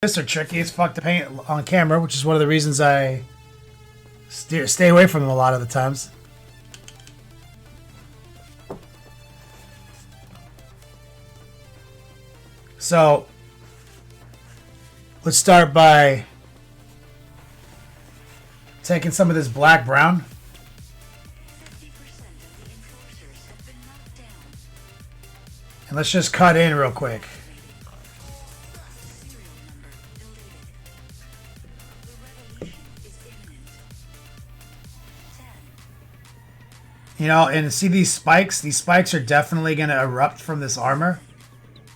This are tricky as fuck to paint on camera, which is one of the reasons I stay away from them a lot of the times. So let's start by taking some of this black brown. And let's just cut in real quick. You know, and see these spikes? These spikes are definitely going to erupt from this armor.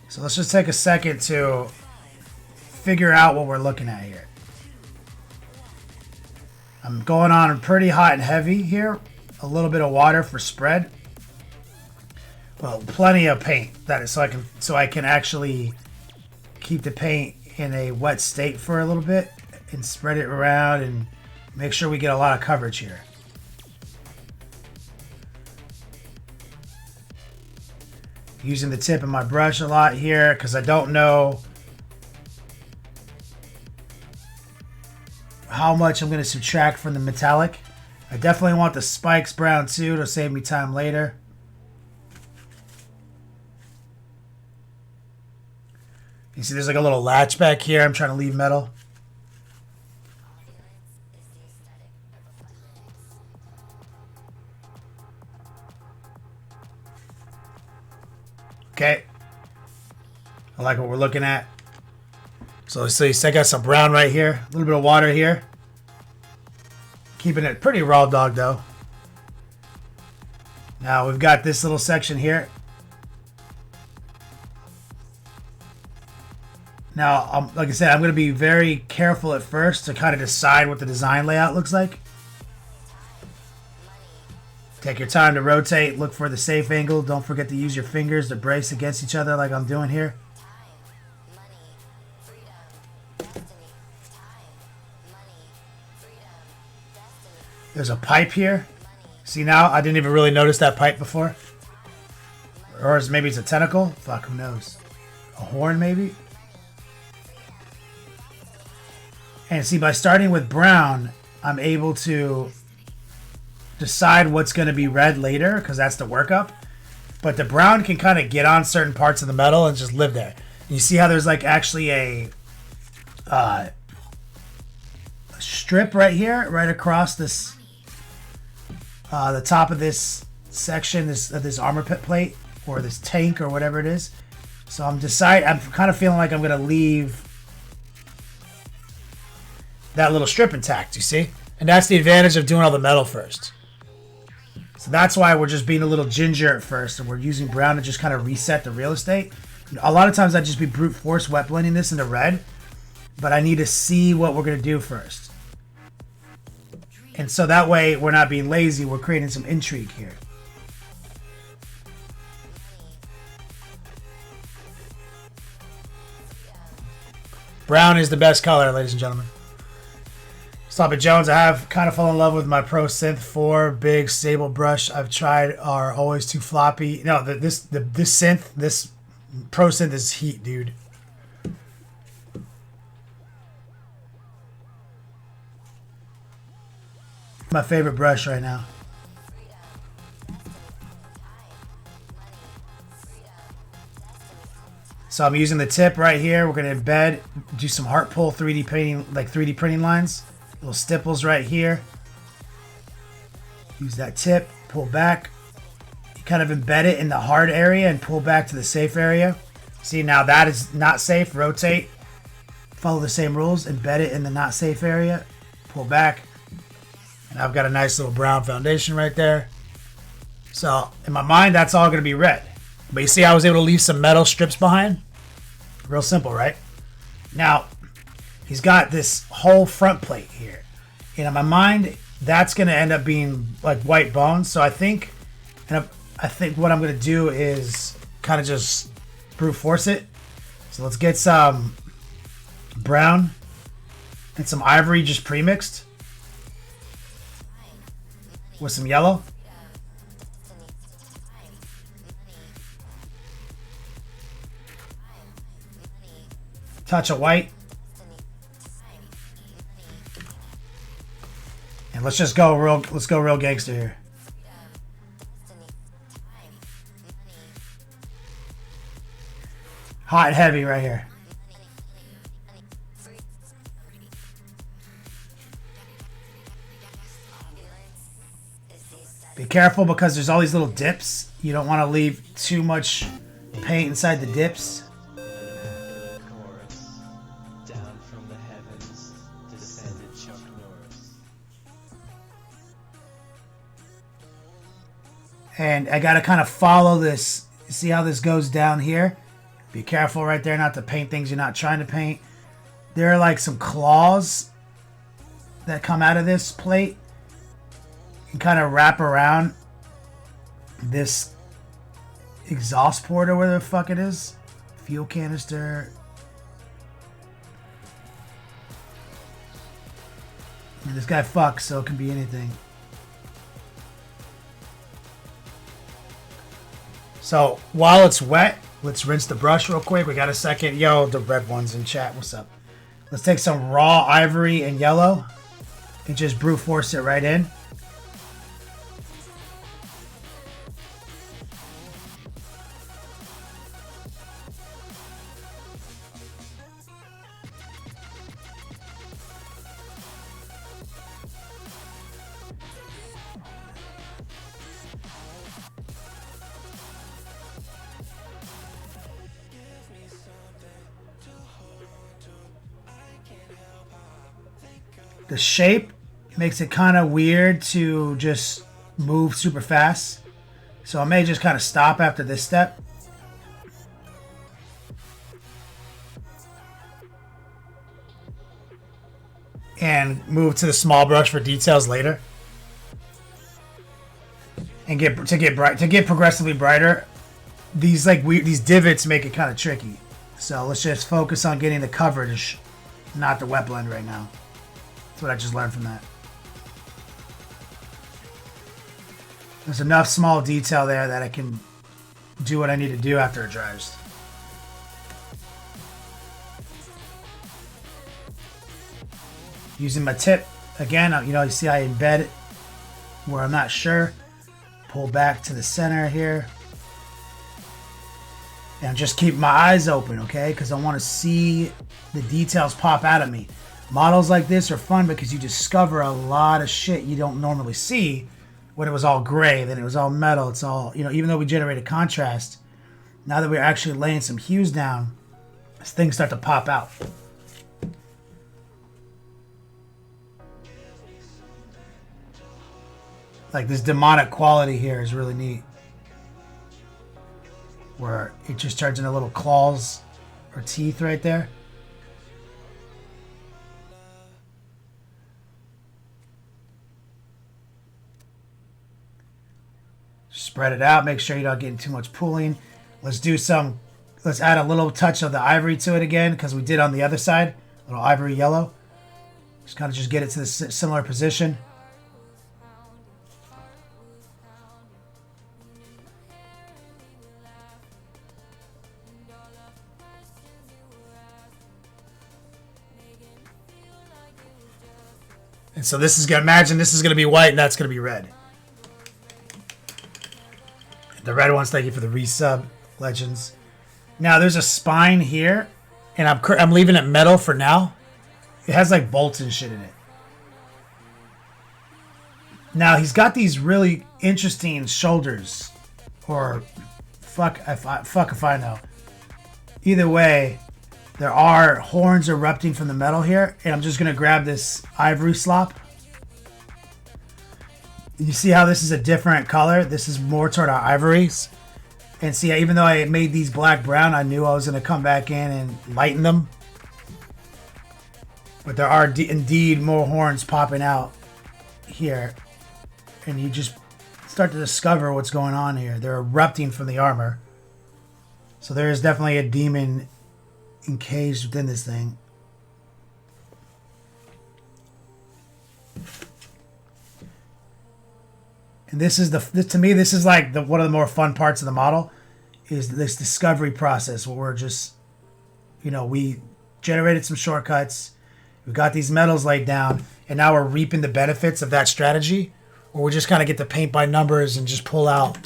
So let's just take a second to figure out what we're looking at here. I'm going on pretty hot and heavy here. A little bit of water for spread. Well, plenty of paint. That is so I can actually keep the paint in a wet state for a little bit and spread it around and make sure we get a lot of coverage here. Using the tip of my brush a lot here because I don't know how much I'm going to subtract from the metallic. I definitely want the spikes brown too to save me time later. You see there's like a little latch back here. I'm trying to leave metal. Okay, I like what we're looking at. So I got some brown right here, a little bit of water here. Keeping it pretty raw dog though. Now we've got this little section here. Now, like I said, I'm going to be very careful at first to kind of decide what the design layout looks like. Take your time to rotate, look for the safe angle. Don't forget to use your fingers to brace against each other like I'm doing here. There's a pipe here. See now? I didn't even really notice that pipe before. Or maybe it's a tentacle? Fuck, who knows? A horn maybe? And see, by starting with brown, I'm able to decide what's going to be red later because that's the workup. But the brown can kind of get on certain parts of the metal and just live there. You see how there's like actually a strip right here, right across this, the top of this section, this armor plate or this tank or whatever it is. So I'm kind of feeling like I'm going to leave that little strip intact, you see? And that's the advantage of doing all the metal first. So that's why we're just being a little ginger at first, and we're using brown to just kind of reset the real estate. A lot of times I'd just be brute force wet blending this into red, but I need to see what we're going to do first. And so that way we're not being lazy, we're creating some intrigue here. Brown is the best color, ladies and gentlemen. Stop it, Jones. I have kind of fallen in love with my Pro Synth 4 big stable brush. I've tried are always too floppy. No, this Pro Synth is heat, dude. My favorite brush right now. So I'm using the tip right here. We're going to embed, do some heart pull 3D painting, like 3D printing lines. Little stipples right here. Use that tip, pull back. You kind of embed it in the hard area and pull back to the safe area. See, now that is not safe. Rotate. Follow the same rules. Embed it in the not safe area. Pull back. And I've got a nice little brown foundation right there. So, in my mind, that's all going to be red. But you see I was able to leave some metal strips behind? Real simple, right? Now, he's got this whole front plate here. And in my mind, that's going to end up being like white bones. So I think what I'm going to do is kind of just brute force it. So let's get some brown and some ivory just pre-mixed with some yellow. Touch of white. let's just go real. Let's go real gangster here. Hot and heavy right here. Be careful because there's all these little dips. You don't want to leave too much paint inside the dips. And I got to kind of follow this. See how this goes down here? Be careful right there not to paint things you're not trying to paint. There are like some claws that come out of this plate and kind of wrap around this exhaust port or whatever the fuck it is. Fuel canister. And this guy fucks, so it can be anything. So while it's wet, let's rinse the brush real quick. We got a second. Yo, the red ones in chat. What's up? Let's take some raw ivory and yellow and just brute force it right in. The shape makes it kind of weird to just move super fast. So I may just kind of stop after this step. And move to the small brush for details later. And get progressively brighter. These these divots make it kind of tricky. So let's just focus on getting the coverage, not the wet blend right now. That's what I just learned from that. There's enough small detail there that I can do what I need to do after it dries. Using my tip, again, you see I embed it where I'm not sure. Pull back to the center here. And just keep my eyes open, okay? Because I want to see the details pop out at me. Models like this are fun because you discover a lot of shit you don't normally see when it was all gray, then it was all metal. It's all, even though we generated contrast, now that we're actually laying some hues down, things start to pop out. Like this demonic quality here is really neat. Where it just turns into little claws or teeth right there. Spread it out. Make sure you're not getting too much pooling. Let's add a little touch of the ivory to it again, because we did on the other side. A little ivory yellow. Just kind of just get it to the similar position. And so this is going to, imagine this is going to be white and that's going to be red. The red ones, thank you for the resub, Legends. Now there's a spine here, and I'm leaving it metal for now. It has like bolts and shit in it. Now he's got these really interesting shoulders, or fuck if I know. Either way, there are horns erupting from the metal here, and I'm just gonna grab this ivory slop. You see how this is a different color? This is more toward our ivories. And see, even though I made these black brown, I knew I was going to come back in and lighten them. But there are indeed more horns popping out here. And you just start to discover what's going on here. They're erupting from the armor. So there is definitely a demon encaged within this thing. And this is to me, this is like one of the more fun parts of the model, is this discovery process where we're just, we generated some shortcuts, We've got these metals laid down, and now we're reaping the benefits of that strategy, or we just kind of get to paint by numbers and just pull out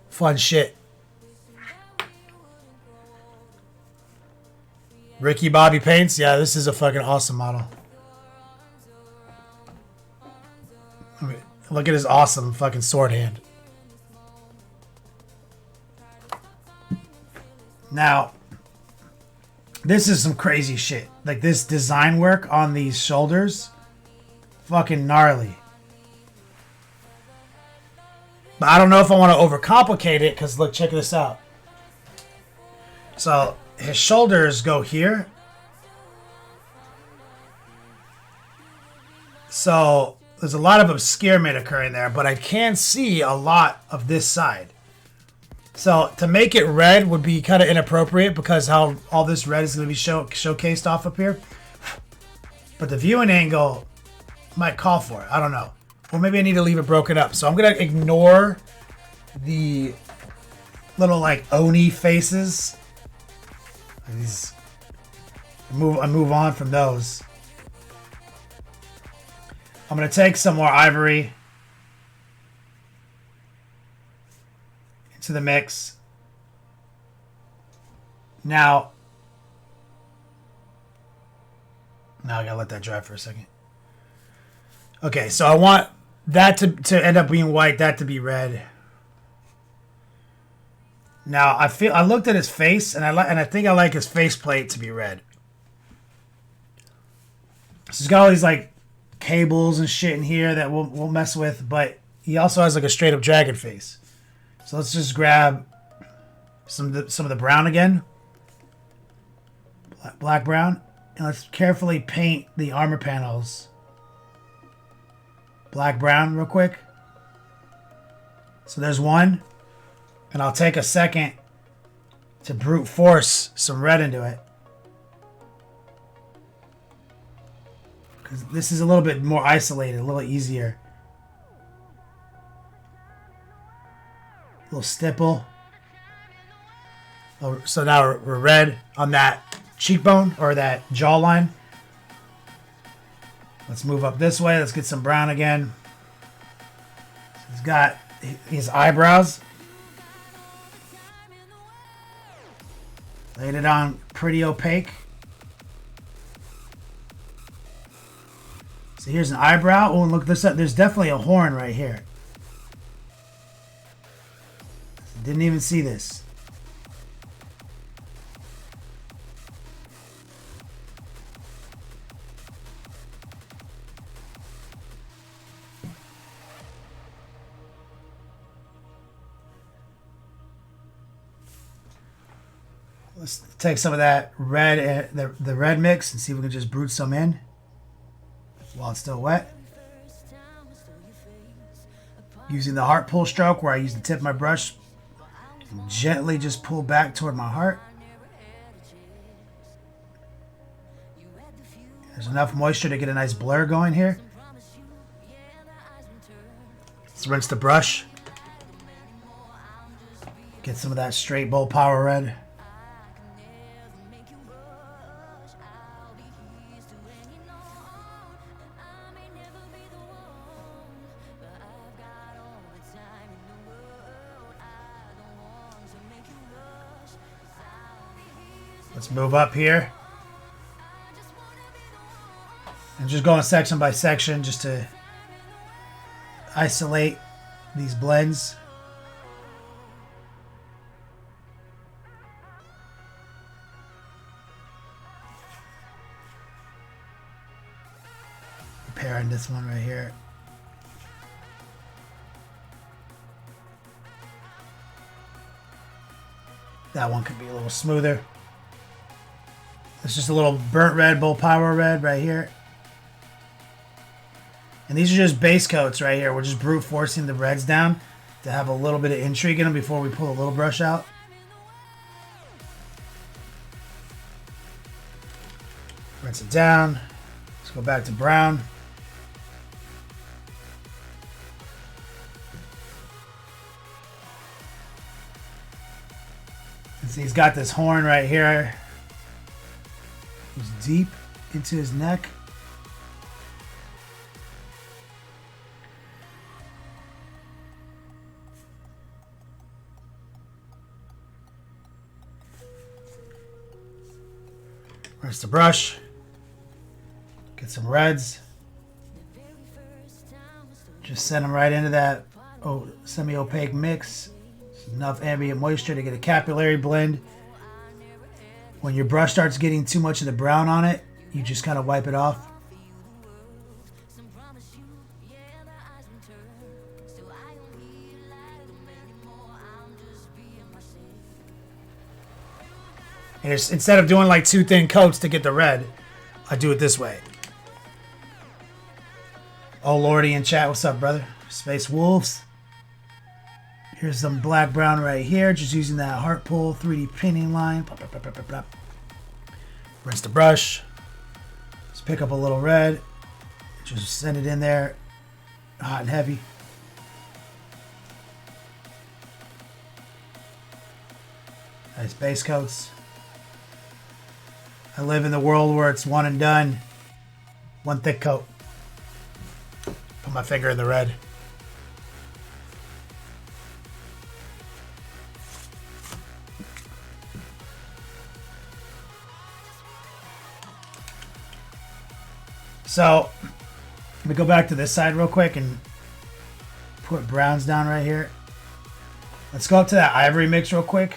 fun shit. Ricky Bobby paints. Yeah, this is a fucking awesome model. I mean, look at his awesome fucking sword hand. Now, this is some crazy shit. Like, this design work on these shoulders, fucking gnarly. But I don't know if I want to overcomplicate it, because look, check this out. So, his shoulders go here. So, there's a lot of obscurement occurring there, but I can see a lot of this side. So, to make it red would be kind of inappropriate because how all this red is going to be showcased off up here. But the viewing angle might call for it. I don't know. Or maybe I need to leave it broken up. So, I'm going to ignore the little, like, Oni faces. These, I move on from those. I'm going to take some more ivory into the mix. Now I gotta let that dry for a second. Okay, so I want that to end up being white, that to be red. Now I looked at his face, and I think I like his faceplate to be red. So he's got all these like cables and shit in here that we'll mess with, but he also has like a straight up dragon face. So let's just grab some of the brown again, black brown, and let's carefully paint the armor panels black brown real quick. So there's one. And I'll take a second to brute force some red into it. Because this is a little bit more isolated, a little easier. A little stipple. So now we're red on that cheekbone or that jawline. Let's move up this way. Let's get some brown again. He's got his eyebrows. Laid it on pretty opaque. So here's an eyebrow. Oh, and look this up. There's definitely a horn right here. Didn't even see this. Let's take some of that red, the red mix, and see if we can just brute some in while it's still wet. Using the heart pull stroke, where I use the tip of my brush and gently just pull back toward my heart. There's enough moisture to get a nice blur going here. Let's rinse the brush. Get some of that straight bowl power red. Let's move up here. And just going section by section just to isolate these blends. Preparing this one right here. That one could be a little smoother. It's just a little burnt red, bowl power red right here. And these are just base coats right here. We're just brute forcing the reds down to have a little bit of intrigue in them before we pull a little brush out. Rinse it down. Let's go back to brown. And see, he's got this horn right here. It's deep into his neck. Rinse the brush. Get some reds. Just send them right into that semi-opaque mix. Enough ambient moisture to get a capillary blend. When your brush starts getting too much of the brown on it, you just kind of wipe it off. And instead of doing like 2 thin coats to get the red, I do it this way. Oh Lordy in chat, what's up, brother? Space Wolves. Here's some black brown right here, just using that heart pull 3D painting line. Pop, pop, pop, pop, pop. Rinse the brush. Just pick up a little red. Just send it in there, hot and heavy. Nice base coats. I live in the world where it's one and done. One thick coat. Put my finger in the red. So, let me go back to this side real quick and put browns down right here. Let's go up to that ivory mix real quick,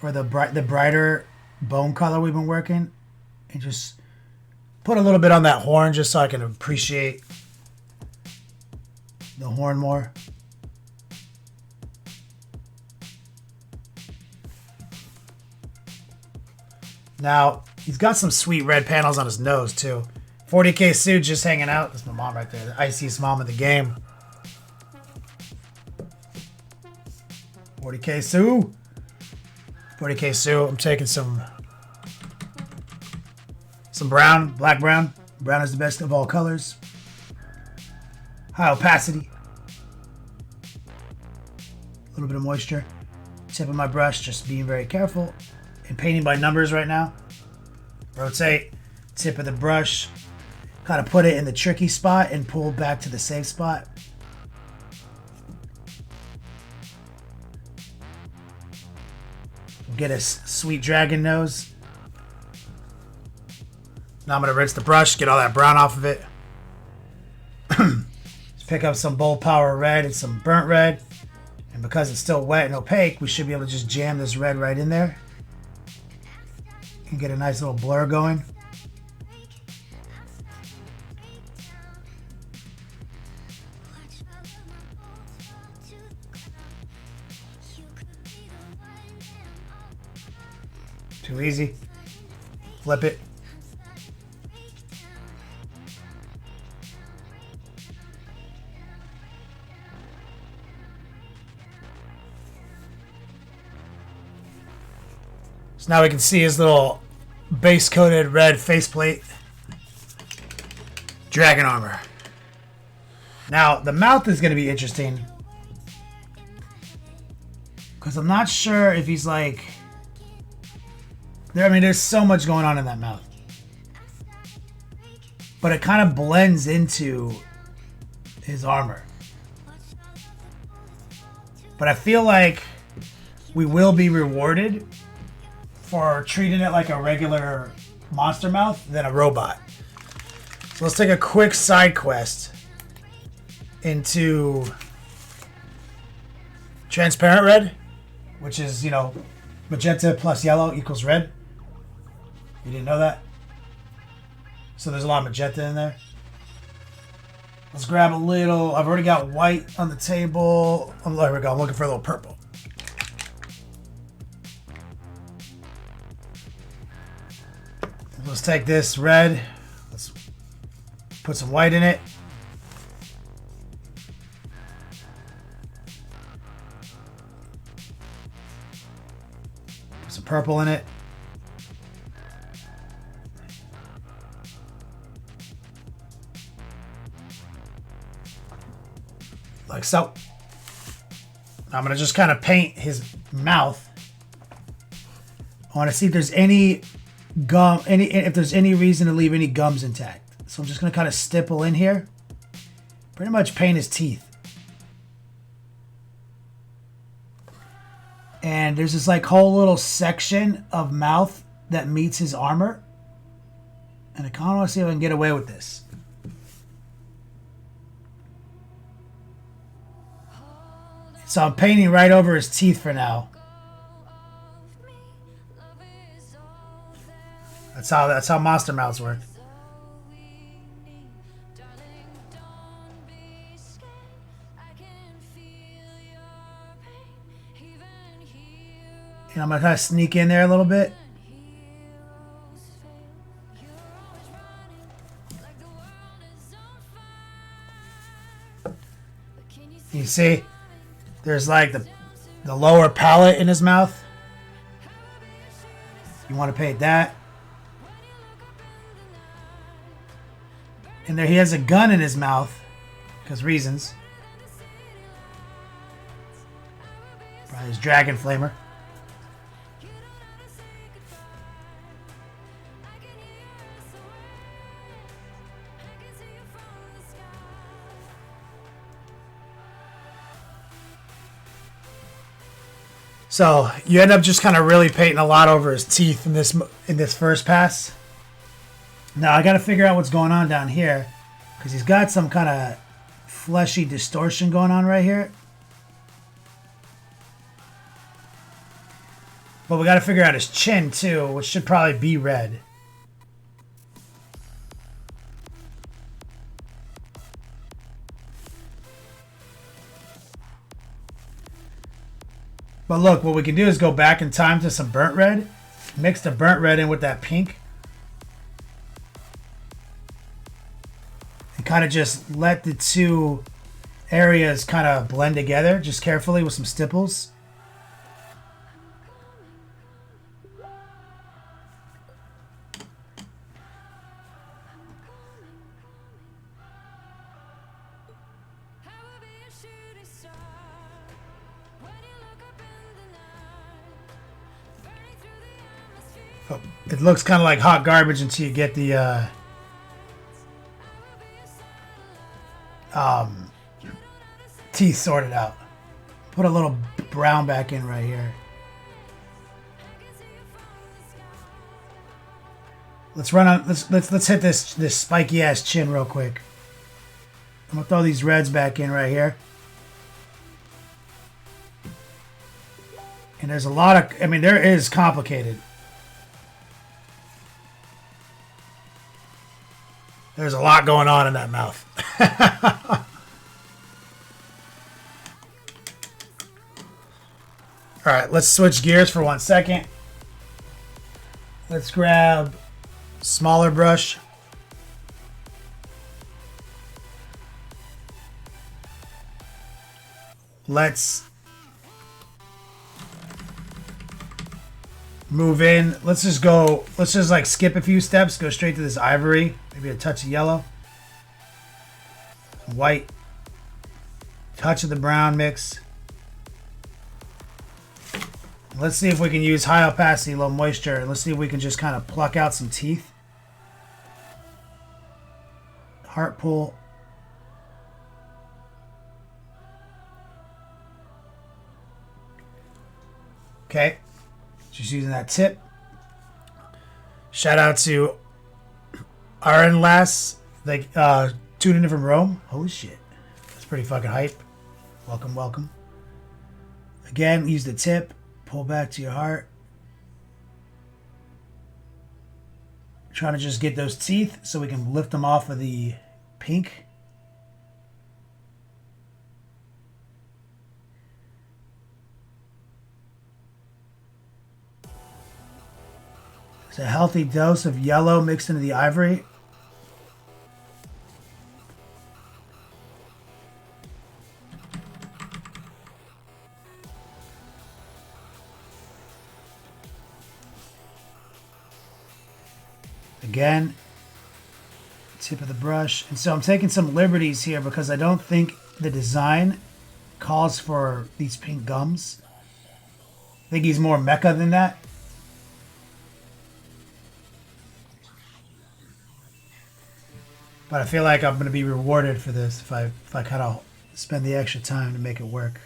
or the brighter bone color we've been working, and just put a little bit on that horn just so I can appreciate the horn more. Now, he's got some sweet red panels on his nose too. 40K Sue just hanging out. That's my mom right there. The iciest mom of the game. 40K Sue. 40K Sue. I'm taking some brown, black brown. Brown is the best of all colors. High opacity. A little bit of moisture. Tip of my brush, just being very careful. And painting by numbers right now. Rotate. Tip of the brush. Kind of put it in the tricky spot and pull back to the safe spot. Get a sweet dragon nose. Now I'm going to rinse the brush, get all that brown off of it. Just pick up some Bold Power red and some burnt red. And because it's still wet and opaque, we should be able to just jam this red right in there. And get a nice little blur going. Too easy. Flip it. So now we can see his little base coated red faceplate. Dragon armor. Now the mouth is going to be interesting, because I'm not sure if he's like... I mean, there's so much going on in that mouth. But it kind of blends into his armor. But I feel like we will be rewarded for treating it like a regular monster mouth than a robot. So let's take a quick side quest into transparent red, which is, you know, magenta plus yellow equals red. You didn't know that? So there's a lot of magenta in there. Let's grab a little... I've already got white on the table. Oh, there we go. I'm looking for a little purple. Let's take this red. Let's put some white in it. Put some purple in it. Like so. I'm going to just kind of paint his mouth. I want to see if there's any gum, if there's any reason to leave any gums intact. So I'm just going to kind of stipple in here. Pretty much paint his teeth. And there's this like whole little section of mouth that meets his armor. And I kind of want to see if I can get away with this. So I'm painting right over his teeth for now. That's how monster mouths work. And I'm gonna kind of sneak in there a little bit. You see, there's like the lower palate in his mouth. You want to paint that. And there he has a gun in his mouth, because reasons. Probably his dragon flamer. So you end up just kind of really painting a lot over his teeth in this first pass. Now I got to figure out what's going on down here, because he's got some kind of fleshy distortion going on right here. But we got to figure out his chin too, which should probably be red. But look, what we can do is go back in time to some burnt red, mix the burnt red in with that pink, and kind of just let the two areas kind of blend together, just carefully with some stipples. It looks kind of like hot garbage until you get the teeth sorted out. Put a little brown back in right here. Let's run on. Let's hit this spiky ass chin real quick. I'm gonna throw these reds back in right here. And there's a lot of. I mean, there is complicated. There's a lot going on in that mouth. All right, let's switch gears for 1 second. Let's grab smaller brush. Let's move in. Let's just like skip a few steps, go straight to this ivory. Maybe a touch of yellow. White. Touch of the brown mix. Let's see if we can use high opacity, low moisture. Let's see if we can just kind of pluck out some teeth. Heart pull. Okay. Just using that tip. Shout out to Aaron Lass, like tuning in from Rome. Holy shit. That's pretty fucking hype. Welcome, welcome. Again, use the tip. Pull back to your heart. Trying to just get those teeth so we can lift them off of the pink. It's a healthy dose of yellow mixed into the ivory. Again, tip of the brush. And so I'm taking some liberties here because I don't think the design calls for these pink gums. I think he's more mecha than that. But I feel like I'm going to be rewarded for this if I kind of spend the extra time to make it work.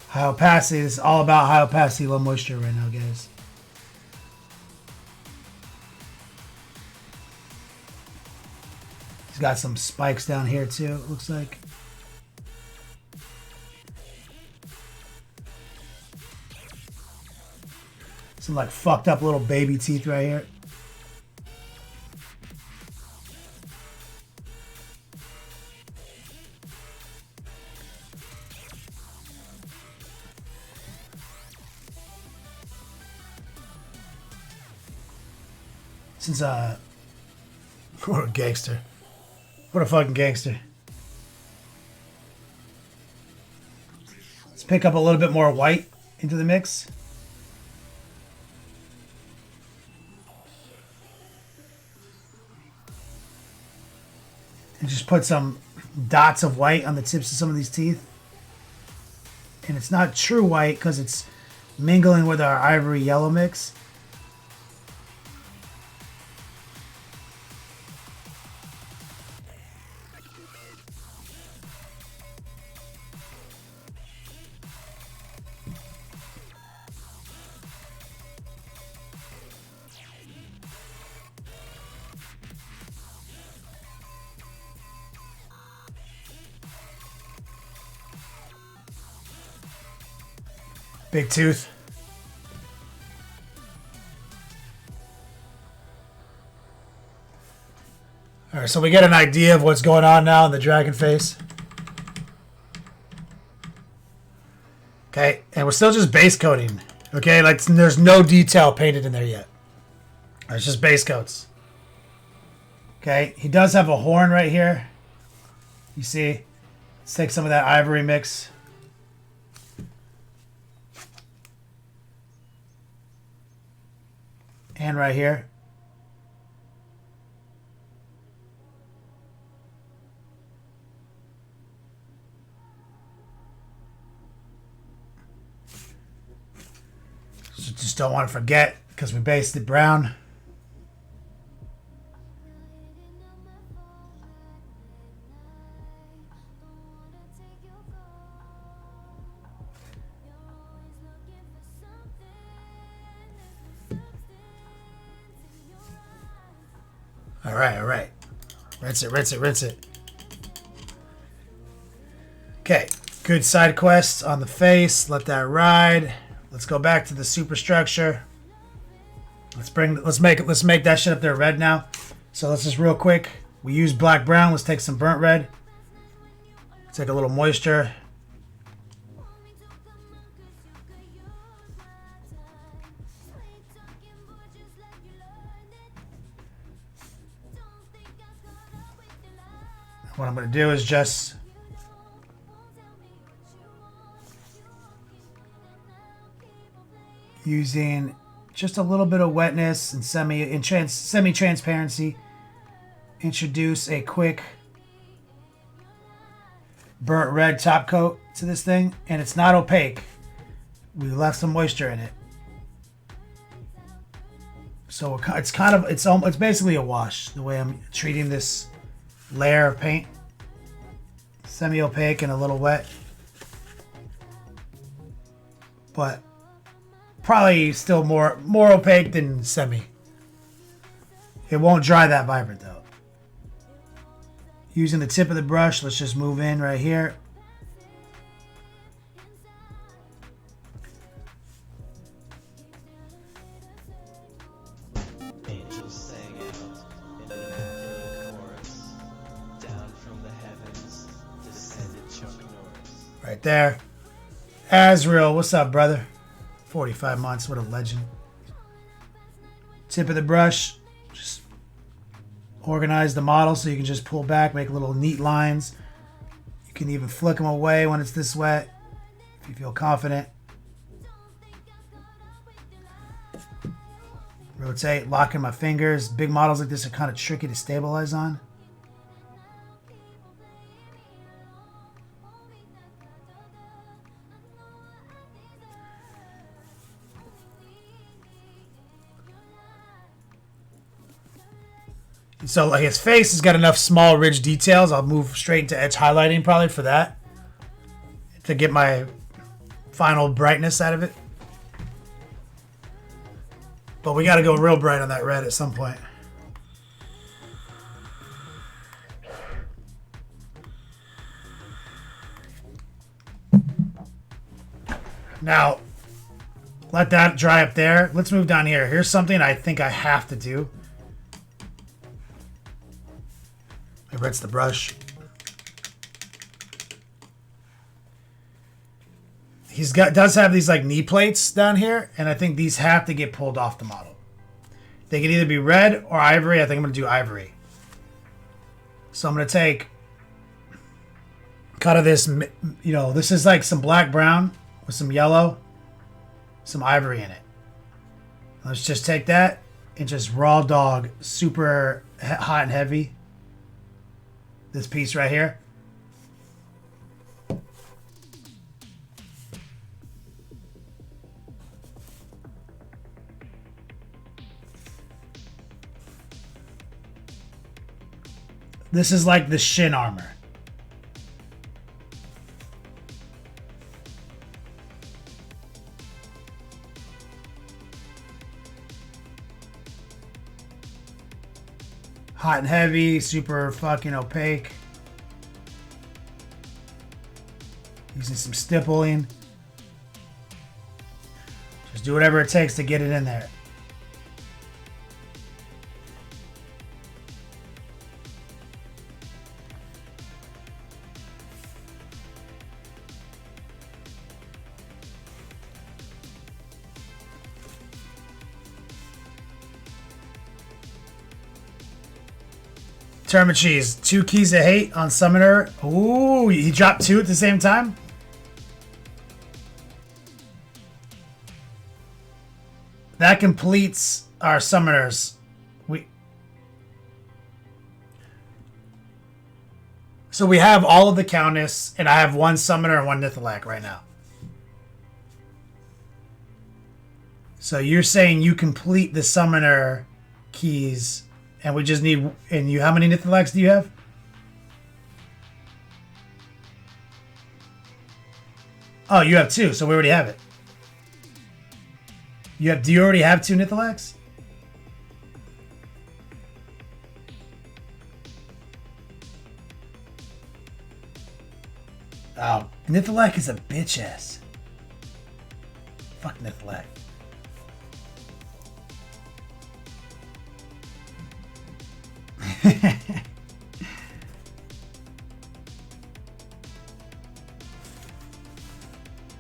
High opacity. This is all about high opacity, low moisture right now, guys. He's got some spikes down here too, it looks like. Some like fucked up little baby teeth right here. Since what a gangster. What a fucking gangster. Let's pick up a little bit more white into the mix. And just put some dots of white on the tips of some of these teeth. And it's not true white because it's mingling with our ivory yellow mix. Big tooth. All right, so we get an idea of what's going on now in the dragon face. Okay, and we're still just base coating. Okay, like there's no detail painted in there yet. It's just base coats. Okay, he does have a horn right here. You see? Let's take some of that ivory mix. And right here. So just don't want to forget because we based it brown. All right. Rinse it. Okay, good side quests on the face. Let that ride. Let's go back to the superstructure. Let's make that shit up there red now. So let's just real quick. We use black brown. Let's take some burnt red. Take a little moisture. What I'm going to do is just using just a little bit of wetness and semi-transparency, introduce a quick burnt red top coat to this thing, and it's not opaque. We left some moisture in it, so it's basically a wash the way I'm treating this layer of paint. Semi-opaque and a little wet, but probably still more opaque than semi. It won't dry that vibrant though. Using the tip of the brush, let's just move in right here. Right there. Azrael, what's up, brother? 45 months, what a legend. Tip of the brush, just organize the model so you can just pull back, make little neat lines. You can even flick them away when it's this wet, if you feel confident. Rotate, locking my fingers. Big models like this are kind of tricky to stabilize on. So like his face has got enough small ridge details. I'll move straight into edge highlighting probably for that, to get my final brightness out of it. But we got to go real bright on that red at some point. Now, let that dry up there. Let's move down here. Here's something I think I have to do. Maybe it's the brush. Does have these like knee plates down here, and I think these have to get pulled off the model. They can either be red or ivory. I think I'm going to do ivory. So I'm going to take kind of this, you know, this is like some black brown with some yellow, some ivory in it. Let's just take that and just raw dog super hot and heavy this piece right here. This is like the shin armor. Hot and heavy, super fucking opaque. Using some stippling. Just do whatever it takes to get it in there. Tournament Cheese, 2 keys of hate on Summoner. Ooh, he dropped 2 at the same time? That completes our Summoners. So we have all of the Countess, and I have 1 Summoner and 1 Nithalak right now. So you're saying you complete the Summoner keys. And we just need, and you, how many Nithalaks do you have? Oh, you have 2, so we already have it. Do you already have 2 Nithalaks? Oh, Nithalak is a bitch ass. Fuck Nithalak.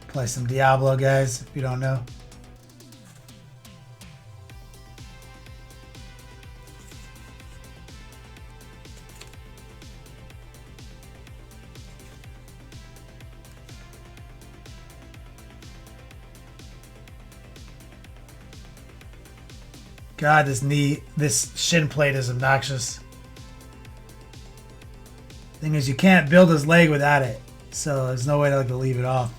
Play some Diablo, guys, if you don't know. God, this shin plate is obnoxious. Thing is, you can't build his leg without it, so there's no way to leave it off.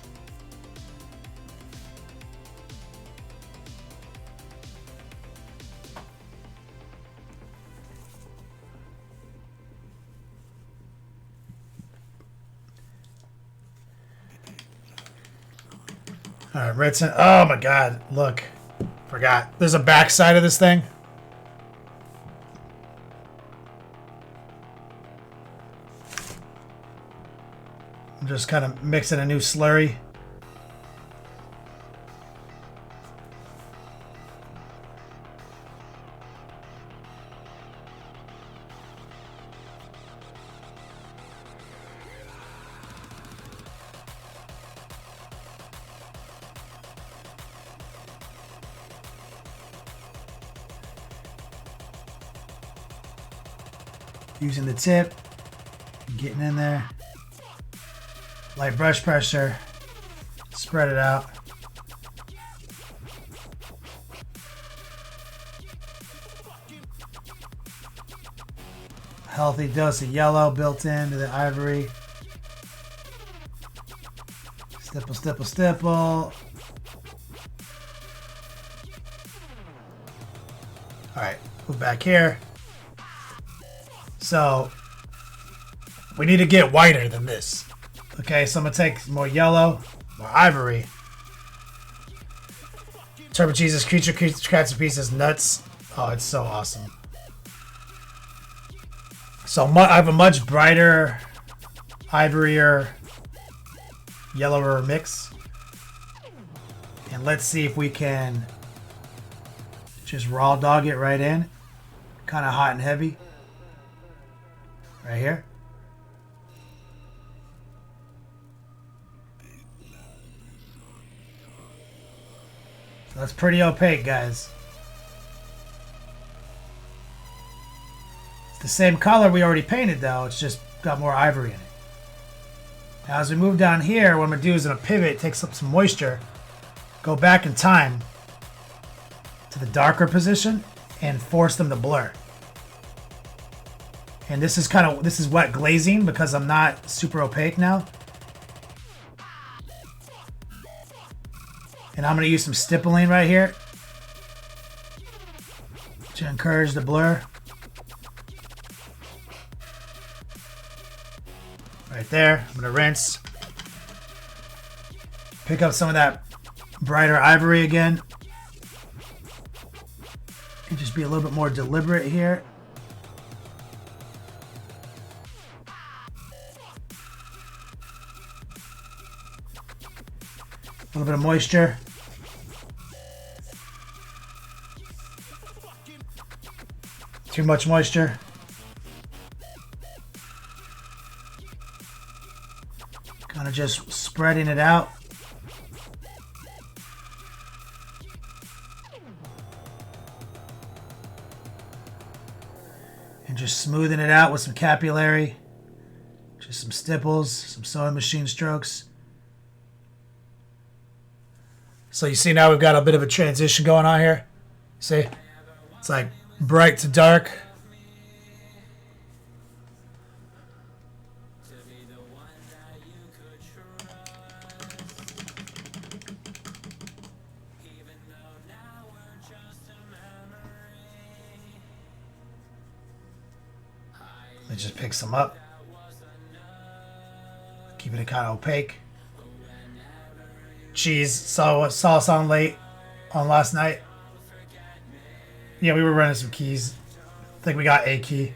All right, red center. Oh my God! Look, forgot. There's a back side of this thing. I'm just kind of mixing a new slurry. Using the tip, getting in there. Light brush pressure, spread it out. Healthy dose of yellow built into the ivory. Stipple, stipple, stipple. Alright, move back here. So, we need to get whiter than this. Okay, so I'm going to take more yellow, more ivory. Turbo Jesus, creature, cats and pieces, nuts. Oh, it's so awesome. So I have a much brighter, ivorier, yellower mix. And let's see if we can just raw dog it right in. Kind of hot and heavy. Right here. So that's pretty opaque, guys. It's the same color we already painted, though. It's just got more ivory in it. Now, as we move down here, what I'm going to do is I'm going to pivot, take up some moisture, go back in time to the darker position, and force them to blur. And this is wet glazing because I'm not super opaque now. And I'm going to use some stippling right here to encourage the blur. Right there. I'm going to rinse. Pick up some of that brighter ivory again. And just be a little bit more deliberate here. A little bit of moisture. Too much moisture. Kind of just spreading it out. And just smoothing it out with some capillary. Just some stipples, some sewing machine strokes. So you see now we've got a bit of a transition going on here. See? It's like bright to dark. Let me just pick some up. Keeping it kind of opaque. Cheese saw us on late on last night. Yeah, we were running some keys. I think we got a key.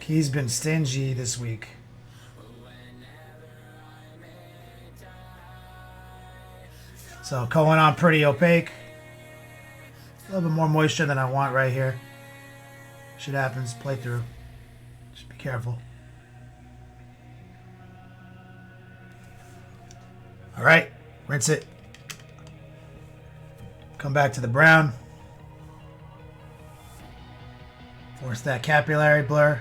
Key's been stingy this week. So going on pretty opaque. A little bit more moisture than I want right here. Shit happens, play through. Just be careful. Alright, rinse it. Come back to the brown. Force that capillary blur.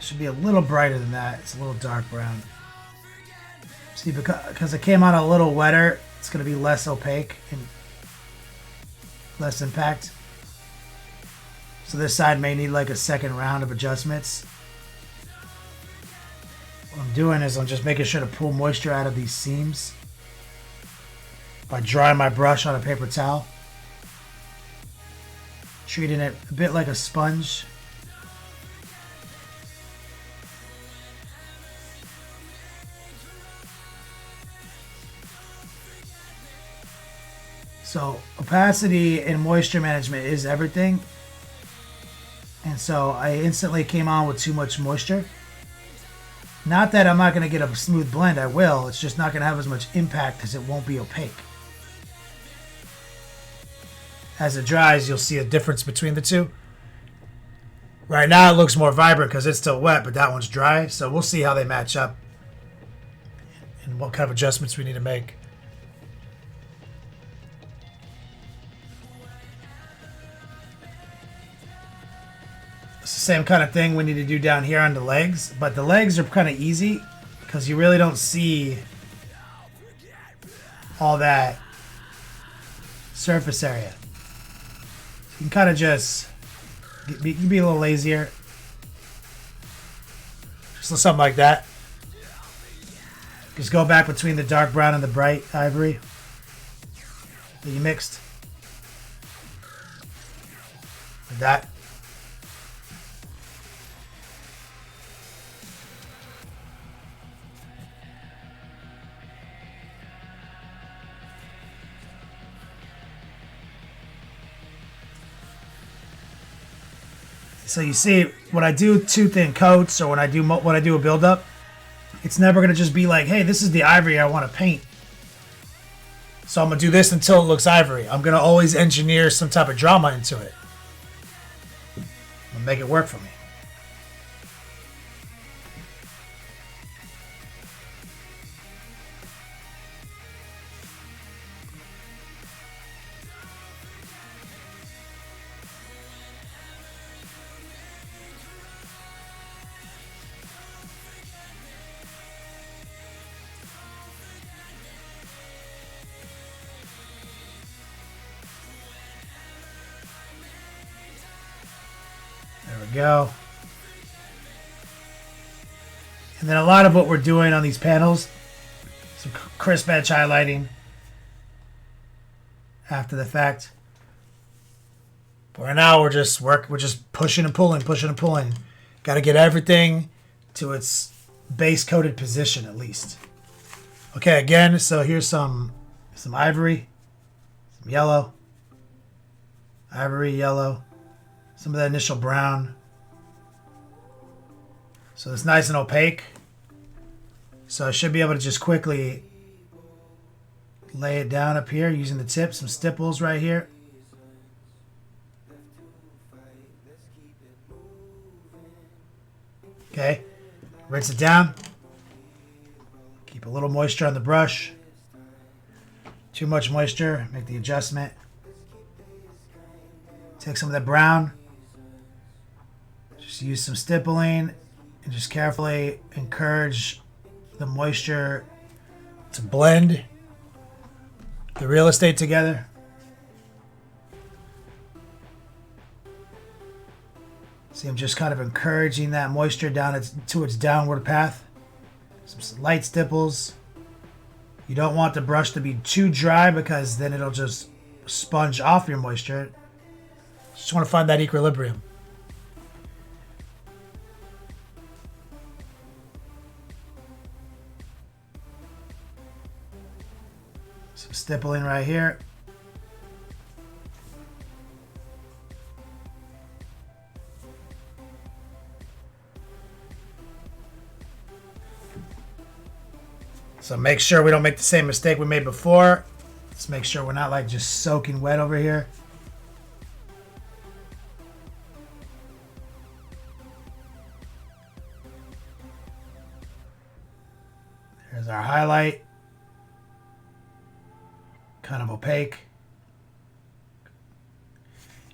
Should be a little brighter than that. It's a little dark brown. See, because it came out a little wetter, it's going to be less opaque and less impact. So this side may need like a second round of adjustments. What I'm doing is I'm just making sure to pull moisture out of these seams by drying my brush on a paper towel. Treating it a bit like a sponge. So opacity and moisture management is everything. And so I instantly came on with too much moisture. Not that I'm not going to get a smooth blend, I will. It's just not going to have as much impact because it won't be opaque. As it dries, you'll see a difference between the two. Right now it looks more vibrant because it's still wet, but that one's dry. So we'll see how they match up and what kind of adjustments we need to make. It's the same kind of thing we need to do down here on the legs, but the legs are kind of easy because you really don't see all that surface area. You can kind of just be a little lazier. Just something like that. Just go back between the dark brown and the bright ivory that you mixed. Like that. So you see, when I do two thin coats or when I do a build up, it's never going to just be like, hey, this is the ivory I want to paint, so I'm going to do this until it looks ivory. I'm going to always engineer some type of drama into it. And make it work for me. There we go. And then a lot of what we're doing on these panels, some crisp edge highlighting after the fact. But right now we're just pushing and pulling, pushing and pulling. Got to get everything to its base coated position at least. Okay, again, so here's some ivory, some yellow, ivory, yellow. Some of that initial brown. So it's nice and opaque. So I should be able to just quickly lay it down up here using the tip. Some stipples right here. Okay. Rinse it down. Keep a little moisture on the brush. Too much moisture. Make the adjustment. Take some of that brown. Just use some stippling and just carefully encourage the moisture to blend the real estate together. See, I'm just kind of encouraging that moisture down to its downward path. Some light stipples. You don't want the brush to be too dry because then it'll just sponge off your moisture. Just want to find that equilibrium. Some stippling right here. So make sure we don't make the same mistake we made before. Let's make sure we're not like just soaking wet over here. There's our highlight. Kind of opaque.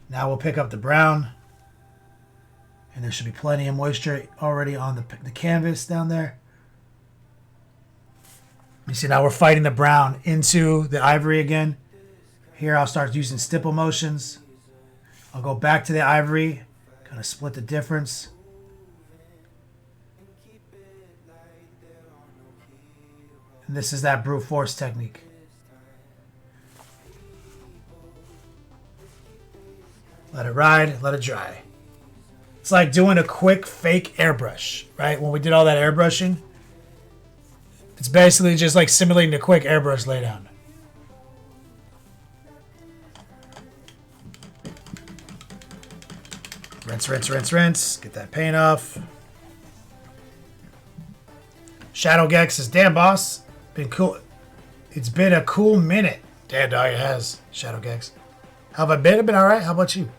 Now we'll pick up the brown. And there should be plenty of moisture already on the canvas down there. You see, now we're fighting the brown into the ivory again. Here I'll start using stipple motions. I'll go back to the ivory, kind of split the difference. And this is that brute force technique. Let it ride, let it dry. It's like doing a quick fake airbrush, right? When we did all that airbrushing, it's basically just like simulating a quick airbrush laydown. Rinse, rinse, rinse, rinse. Get that paint off. Shadow Gex says, damn, boss. Been cool. It's been a cool minute. Damn, dog, it has. Shadow Gex. How have I been? I've been all right. How about you?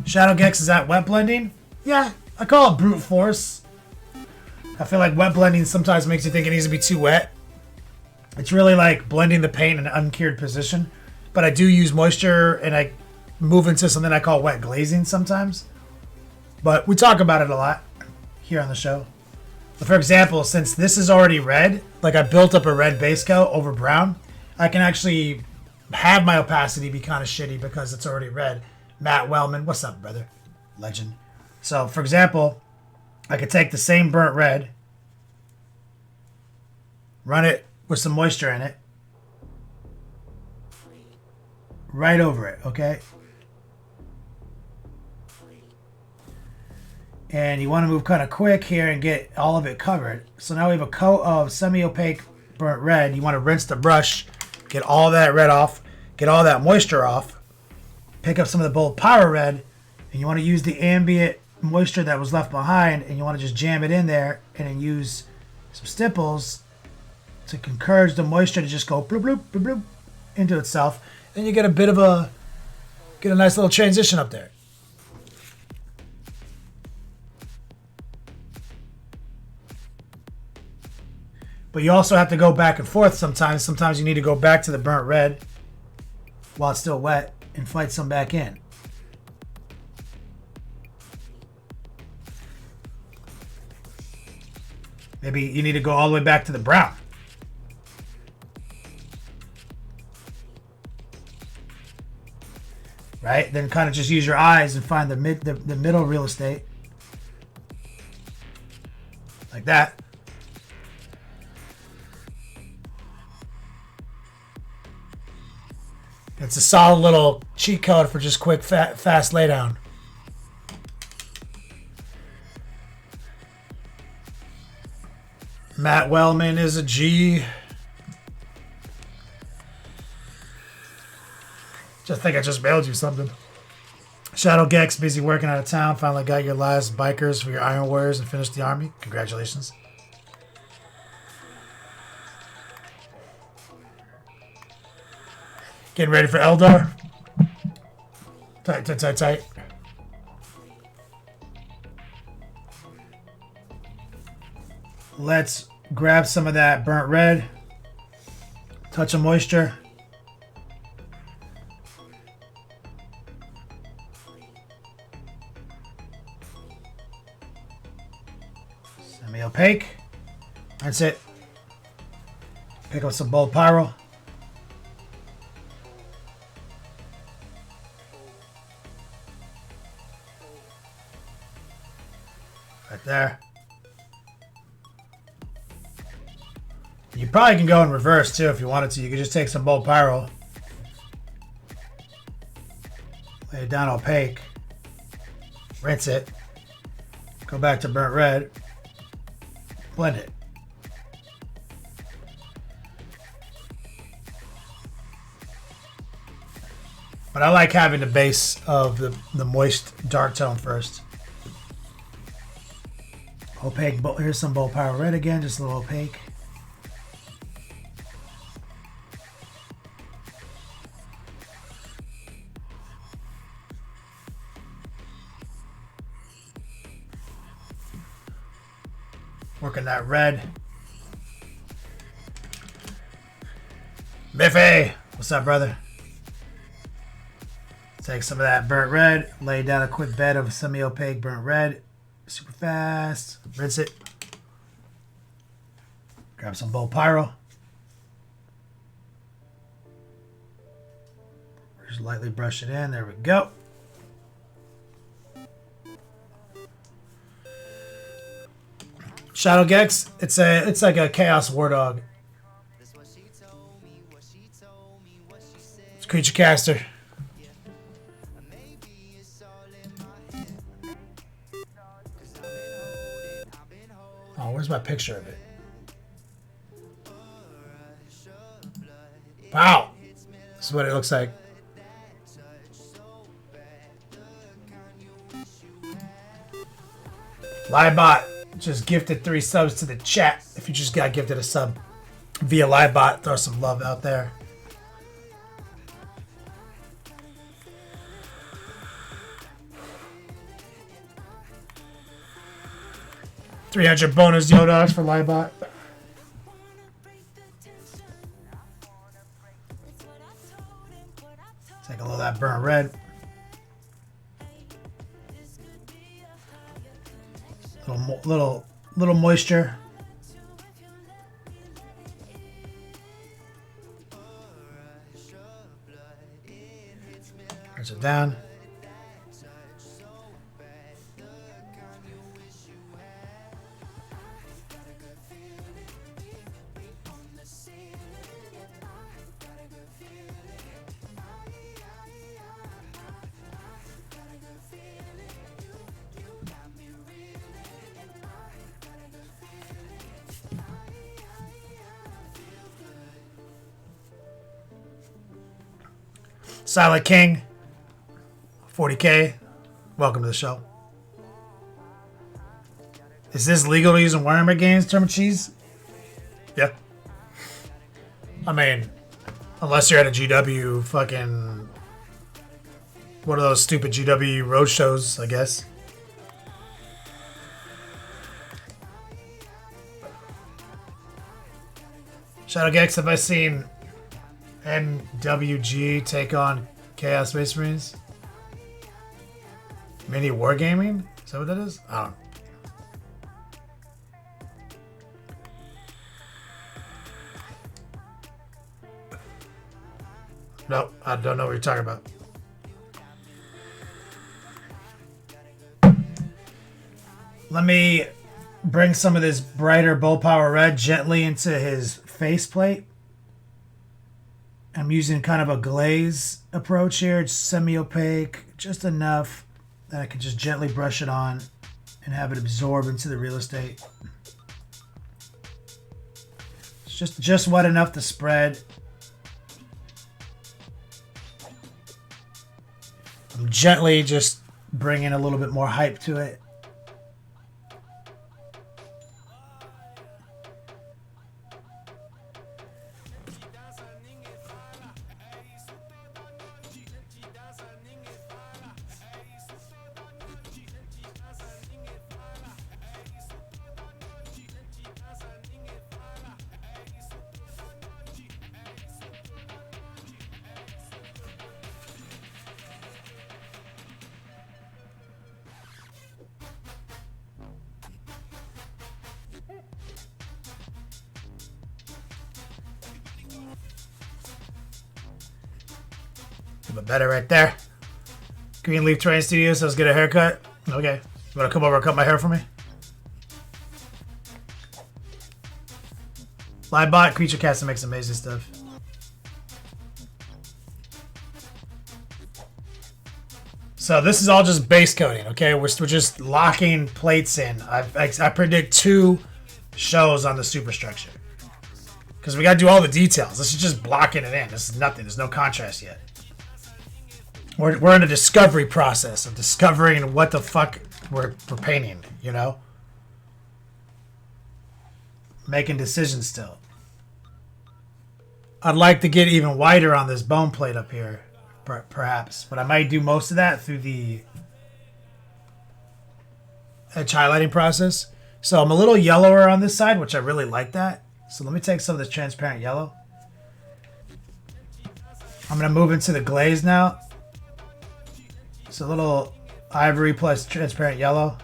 Shadow Gex is that wet blending? Yeah, I call it brute force. I feel like wet blending sometimes makes you think it needs to be too wet. It's really like blending the paint in an uncured position. But I do use moisture and I move into something I call wet glazing sometimes. But we talk about it a lot here on the show. But for example, since this is already red, like I built up a red base coat over brown, I can actually have my opacity be kind of shitty because it's already red. Matt Wellman, what's up, brother? Legend. So, for example, I could take the same burnt red, run it with some moisture in it, right over it, okay? And you want to move kind of quick here and get all of it covered. So now we have a coat of semi-opaque burnt red. You want to rinse the brush, get all that red off, get all that moisture off, pick up some of the bold Pyro red, and you want to use the ambient moisture that was left behind, and you want to just jam it in there and then use some stipples to encourage the moisture to just go bloop, bloop, bloop, bloop into itself. Then you get a nice little transition up there. But you also have to go back and forth sometimes. Sometimes you need to go back to the burnt red while it's still wet and fight some back in. Maybe you need to go all the way back to the brown. Right? Then kind of just use your eyes and find the middle real estate. Like that. It's a solid little cheat code for just quick, fast laydown. Matt Wellman is a G. Just think I just mailed you something. Shadow Gex, busy working out of town. Finally got your last bikers for your Iron Warriors and finished the army. Congratulations. Getting ready for Eldar. Tight, tight, tight, tight. Let's grab some of that burnt red. Touch of moisture. Semi-opaque. That's it. Pick up some bold pyro. Right there. You probably can go in reverse too if you wanted to. You could just take some bold pyro, lay it down opaque, rinse it, go back to burnt red, blend it. But I like having the base of the moist dark tone first. Opaque, here's some bold pyro red again, just a little opaque. Working that red. Biffy! What's up, brother? Take some of that burnt red, lay down a quick bed of semi-opaque burnt red. Super fast. Rinse it. Grab some bold pyro. Just lightly brush it in. There we go. Shadow Gex. It's like a Chaos War Dog. It's Creature Caster. Oh, where's my picture of it? Wow. This is what it looks like. Livebot just gifted 3 subs to the chat. If you just got gifted a sub via Livebot, throw some love out there. $300 bonus Yodox for Livebot. Take a little of that burnt red. Little moisture. Press it down. Silent King, 40K, welcome to the show. Is this legal to use in Warhammer games, Term Cheese? Yeah. I mean, unless you're at a GW fucking... one of those stupid GW road shows, I guess. Shadowgex, have I seen MWG take on Chaos Space Marines? Mini Wargaming? Is that what that is? I don't know. Nope, I don't know what you're talking about. Let me bring some of this brighter Bull Power Red gently into his faceplate. I'm using kind of a glaze approach here. It's semi-opaque, just enough that I can just gently brush it on and have it absorb into the real estate. It's just wet enough to spread. I'm gently just bringing a little bit more hype to it. But better right there. Greenleaf Terrain Studios, let's get a haircut. Okay. You want to come over and cut my hair for me? Livebot, Creature Casting makes amazing stuff. So this is all just base coating, okay? We're just locking plates in. I predict 2 shows on the superstructure. Because we got to do all the details. This is just blocking it in. This is nothing. There's no contrast yet. We're in a discovery process of discovering what the fuck we're painting, you know? Making decisions still. I'd like to get even whiter on this bone plate up here, perhaps. But I might do most of that through the edge highlighting process. So I'm a little yellower on this side, which I really like that. So let me take some of this transparent yellow. I'm going to move into the glaze now. It's a little ivory plus transparent yellow.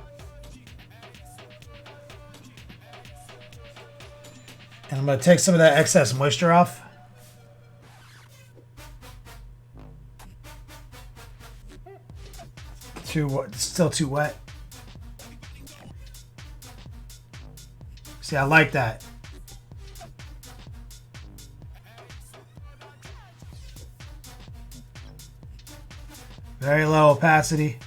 And I'm going to take some of that excess moisture off. Still too wet. See, I like that. Very low opacity.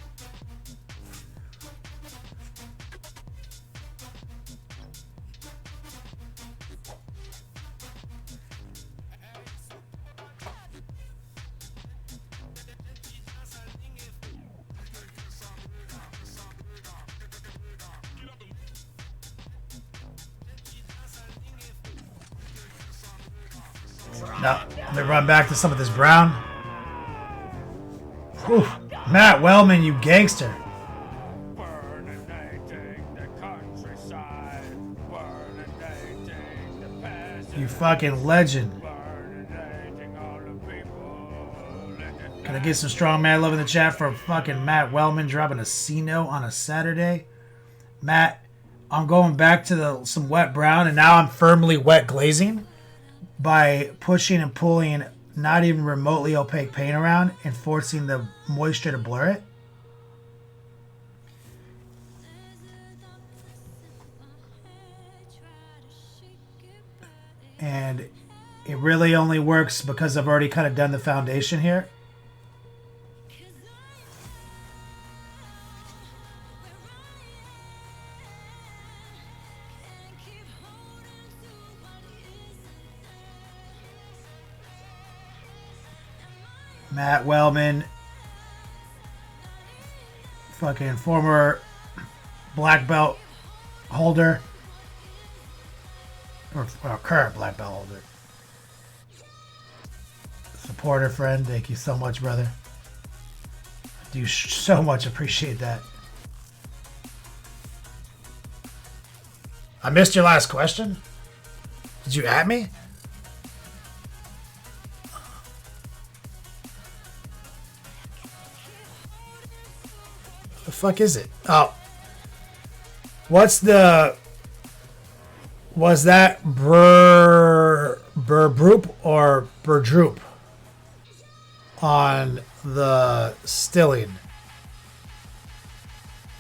Now, let me run back to some of this brown. Whew. Matt Wellman, you gangster. You fucking legend. Can I get some strong man love in the chat for fucking Matt Wellman dropping a C-note on a Saturday? Matt, I'm going back to some wet brown, and now I'm firmly wet glazing by pushing and pulling not even remotely opaque paint around and forcing the moisture to blur it. And it really only works because I've already kind of done the foundation here. Matt Wellman, fucking former black belt holder, or current black belt holder. Supporter friend, thank you so much, brother. I do so much appreciate that. I missed your last question. Did you at me? The fuck is it? Oh. Was that Burbroop or Burdroop on the stilling?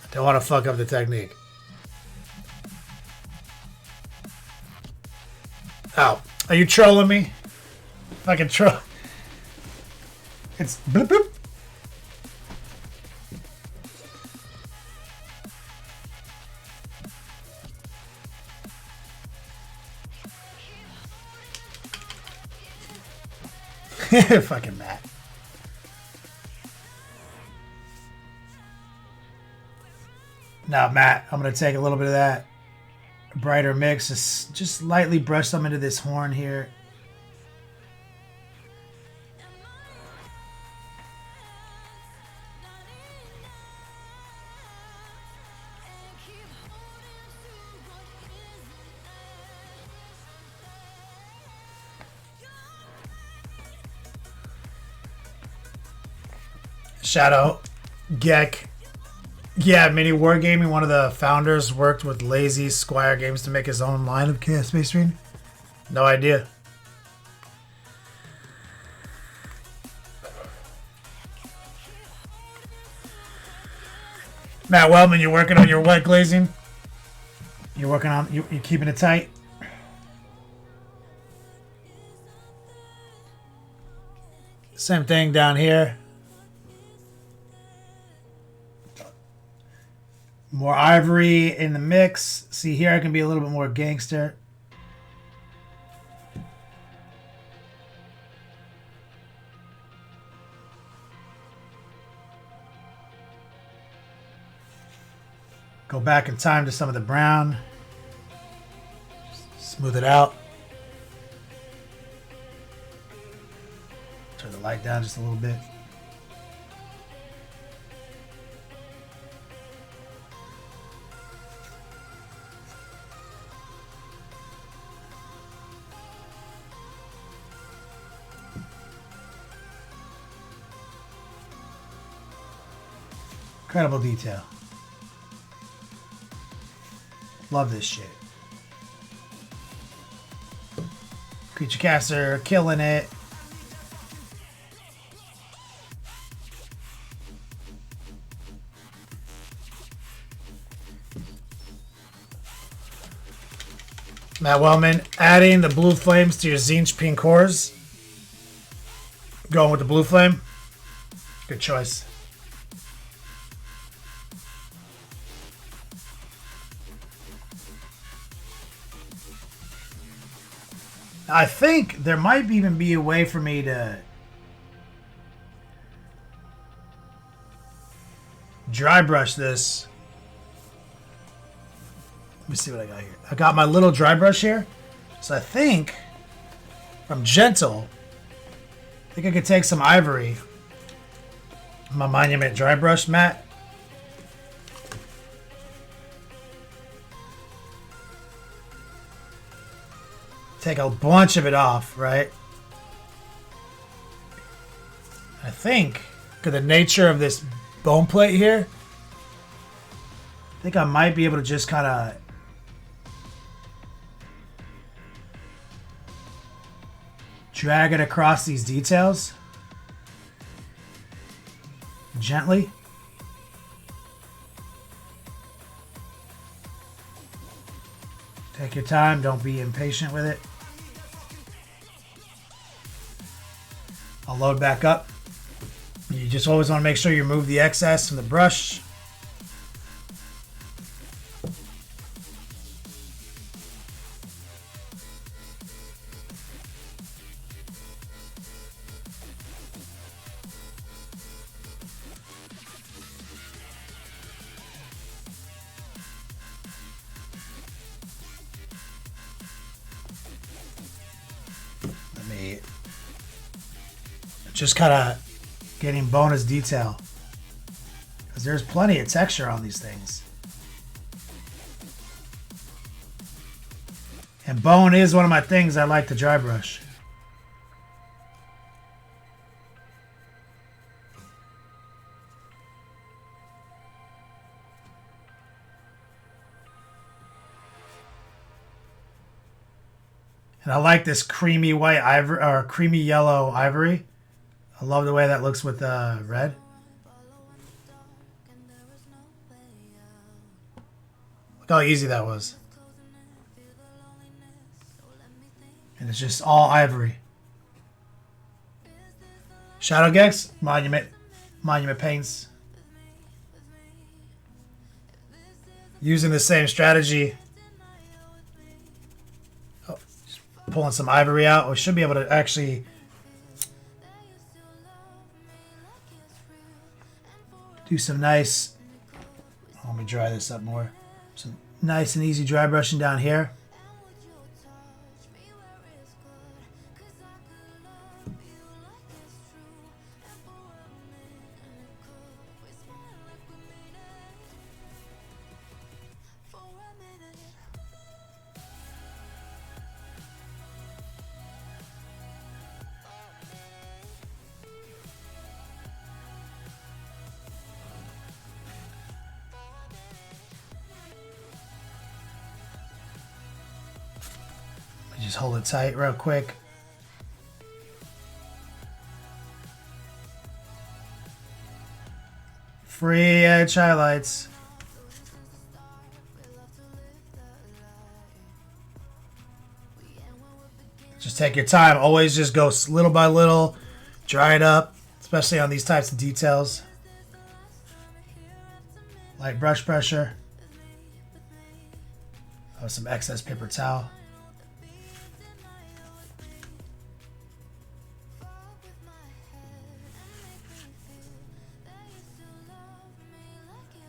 I don't want to fuck up the technique. Oh, are you trolling me? Fucking troll. It's bloop bloop. Fucking Matt. Now, Matt, I'm going to take a little bit of that brighter mix. Just lightly brush some into this horn here. Shadow Gek. Yeah, Mini Wargaming, one of the founders, worked with Lazy Squire Games to make his own line of Chaos Space Marine. No idea. Matt Wellman, you're working on your wet glazing? You're keeping it tight? Same thing down here. More ivory in the mix. See here, I can be a little bit more gangster. Go back in time to some of the brown. Smooth it out. Turn the light down just a little bit. Incredible detail. Love this shit. Creature caster, killing it. Matt Wellman, adding the blue flames to your Zinch pink cores. Going with the blue flame. Good choice. I think there might even be a way for me to dry brush this. Let me see what I got here. I got my little dry brush here. So I think from Gentle, I think I could take some ivory. My Monument dry brush mat. Take a bunch of it off, right? I think, because the nature of this bone plate here, I think I might be able to just kind of drag it across these details gently. Take your time, don't be impatient with it. I'll load back up. You just always want to make sure you remove the excess from the brush. Let me just kind of getting bonus detail, because there's plenty of texture on these things. And bone is one of my things I like to dry brush. And I like this creamy white ivory or creamy yellow ivory. I love the way that looks with red. Look how easy that was. And it's just all ivory. Shadow Gex, Monument Paints. Using the same strategy. Oh, just pulling some ivory out. We should be able to actually do some nice, let me dry this up more. Some nice and easy dry brushing down here. Just hold it tight real quick. Free edge highlights. Just take your time. Always just go little by little. Dry it up, especially on these types of details. Light brush pressure. Oh, some excess paper towel.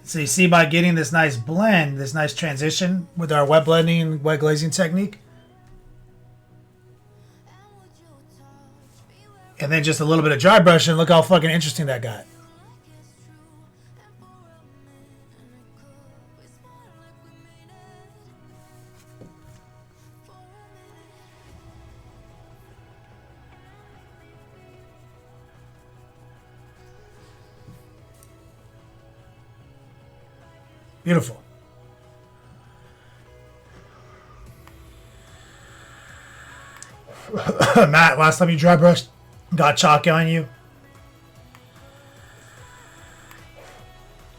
So you see, by getting this nice blend, this nice transition with our wet blending, wet glazing technique, and then just a little bit of dry brushing, look how fucking interesting that got. Beautiful. Matt, last time you dry brushed, got chalky on you.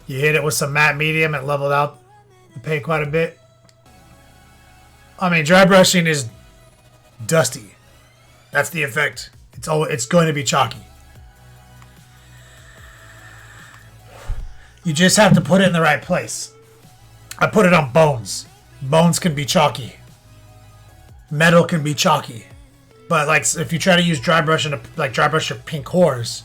You hit it with some matte medium and leveled out the paint quite a bit. I mean, dry brushing is dusty. That's the effect. It's going to be chalky. You just have to put it in the right place. I put it on bones. Bones can be chalky. Metal can be chalky. But like, if you try to use dry brushing to like dry brush your pink cores,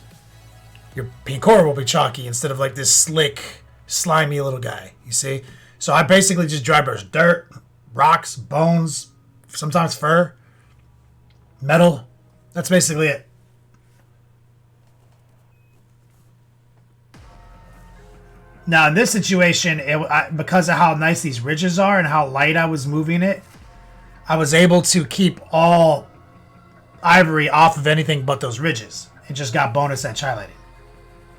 your pink core will be chalky instead of like this slick, slimy little guy. You see? So I basically just dry brush dirt, rocks, bones, sometimes fur, metal. That's basically it. Now in this situation, because of how nice these ridges are and how light I was moving it, I was able to keep all ivory off of anything but those ridges. It just got bonus edge highlighting.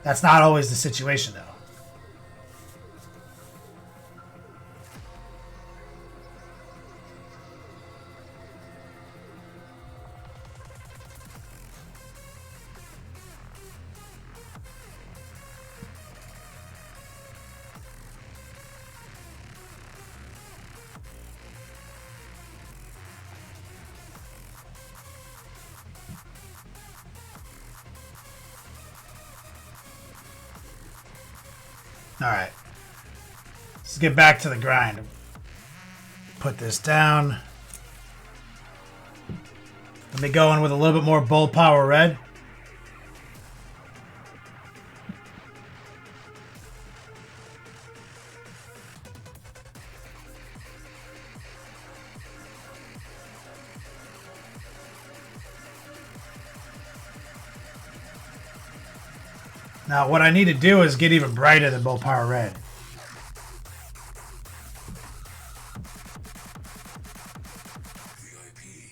That's not always the situation though. All right. Let's get back to the grind. Put this down. Let me go in with a little bit more bold power red. Now what I need to do is get even brighter than bold power red.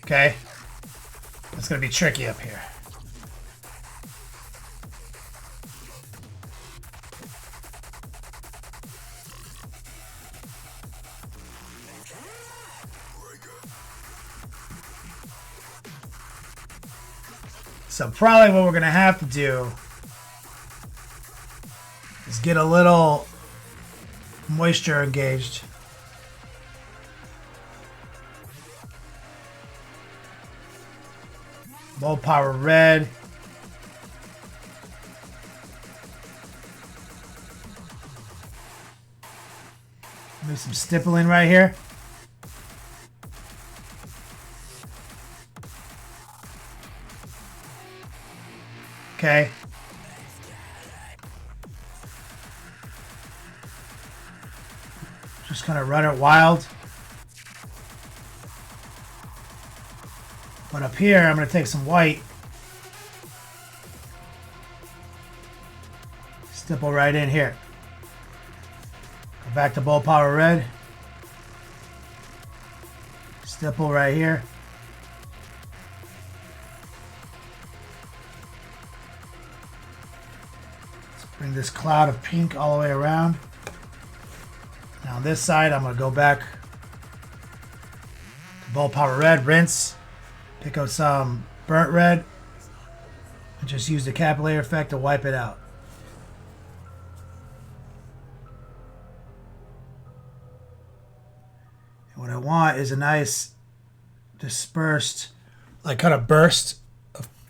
Okay. It's going to be tricky up here. So probably what we're going to have to do is get a little moisture engaged. Bold power red. Do some stippling right here. Okay. Just kind of run it wild. But up here, I'm going to take some white. Stipple right in here. Go back to bold power red. Stipple right here. Let's bring this cloud of pink all the way around. Now on this side, I'm going to go back to bold power red, rinse. Pick up some burnt red and just use the capillary effect to wipe it out. And what I want is a nice dispersed, like kind of burst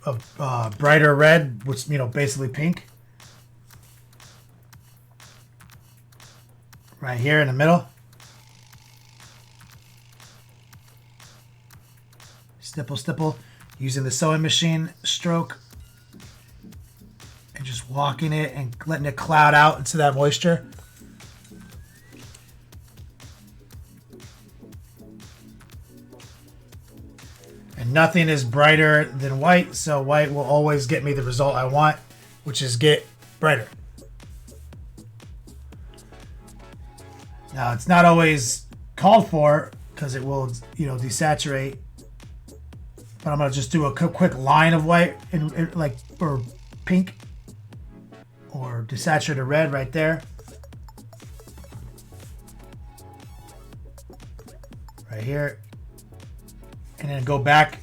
of brighter red, which, you know, basically pink. Right here in the middle. Stipple, stipple, using the sewing machine stroke and just walking it and letting it cloud out into that moisture. And nothing is brighter than white, so white will always get me the result I want, which is get brighter. Now, it's not always called for because it will, you know, desaturate. But I'm going to just do a quick line of white, like, or pink, or desaturated red right there. Right here. And then go back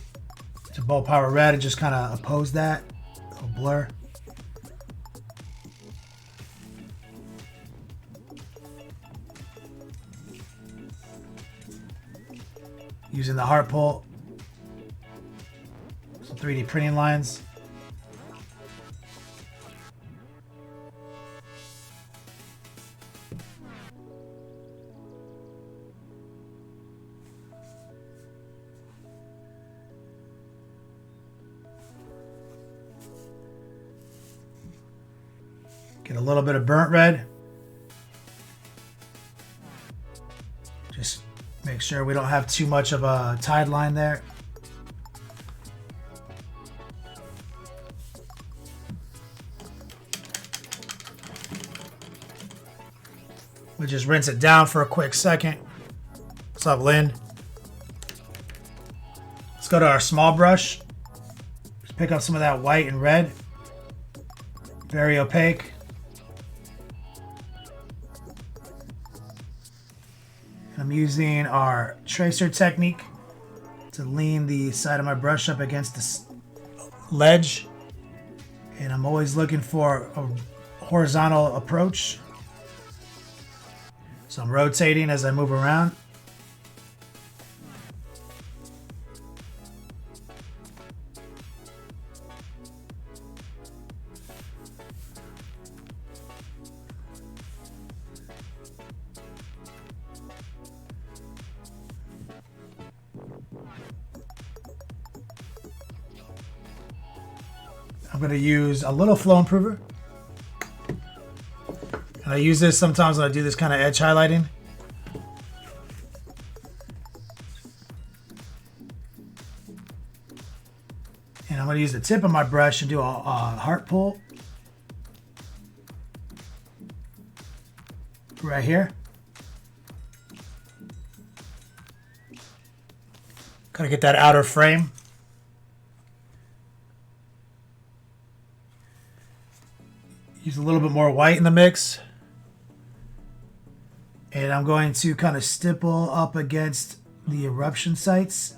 to bold power red and just kind of oppose that. A blur. Using the heart pull. 3D printing lines. Get a little bit of burnt red. Just make sure we don't have too much of a tide line there. We just rinse it down for a quick second. What's up, Lynn? Let's go to our small brush. Just pick up some of that white and red. Very opaque. I'm using our tracer technique to lean the side of my brush up against this ledge. And I'm always looking for a horizontal approach. So I'm rotating as I move around. going to use a little flow improver. And I use this sometimes when I do this kind of edge highlighting. And I'm going to use the tip of my brush and do a heart pull right here. Gotta get that outer frame. Use a little bit more white in the mix. And I'm going to kind of stipple up against the eruption sites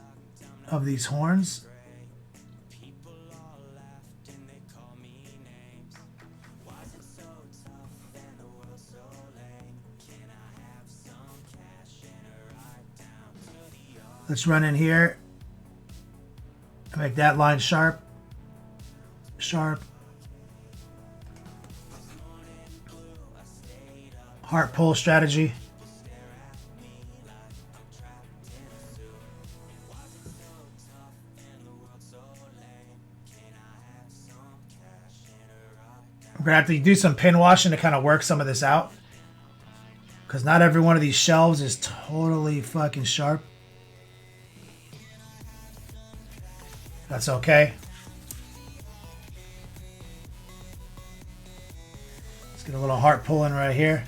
of these horns. Let's run in here and make that line sharp. Sharp. Heart pull strategy. We're gonna have to do some pin washing to kind of work some of this out, because not every one of these shelves is totally fucking sharp. That's okay. Let's get a little heart pulling right here.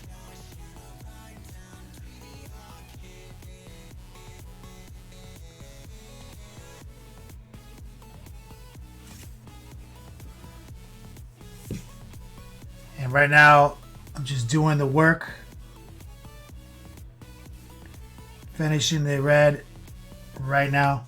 And right now, I'm just doing the work. Finishing the red right now.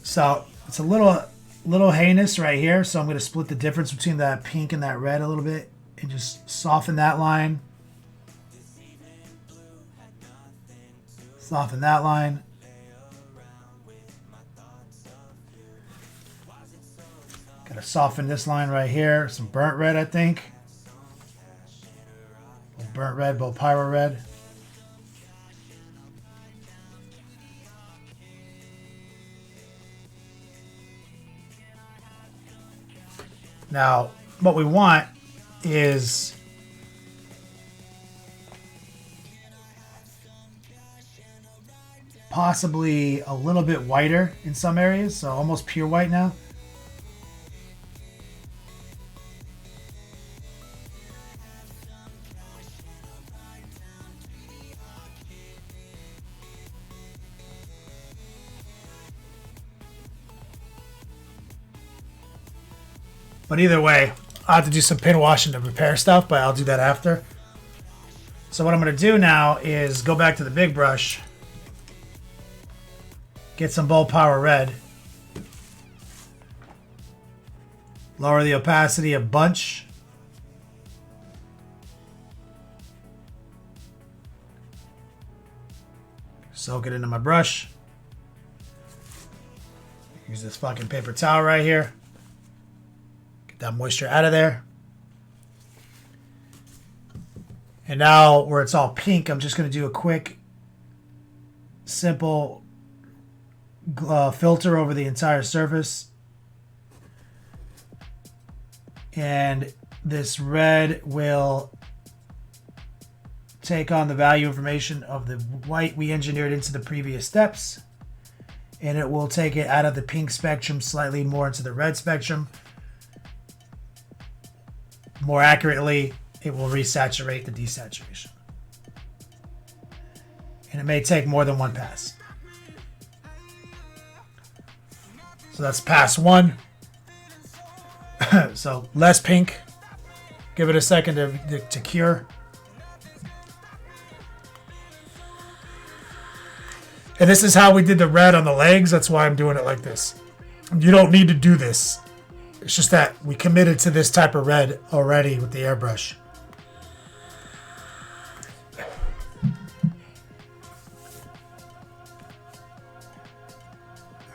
So it's a little heinous right here. So I'm going to split the difference between that pink and that red a little bit and just soften that line. Soften that line. Got to soften this line right here. Some burnt red, I think. Burnt red, Pyro red. Now, what we want is possibly a little bit whiter in some areas, so almost pure white now. But either way, I'll have to do some pin washing to repair stuff, but I'll do that after. So what I'm going to do now is go back to the big brush, get some Bold Power Red, lower the opacity a bunch, soak it into my brush, use this fucking paper towel right here. That moisture out of there. And now where it's all pink, I'm just going to do a quick, simple filter over the entire surface. And this red will take on the value information of the white we engineered into the previous steps. And it will take it out of the pink spectrum slightly more into the red spectrum. More accurately, it will resaturate the desaturation. And it may take more than one pass. So that's pass one. So less pink. Give it a second to cure. And this is how we did the red on the legs. That's why I'm doing it like this. You don't need to do this. It's just that we committed to this type of red already with the airbrush.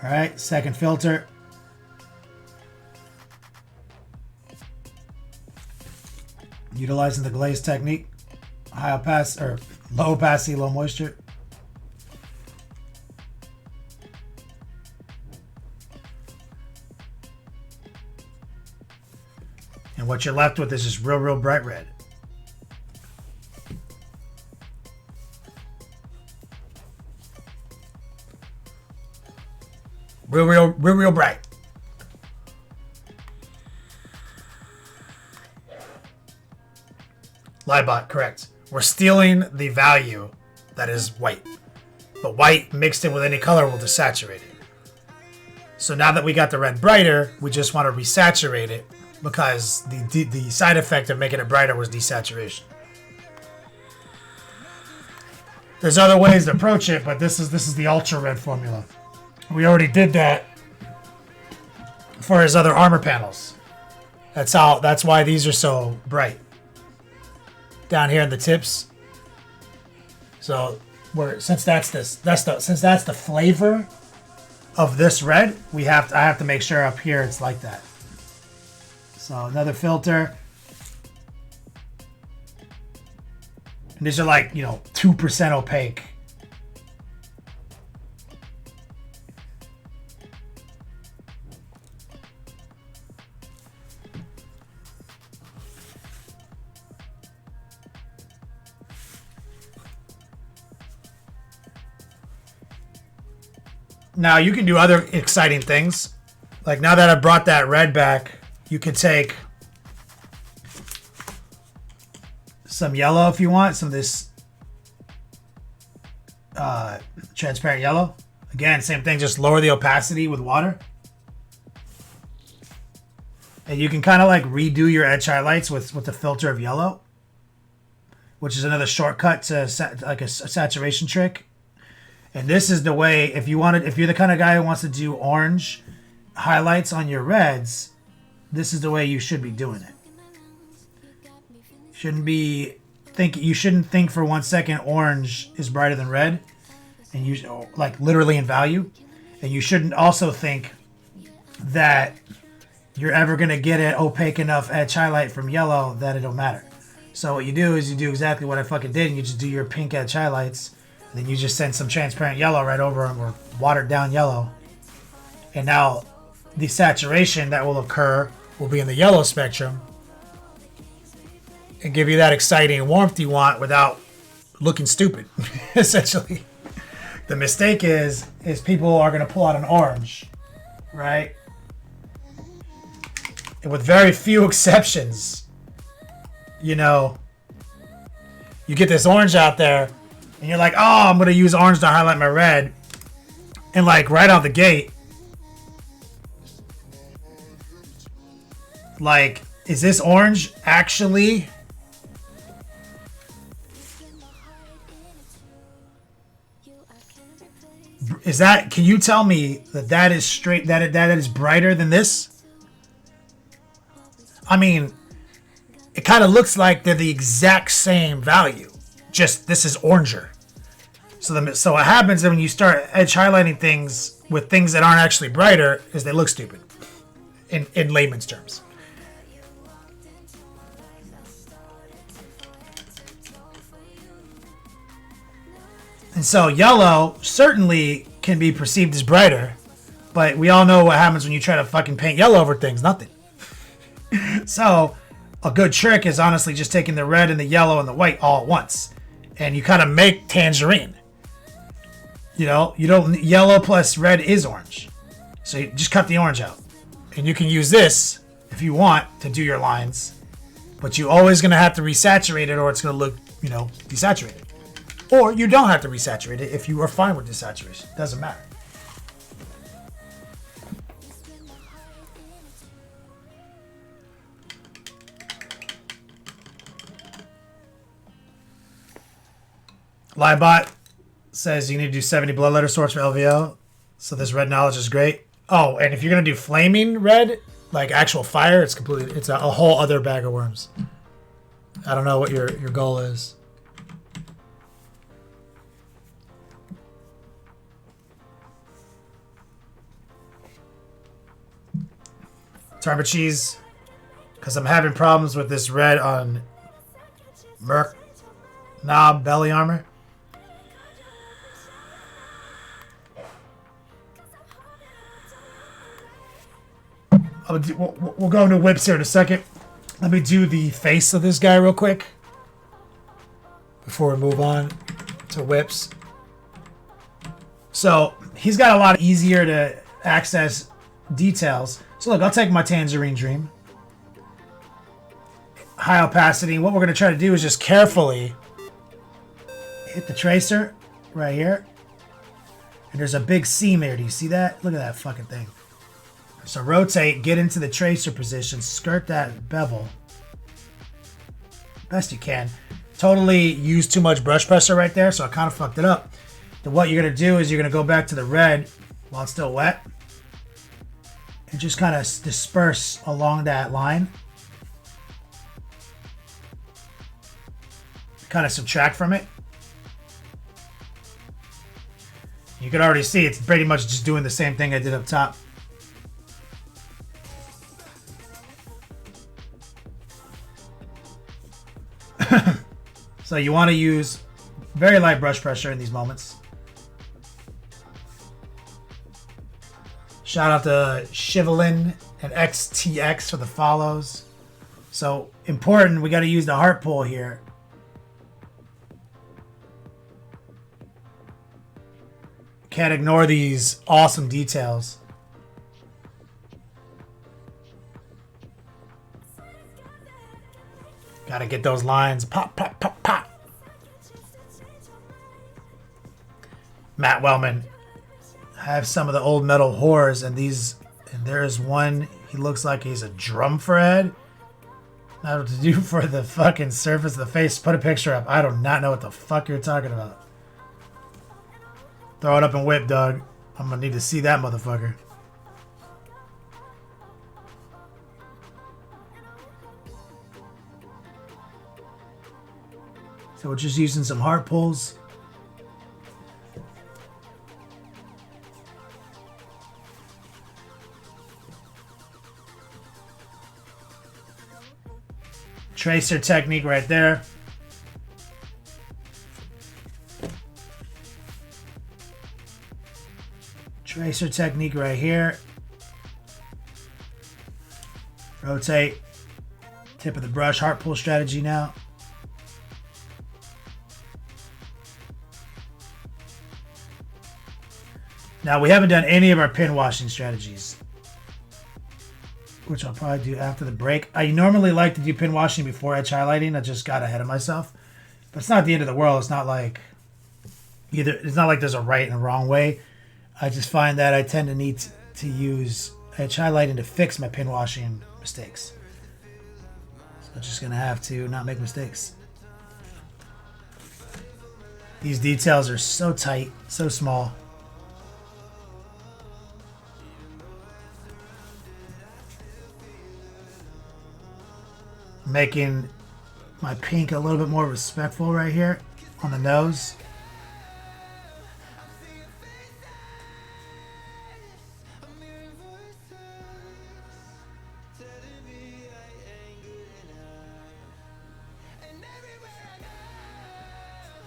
All right, second filter. Utilizing the glaze technique. High opacity or low opacity, low moisture. And what you're left with is just real bright red. Real bright. Liebot, correct. We're stealing the value that is white. But white mixed in with any color will desaturate it. So now that we got the red brighter, we just want to resaturate it because the side effect of making it brighter was desaturation. There's other ways to approach it, but this is the ultra red formula. We already did that for his other armor panels. That's why these are so bright. Down here in the tips. So since that's the flavor of this red, I have to make sure up here it's like that. So another filter. And these are like, 2% opaque. Now you can do other exciting things. Like now that I brought that red back, you can take some yellow if you want, some of this transparent yellow. Again, same thing, just lower the opacity with water. And you can kind of like redo your edge highlights with the filter of yellow, which is another shortcut to like a saturation trick. And this is the way, if you're the kind of guy who wants to do orange highlights on your reds, this is the way you should be doing it. You shouldn't think for 1 second orange is brighter than red, and you like literally in value. And you shouldn't also think that you're ever gonna get an opaque enough edge highlight from yellow that it'll matter. So what you do is you do exactly what I fucking did, and you just do your pink edge highlights. Then you just send some transparent yellow right over them, or watered down yellow. And now the saturation that will occur will be in the yellow spectrum and give you that exciting warmth you want without looking stupid, essentially. The mistake is people are going to pull out an orange, right? And with very few exceptions, you get this orange out there, and you're like, oh, I'm going to use orange to highlight my red. And like right out the gate, like, is this orange actually... Can you tell me that is straight, that is brighter than this? I mean, it kind of looks like they're the exact same value. Just this is oranger. So what happens when you start edge highlighting things with things that aren't actually brighter is they look stupid in layman's terms. And so yellow certainly can be perceived as brighter, but we all know what happens when you try to fucking paint yellow over things. Nothing. So a good trick is honestly just taking the red and the yellow and the white all at once. And you kind of make tangerine. Yellow plus red is orange. So you just cut the orange out. And you can use this if you want to do your lines. But you're always going to have to resaturate it or it's going to look, desaturated. Or you don't have to resaturate it if you are fine with desaturation. Doesn't matter. Liebot says you need to do 70 bloodletter sorts for LVO. So this red knowledge is great. Oh, and if you're going to do flaming red, like actual fire, it's a whole other bag of worms. I don't know what your goal is. Tarba cheese, because I'm having problems with this red on Merc knob belly armor. We'll go into whips here in a second. Let me do the face of this guy real quick before we move on to whips. So he's got a lot easier to access details. So look, I'll take my Tangerine Dream. High opacity. What we're going to try to do is just carefully hit the tracer right here. And there's a big seam here. Do you see that? Look at that fucking thing. So rotate, get into the tracer position, skirt that bevel. Best you can. Totally used too much brush pressure right there, so I kind of fucked it up. Then what you're going to do is you're going to go back to the red while it's still wet. And just kind of disperse along that line. Kind of subtract from it. You can already see it's pretty much just doing the same thing I did up top. So you want to use very light brush pressure in these moments. Shout out to Shivalin and XTX for the follows. So important, we got to use the heart pull here. Can't ignore these awesome details. Gotta get those lines. Pop, pop, pop, pop. Matt Wellman. I have some of the old metal whores, and there is one, he looks like he's a drum for head. Not what to do for the fucking surface of the face. Put a picture up. I do not know what the fuck you're talking about. Throw it up and whip, dog. I'm gonna need to see that motherfucker. So we're just using some heart pulls. Tracer technique right there. Tracer technique right here. Rotate. Tip of the brush, heart pull strategy now. Now, we haven't done any of our pin washing strategies, which I'll probably do after the break. I normally like to do pin washing before edge highlighting. I just got ahead of myself. But it's not the end of the world. It's not like there's a right and a wrong way. I just find that I tend to need to use edge highlighting to fix my pin washing mistakes. So I'm just going to have to not make mistakes. These details are so tight, so small. Making my pink a little bit more respectful right here on the nose.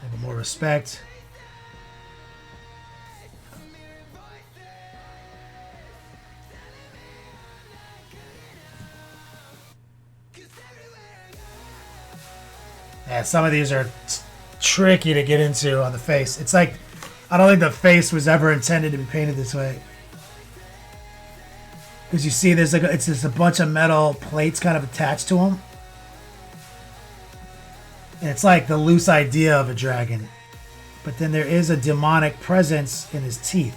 A little more respect. Yeah, some of these are tricky to get into on the face. It's like, I don't think the face was ever intended to be painted this way. Because you see, it's just a bunch of metal plates kind of attached to them. And it's like the loose idea of a dragon. But then there is a demonic presence in his teeth.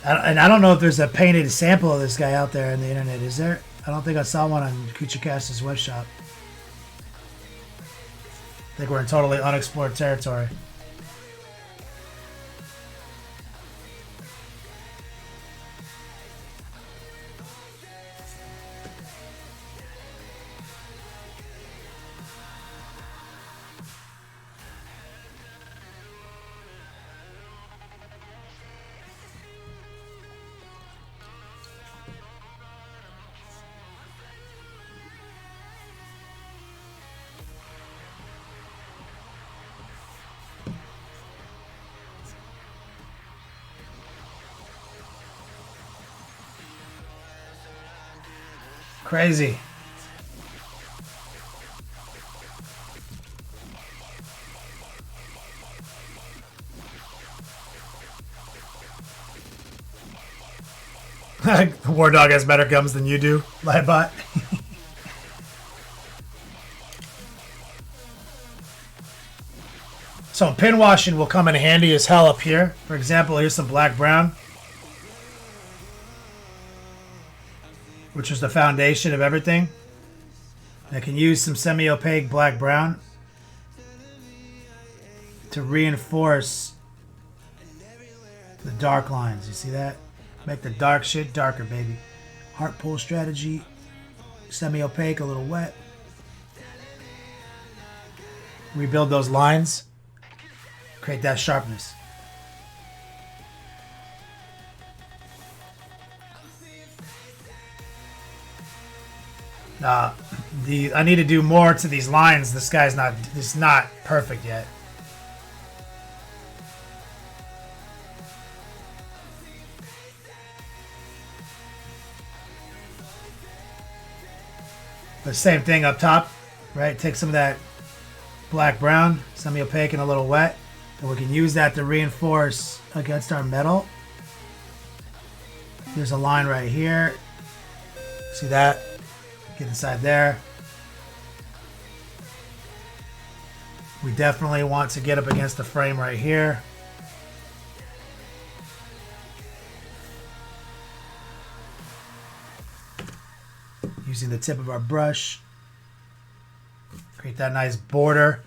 And I don't know if there's a painted sample of this guy out there on the internet, is there? I don't think I saw one on Kuchikast's web shop. I think we're in totally unexplored territory. Crazy. War Dog has better gums than you do, Lightbot. So pin washing will come in handy as hell up here. For example, here's some black brown, which is the foundation of everything. I can use some semi-opaque black brown to reinforce the dark lines. You see that? Make the dark shit darker, baby. Heart pull strategy. Semi-opaque, a little wet. Rebuild those lines. Create that sharpness. I need to do more to these lines. This guy's not perfect yet. The same thing up top, right? Take some of that black brown, semi-opaque and a little wet, and we can use that to reinforce against our metal. There's a line right here. See that? Get inside there. We definitely want to get up against the frame right here. Using the tip of our brush. Create that nice border.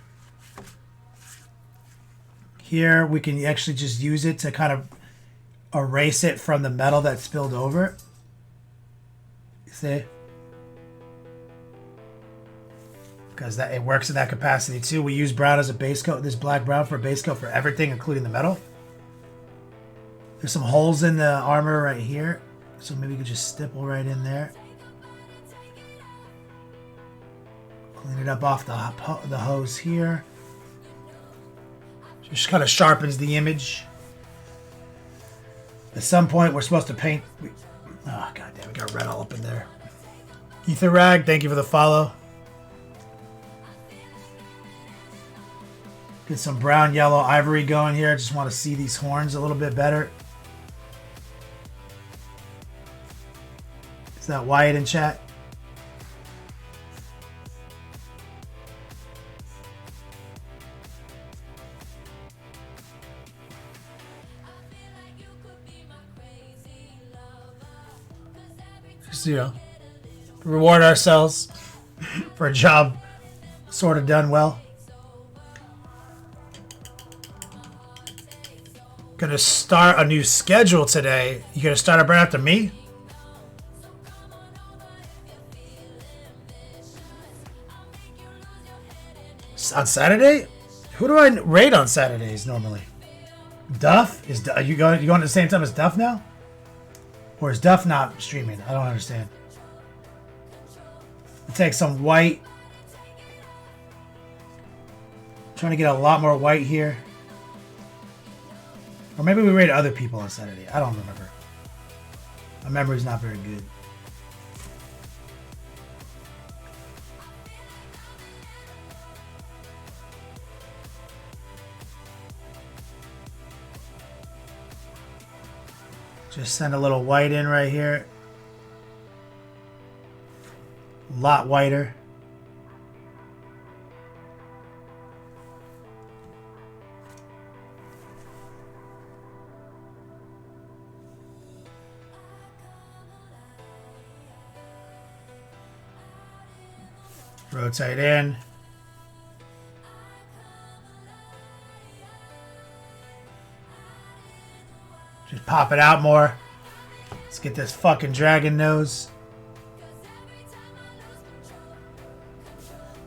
Here we can actually just use it to kind of erase it from the metal that spilled over. You see? Because that it works in that capacity too. We use brown as a base coat, this black brown for a base coat for everything, including the metal. There's some holes in the armor right here, so maybe we could just stipple right in there. Clean it up off the hose here. Just kind of sharpens the image. At some point, we're supposed to paint. Oh, goddamn, we got red all up in there. Ether Rag, thank you for the follow. Get some brown, yellow, ivory going here. I just want to see these horns a little bit better. Is that white in chat? Just, you know, reward ourselves for a job sort of done well. Gonna start a new schedule today. You gonna start up right after me? On Saturday? Who do I raid on Saturdays normally? Duff? Are you going at the same time as Duff now? Or is Duff not streaming? I don't understand. I'll take some white. Trying to get a lot more white here. Or maybe we raid other people on Saturday. I don't remember. My memory's not very good. Just send a little white in right here. A lot whiter. Rotate in. Just pop it out more. Let's get this fucking dragon nose.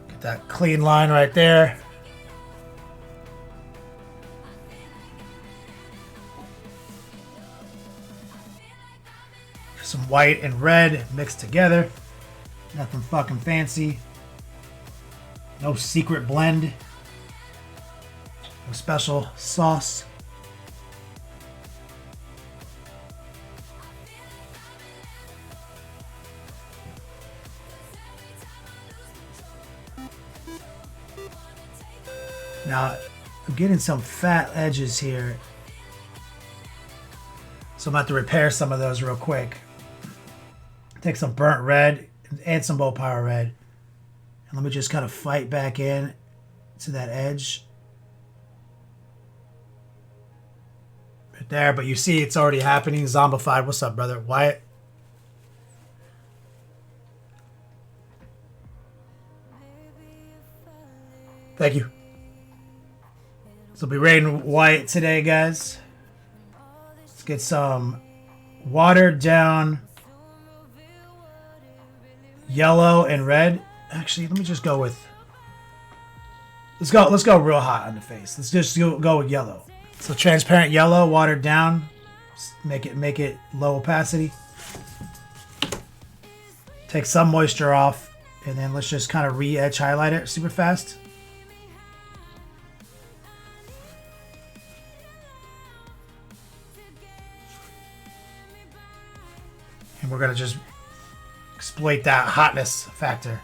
Get that clean line right there. Some white and red mixed together. Nothing fucking fancy. No secret blend. No special sauce. Now, I'm getting some fat edges here. So I'm going to have to repair some of those real quick. Take some burnt red and some bow power red. And let me just kind of fight back in to that edge. Right there, but you see it's already happening. Zombified. What's up, brother? Wyatt? Thank you. So we'll be raiding Wyatt today, guys. Let's get some watered down yellow and red. Actually, let me just go with... Let's go real hot on the face. Let's just go with yellow. So transparent yellow, watered down. Make it low opacity. Take some moisture off, and then let's just kind of re-edge highlight it super fast. And we're gonna just exploit that hotness factor.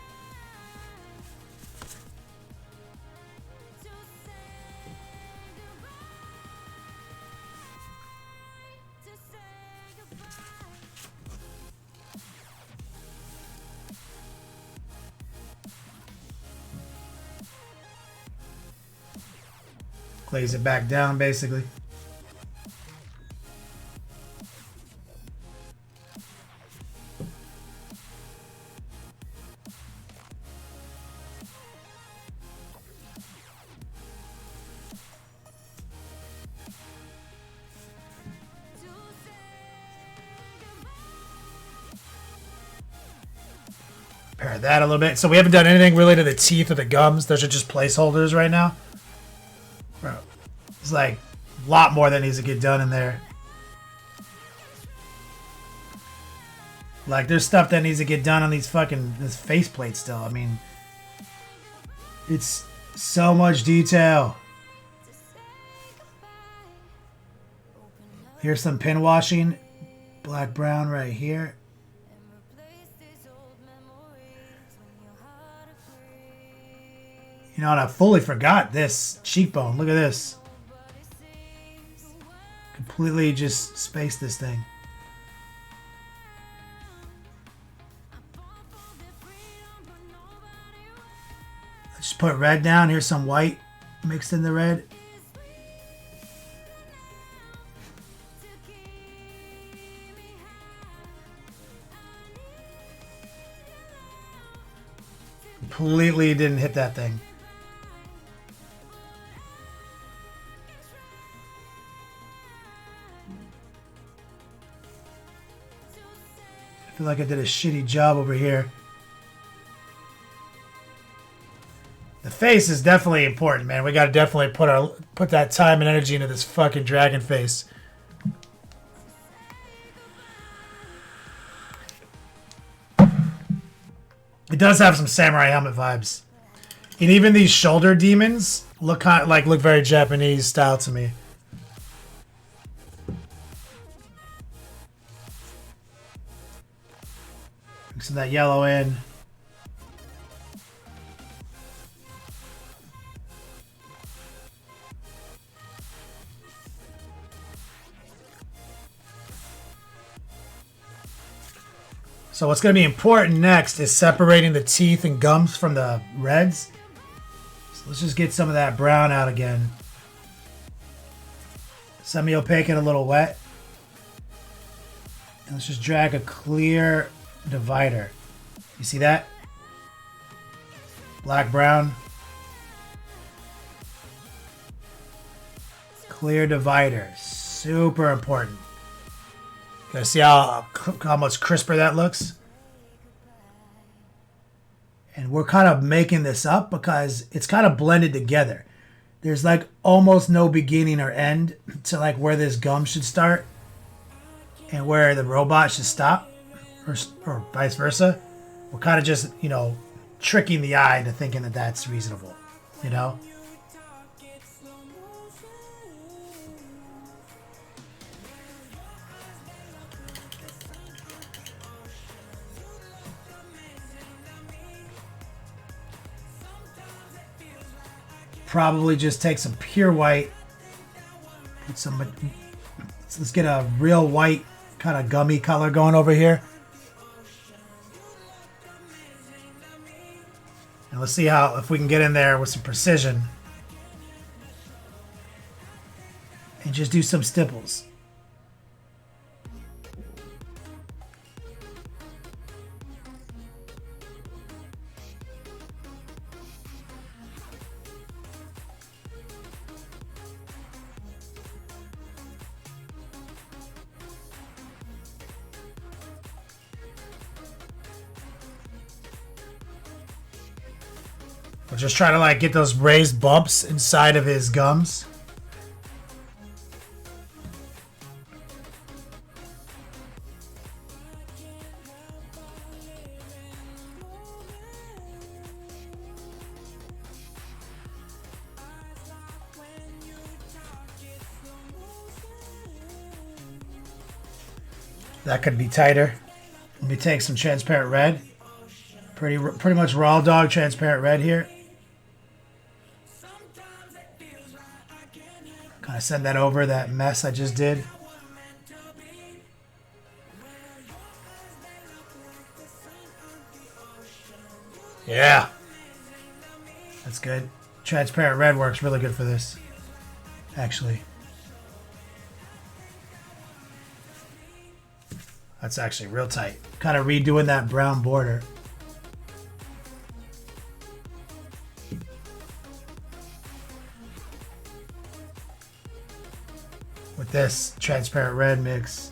Glaze it back down, basically. Pair that a little bit. So we haven't done anything really to the teeth or the gums. Those are just placeholders right now. Bro, it's like a lot more that needs to get done in there. Like, there's stuff that needs to get done on these this faceplate still. I mean, it's so much detail. Here's some pin washing. Black brown right here. You know, and I fully forgot this cheekbone. Look at this. Completely just spaced this thing. Let's just put red down. Here's some white mixed in the red. Completely didn't hit that thing. I feel like I did a shitty job over here. The face is definitely important, man. We gotta definitely put that time and energy into this fucking dragon face. It does have some samurai helmet vibes. And even these shoulder demons look look very Japanese style to me. Mixing that yellow in. So what's going to be important next is separating the teeth and gums from the reds. So let's just get some of that brown out again. Semi-opaque and a little wet. And let's just drag a clear divider. You see that? Black, brown. Clear divider. Super important. Gotta see how much crisper that looks. And we're kind of making this up because it's kind of blended together. There's like almost no beginning or end to like where this gum should start and where the robot should stop, or vice versa. We're kind of just, you know, tricking the eye into thinking that that's reasonable, you know? probably just take some pure white. Put some. Let's get a real white kind of gummy color going over here. And let's see how if we can get in there with some precision. And just do some stipples. We'll just try to like get those raised bumps inside of his gums. That could be tighter. Let me take some transparent red. Pretty much raw dog transparent red here. Kind of send that over that mess I just did. Yeah. That's good. Transparent red works really good for this, actually. That's actually real tight. Kind of redoing that brown border. With this transparent red mix.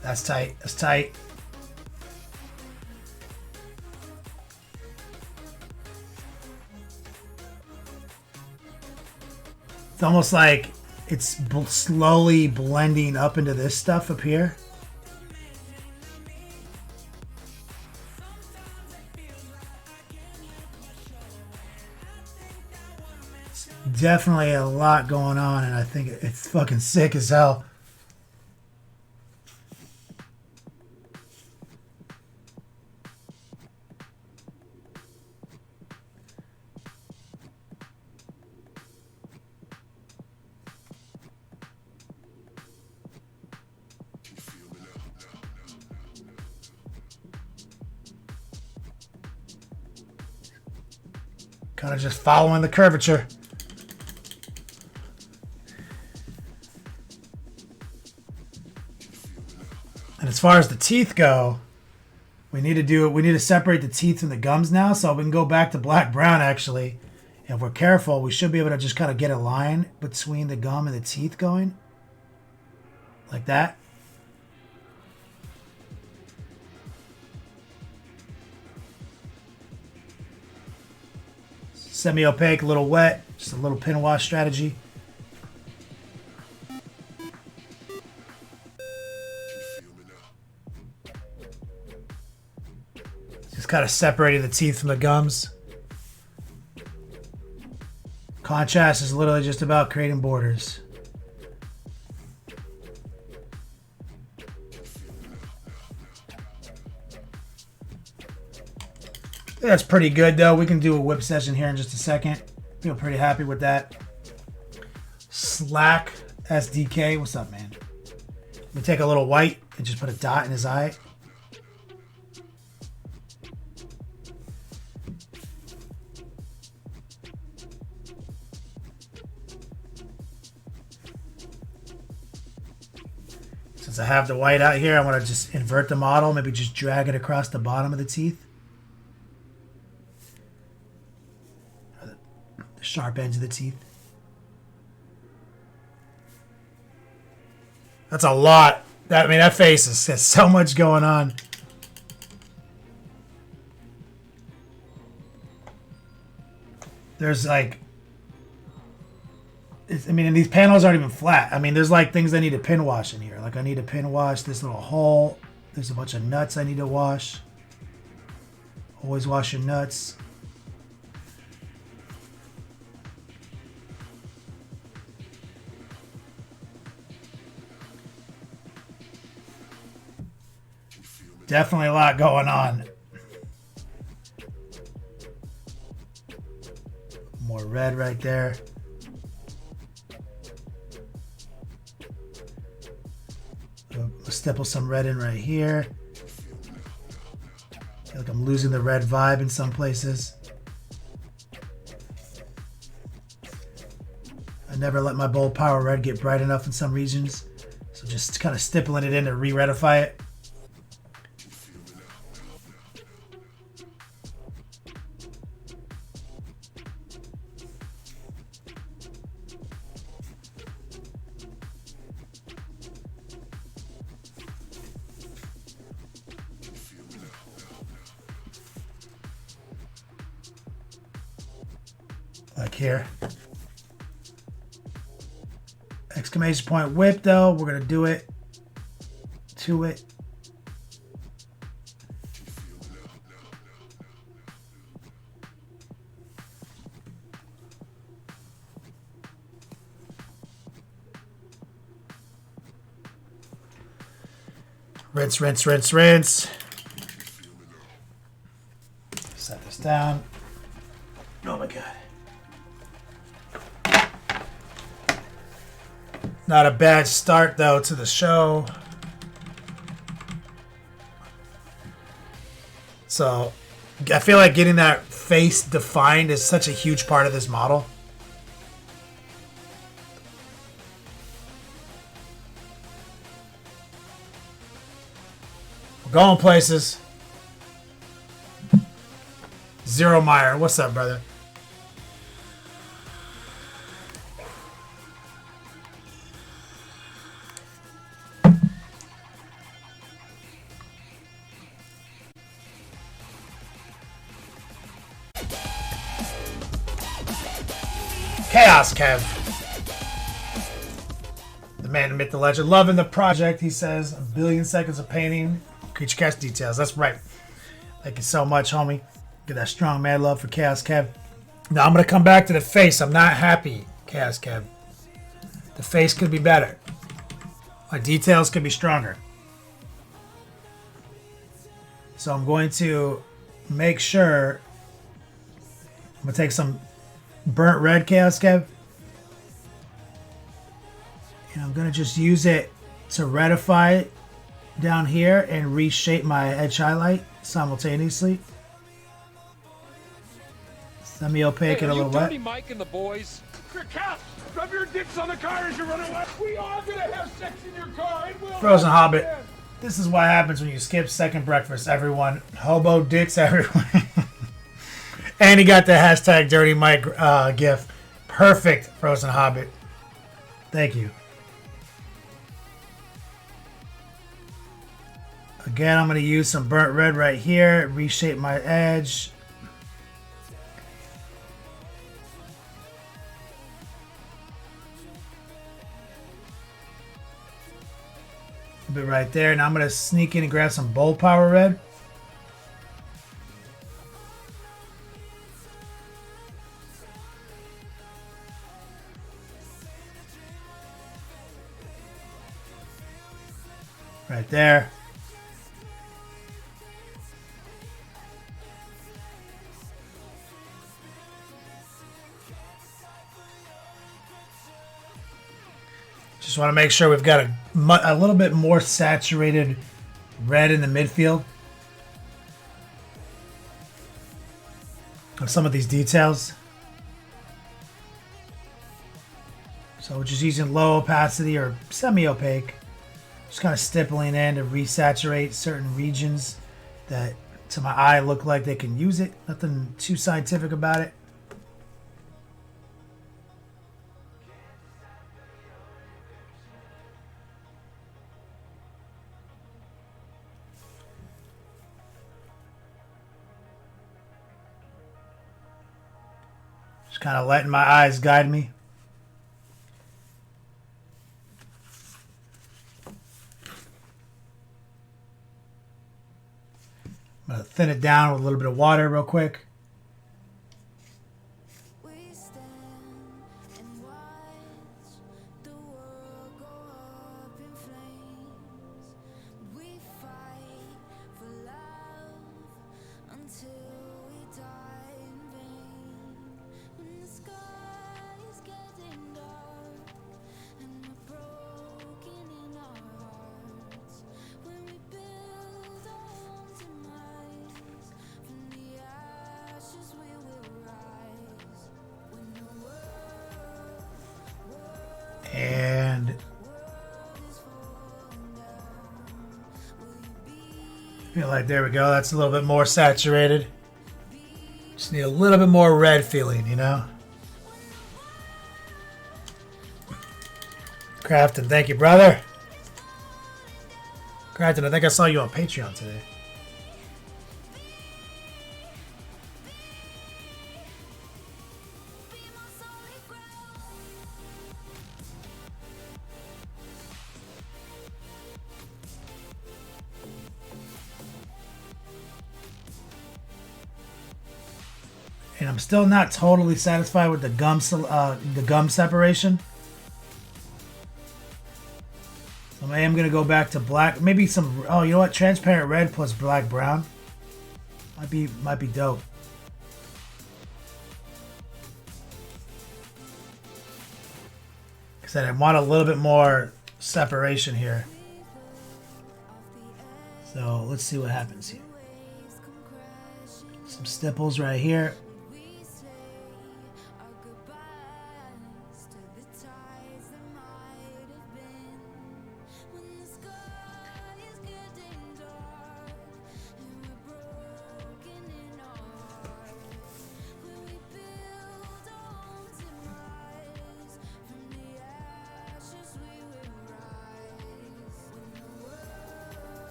That's tight. That's tight. It's almost like it's slowly blending up into this stuff up here. It's definitely a lot going on, and I think it's fucking sick as hell. Kind of just following the curvature. And as far as the teeth go, we need to separate the teeth from the gums now, so we can go back to black brown actually. And if we're careful, we should be able to just kind of get a line between the gum and the teeth going. Like that. Semi-opaque, a little wet, just a little pin wash strategy. Just kind of separating the teeth from the gums. Contrast is literally just about creating borders. That's pretty good though. We can do a whip session here in just a second. Feel pretty happy with that. Slack SDK, what's up, man? Let me take a little white and just put a dot in his eye. Since I have the white out here, I want to just invert the model, maybe just drag it across the bottom of the teeth. The sharp edge of the teeth. That's a lot. That face has so much going on. There's like, and these panels aren't even flat. There's like things I need to pin wash in here. Like I need to pin wash this little hole. There's a bunch of nuts I need to wash. Always wash your nuts. Definitely a lot going on. More red right there. Let's stipple some red in right here. I feel like I'm losing the red vibe in some places. I never let my bold power red get bright enough in some regions. So just kind of stippling it in to re-redify it. Like here. Exclamation point whip though. We're going to do it to it. Rinse, rinse, rinse, rinse. Set this down. Oh my God. Not a bad start, though, to the show. So, I feel like getting that face defined is such a huge part of this model. We're going places. Zero Meyer, what's up, brother? Chaos Kev. The man, the myth, the legend. Loving the project, he says. 1 billion seconds of painting. Creature cast details. That's right. Thank you so much, homie. Get that strong mad love for Chaos Kev. Now I'm going to come back to the face. I'm not happy, Chaos Kev. The face could be better. My details could be stronger. So I'm going to make sure. I'm going to take some burnt red Chaos Kev. And I'm going to just use it to redify it down here and reshape my edge highlight simultaneously. Semi-opaque and a little wet. Mike and the boys. Rub your dicks on the car as you run away. We are going to have sex in your car. Frozen Hobbit. This is what happens when you skip second breakfast, everyone. Hobo dicks everywhere. And he got the hashtag Dirty Mike gif. Perfect, Frozen Hobbit. Thank you. Again, I'm going to use some burnt red right here. Reshape my edge. A bit right there. Now I'm going to sneak in and grab some bold power red. Right there. Just want to make sure we've got a little bit more saturated red in the midfield of some of these details. So we're just using low opacity or semi-opaque. Just kind of stippling in to resaturate certain regions that to my eye look like they can use it. Nothing too scientific about it. Just kind of letting my eyes guide me. I'm going to thin it down with a little bit of water real quick. Feel like there we go. That's a little bit more saturated. Just need a little bit more red feeling, you know? Crafton, thank you, brother. Crafton, I think I saw you on Patreon today. And I'm still not totally satisfied with the gum separation. So I am gonna go back to black. Maybe some. Oh, you know what? Transparent red plus black brown might be dope. Because I want a little bit more separation here. So let's see what happens here. Some stipples right here.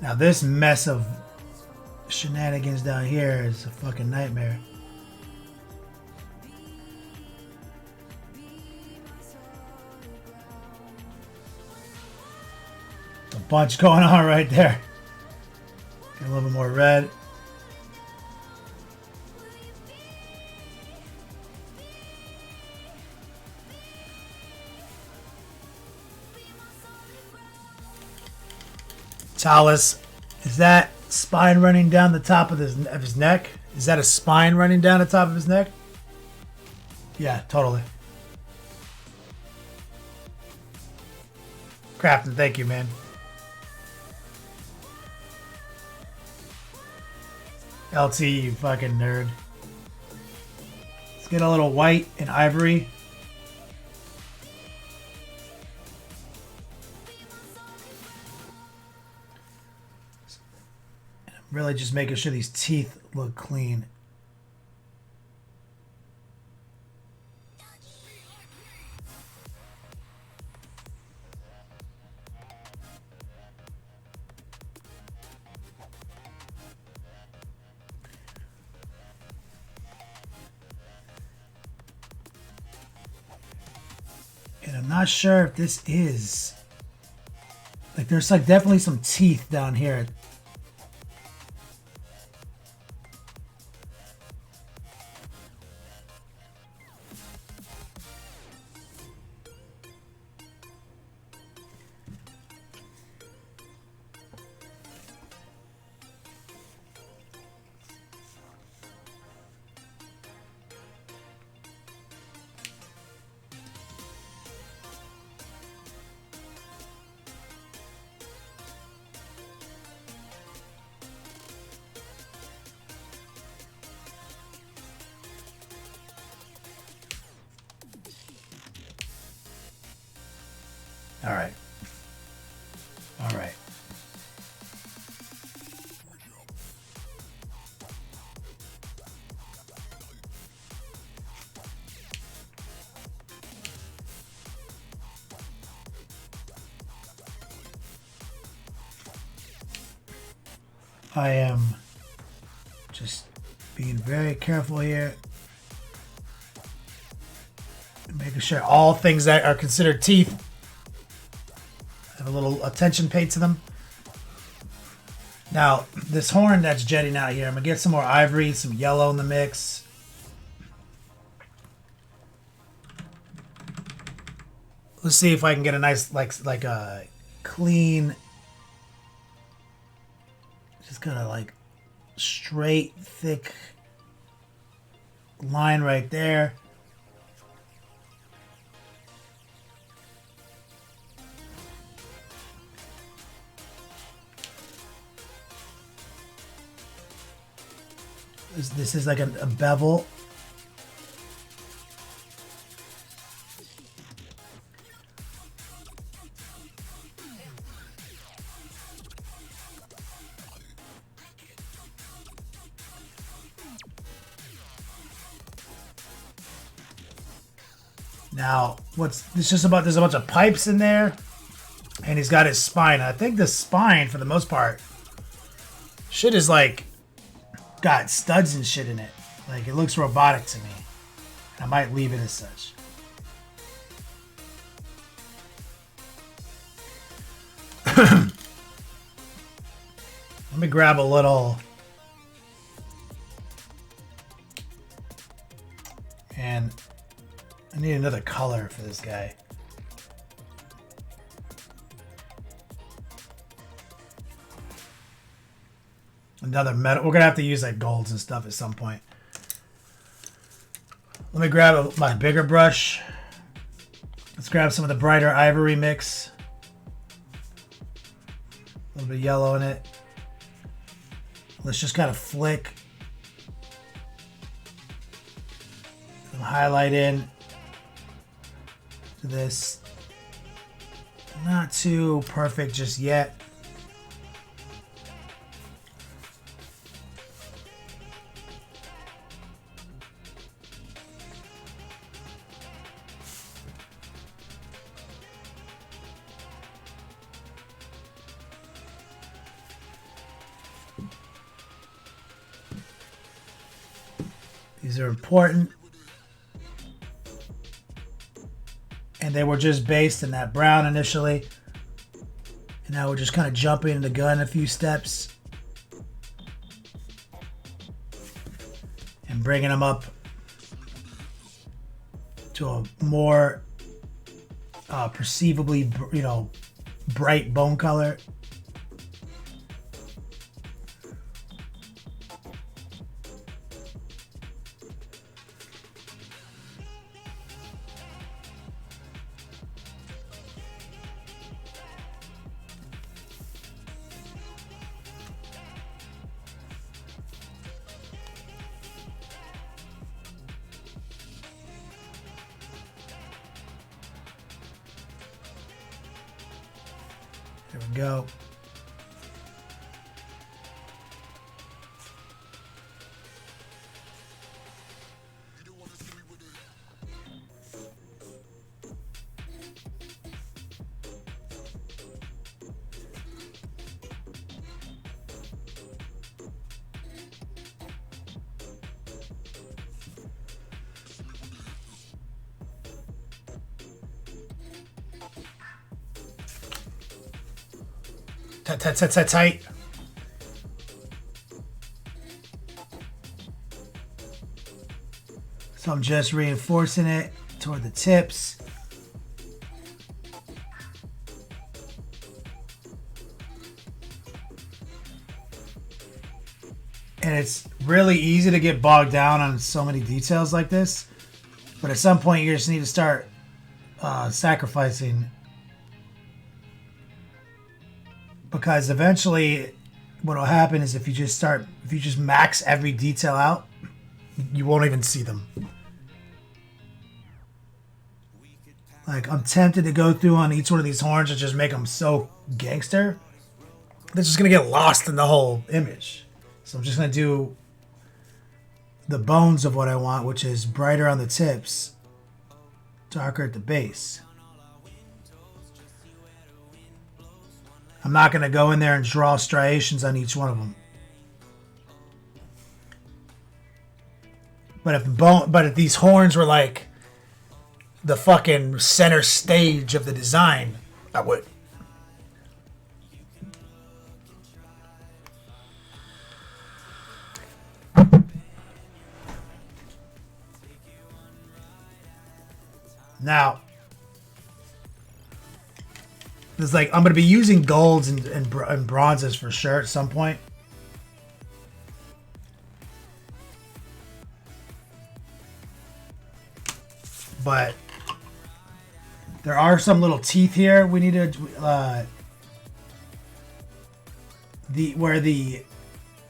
Now this mess of shenanigans down here is a fucking nightmare. A bunch going on right there. Get a little bit more red. Talus, is that spine running down the top of his neck? Is that a spine running down the top of his neck? Yeah, totally. Crafton, thank you, man. LT, you fucking nerd. Let's get a little white and ivory. Really just making sure these teeth look clean. And I'm not sure if this is... Like, there's like definitely some teeth down here. All right. All right. I am just being very careful here. Making sure all things that are considered teeth have a little attention paid to them. Now, this horn that's jetting out here, I'm going to get some more ivory, some yellow in the mix. Let's see if I can get a nice, like a clean, just kind of like straight, thick line right there. This is like a bevel. Now, it's just about, there's a bunch of pipes in there, and he's got his spine. I think the spine, for the most part, shit is like got studs and shit in it. Like, it looks robotic to me. I might leave it as such. Let me grab a little. And I need another color for this guy. Another metal. We're going to have to use like golds and stuff at some point. Let me grab my bigger brush. Let's grab some of the brighter ivory mix. A little bit of yellow in it. Let's just kind of flick some highlight in to this. Not too perfect just yet. These are important. And they were just based in that brown initially. And now we're just kind of jumping into gun a few steps. And bringing them up to a more perceivably, bright bone color. There we go. Tight, tight, tight, tight, tight. So I'm just reinforcing it toward the tips. And it's really easy to get bogged down on so many details like this. But at some point you just need to start sacrificing. Because eventually what will happen is if you just max every detail out, you won't even see them. Like, I'm tempted to go through on each one of these horns and just make them so gangster. They're just going to get lost in the whole image. So I'm just going to do the bones of what I want, which is brighter on the tips, darker at the base. I'm not going to go in there and draw striations on each one of them. But if these horns were like the fucking center stage of the design, I would. Now, there's like, I'm going to be using golds and bronzes for sure at some point. But there are some little teeth here we need to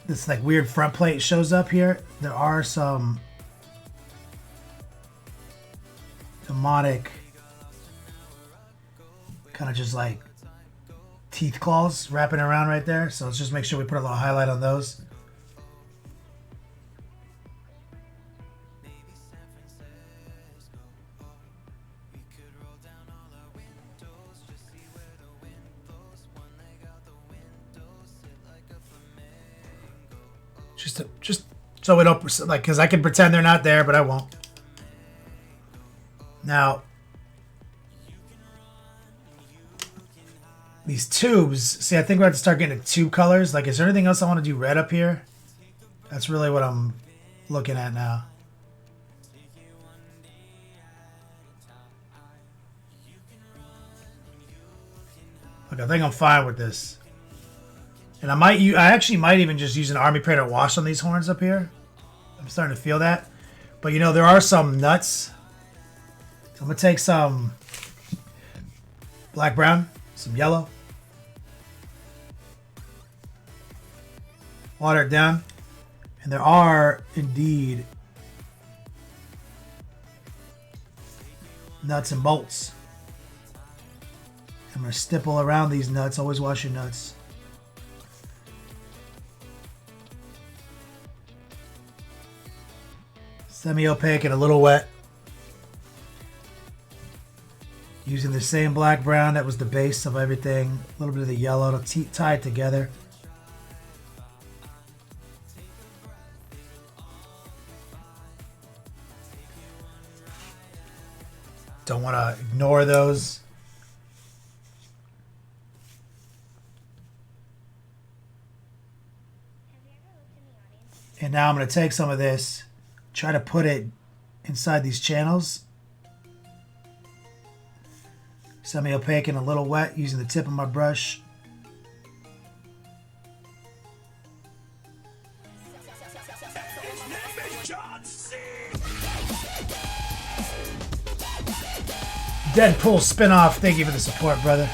this like weird front plate shows up here. There are some demonic kind of just like teeth claws wrapping around right there. So let's just make sure we put a little highlight on those. Just so we don't, like, because I can pretend they're not there, but I won't. Now, these tubes, see, I think we're going to start getting tube colors. Like, is there anything else I want to do red up here? That's really what I'm looking at now. Look, I think I'm fine with this. And I actually might even just use an army prayer to wash on these horns up here. I'm starting to feel that. But you know, there are some nuts. So I'm going to take some black, brown, some yellow. Water it down. And there are indeed nuts and bolts. I'm going to stipple around these nuts. Always wash your nuts. Semi-opaque and a little wet. Using the same black brown that was the base of everything. A little bit of the yellow to tie it together. Don't want to ignore those. And now I'm going to take some of this, try to put it inside these channels. Semi-opaque and a little wet using the tip of my brush. Deadpool spinoff, thank you for the support, brother.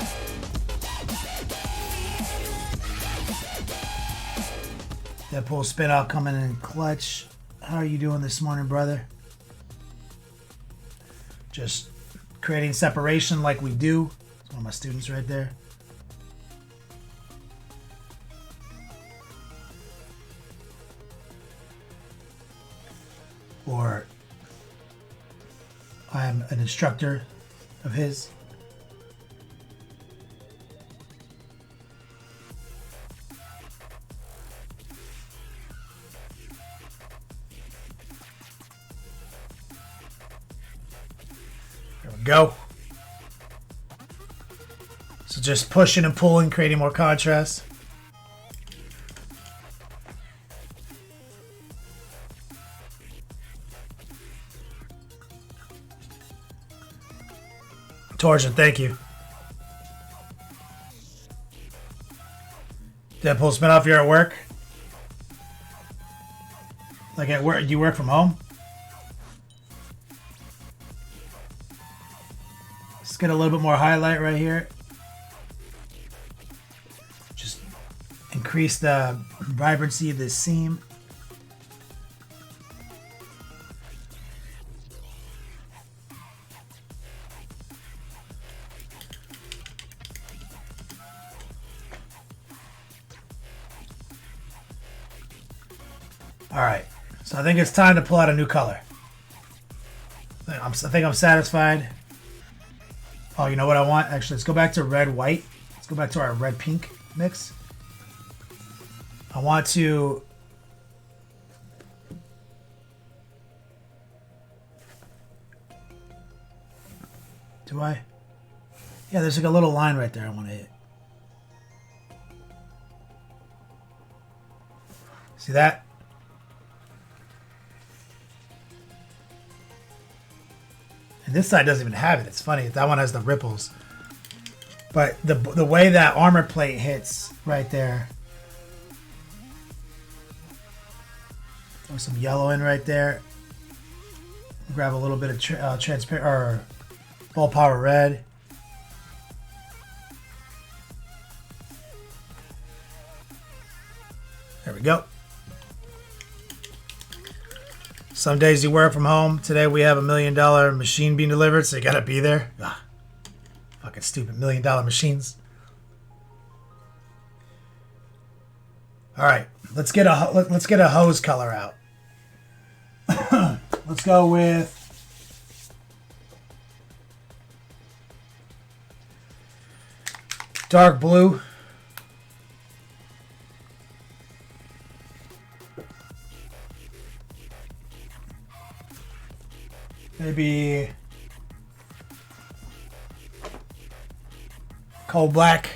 Deadpool spinoff coming in clutch. How are you doing this morning, brother? Just creating separation like we do. It's one of my students right there. Or I'm an instructor of his. There we go. So just pushing and pulling, creating more contrast. Torsion, thank you. Deadpool spinoff, you're at work? Like at work, do you work from home? Let's get a little bit more highlight right here. Just increase the vibrancy of this seam. Alright, so I think it's time to pull out a new color. I think I'm satisfied. Oh, you know what I want? Actually, let's go back to red-white. Let's go back to our red-pink mix. I want to... Do I? Yeah, there's like a little line right there I want to hit. See that? And this side doesn't even have it. It's funny. That one has the ripples. But the way that armor plate hits right there. Throw some yellow in right there. Grab a little bit of transparent or full power red. There we go. Some days you work from home. Today we have $1 million machine being delivered, so you gotta be there. Ah, fucking stupid $1 million machines. All right, let's get a hose color out. Let's go with dark blue. Maybe coal black.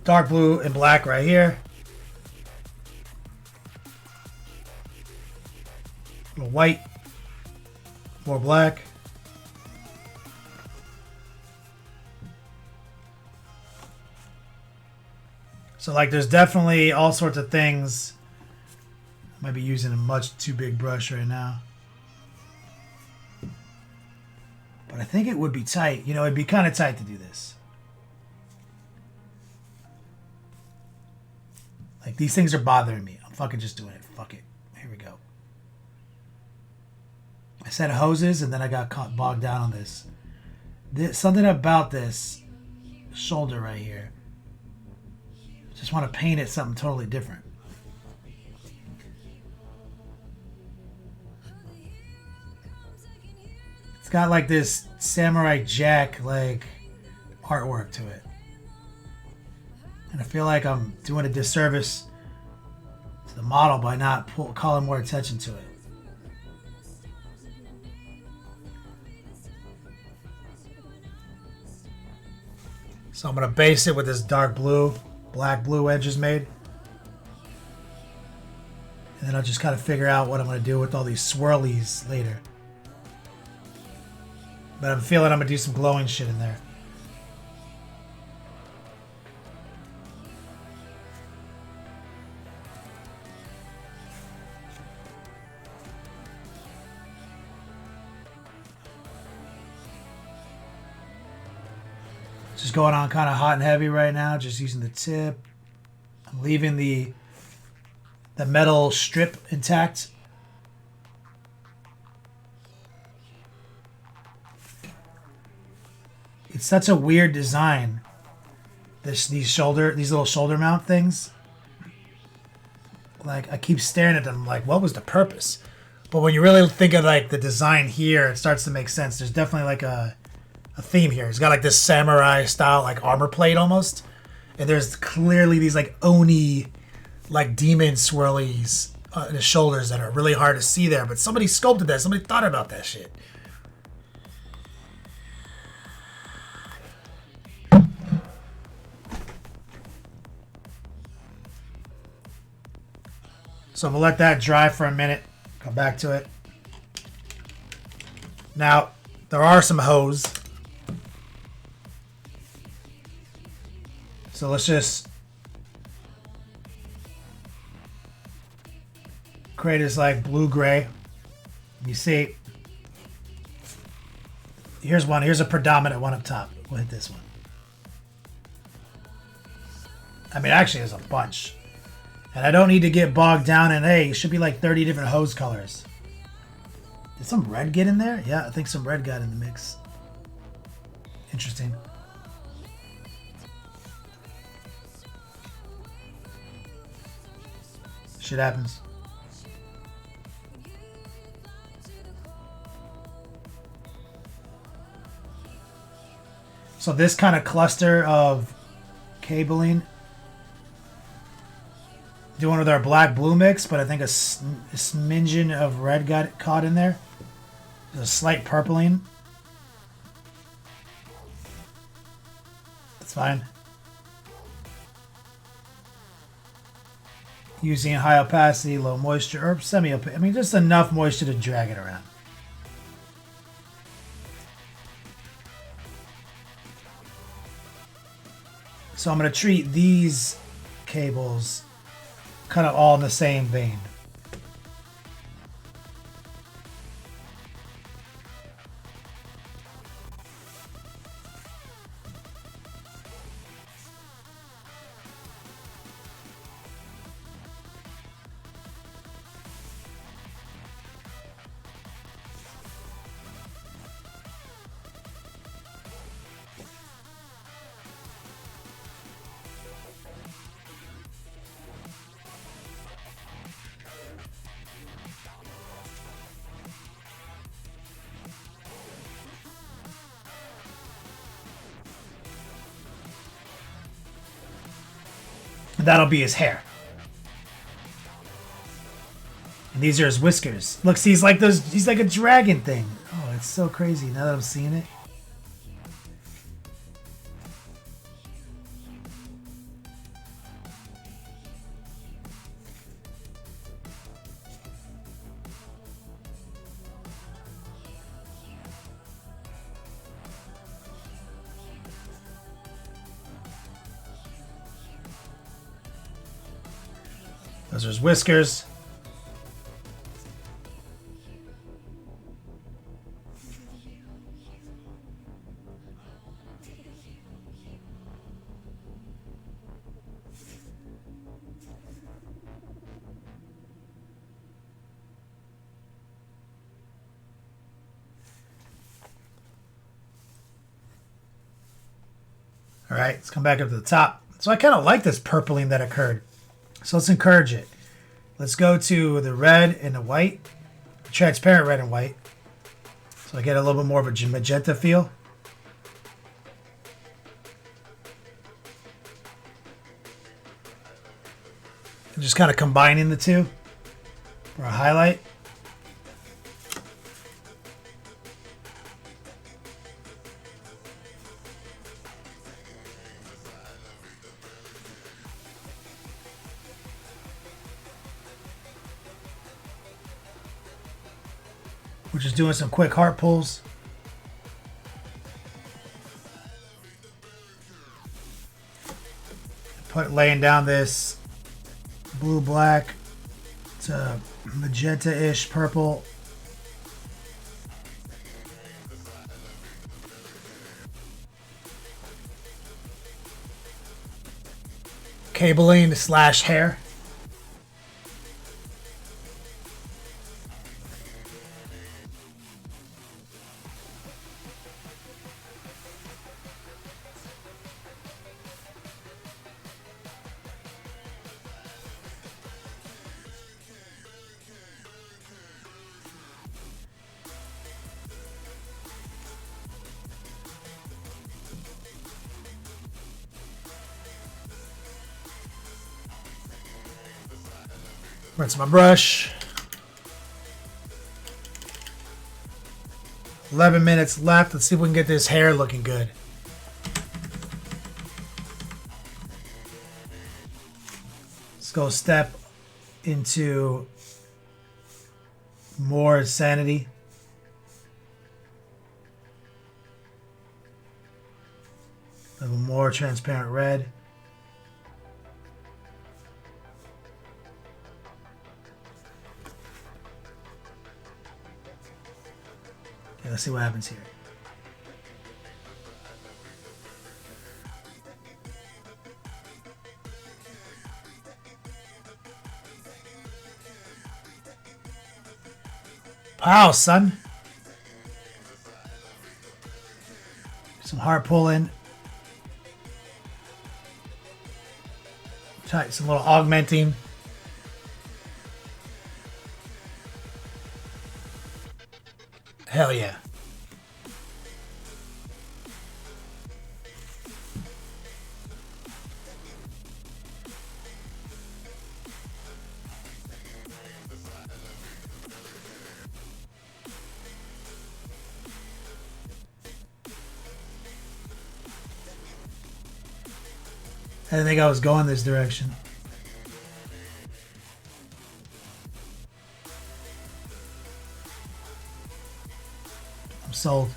Dark blue and black right here. A little white. More black. So like there's definitely all sorts of things. I might be using a much too big brush right now. But I think it would be tight. You know, it'd be kind of tight to do this. Like these things are bothering me. I'm fucking just doing it. Fuck it. Here we go. I said hoses and then I got caught bogged down on this. Something about this shoulder right here. Just want to paint it something totally different. It's got like this Samurai Jack like artwork to it. And I feel like I'm doing a disservice to the model by not calling more attention to it. So I'm going to base it with this dark blue. Black blue edges made. And then I'll just kind of figure out what I'm going to do with all these swirlies later. But I'm feeling I'm going to do some glowing shit in there. Just going on kind of hot and heavy right now, just using the tip. I'm leaving the metal strip intact. It's such a weird design. These little shoulder mount things. Like I keep staring at them like, what was the purpose? But when you really think of like the design here, it starts to make sense. There's definitely like a theme here. It's got like this samurai style like armor plate almost. And there's clearly these like oni like demon swirlies in his shoulders that are really hard to see there. But somebody sculpted that. Somebody thought about that shit. So I'm going to let that dry for a minute. Come back to it. Now, there are some hose. So let's just create this like blue-gray. You see, here's one. Here's a predominant one up top. We'll hit this one. I mean, actually, there's a bunch. And I don't need to get bogged down in, hey, it should be like 30 different hose colors. Did some red get in there? Yeah, I think some red got in the mix. Interesting. Shit happens. So this kind of cluster of cabling, doing with our black blue mix, but I think a smidgen of red got caught in there. There's a slight purpling. That's fine. Using high opacity, low moisture, or semi-opaque. I mean, just enough moisture to drag it around. So I'm going to treat these cables kind of all in the same vein. That'll be his hair. And these are his whiskers. Look, see, he's like those. He's like a dragon thing. Oh, it's so crazy now that I'm seeing it. Those are his whiskers. All right, let's come back up to the top. So I kind of like this purpling that occurred. So let's encourage it. Let's go to the red and the white, transparent red and white. So I get a little bit more of a magenta feel. And just kind of combining the two for a highlight. We're just doing some quick heart pulls. Laying down this blue black to magenta-ish purple. Cabling / hair. Rinse my brush. 11 minutes left. Let's see if we can get this hair looking good. Let's go step into more insanity. A little more transparent red. Okay, let's see what happens here. Wow, son. Some heart pulling. Try some little augmenting. Hell yeah. I didn't think I was going this direction. I'm sold.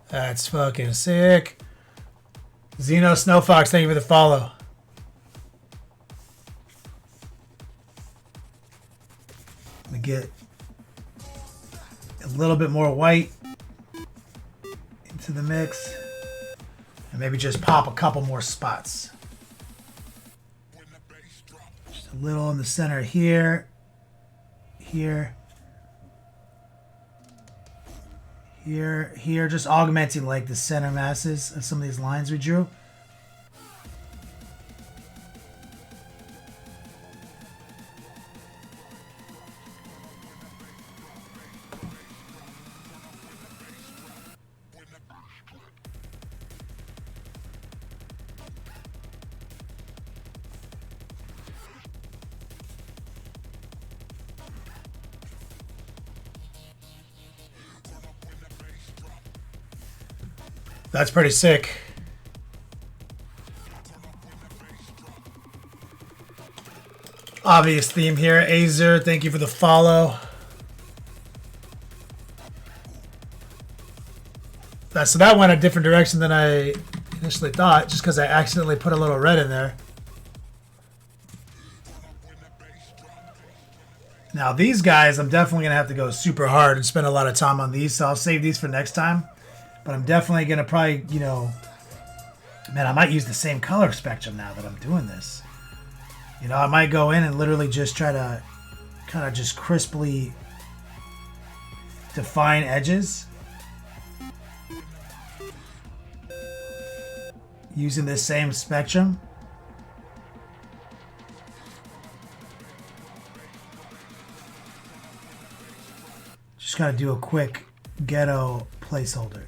That's fucking sick. Xeno Snowfox, thank you for the follow. Let me get a little bit more white into the mix. And maybe just pop a couple more spots. Just a little in the center here. Here. Here, just augmenting like the center masses of some of these lines we drew. That's pretty sick. Obvious theme here. Azer, thank you for the follow. So that went a different direction than I initially thought, just because I accidentally put a little red in there. Now these guys, I'm definitely going to have to go super hard and spend a lot of time on these, so I'll save these for next time. But I'm definitely going to probably, you know... Man, I might use the same color spectrum now that I'm doing this. You know, I might go in and literally just try to kind of just crisply define edges. Using this same spectrum. Just gotta do a quick ghetto placeholder.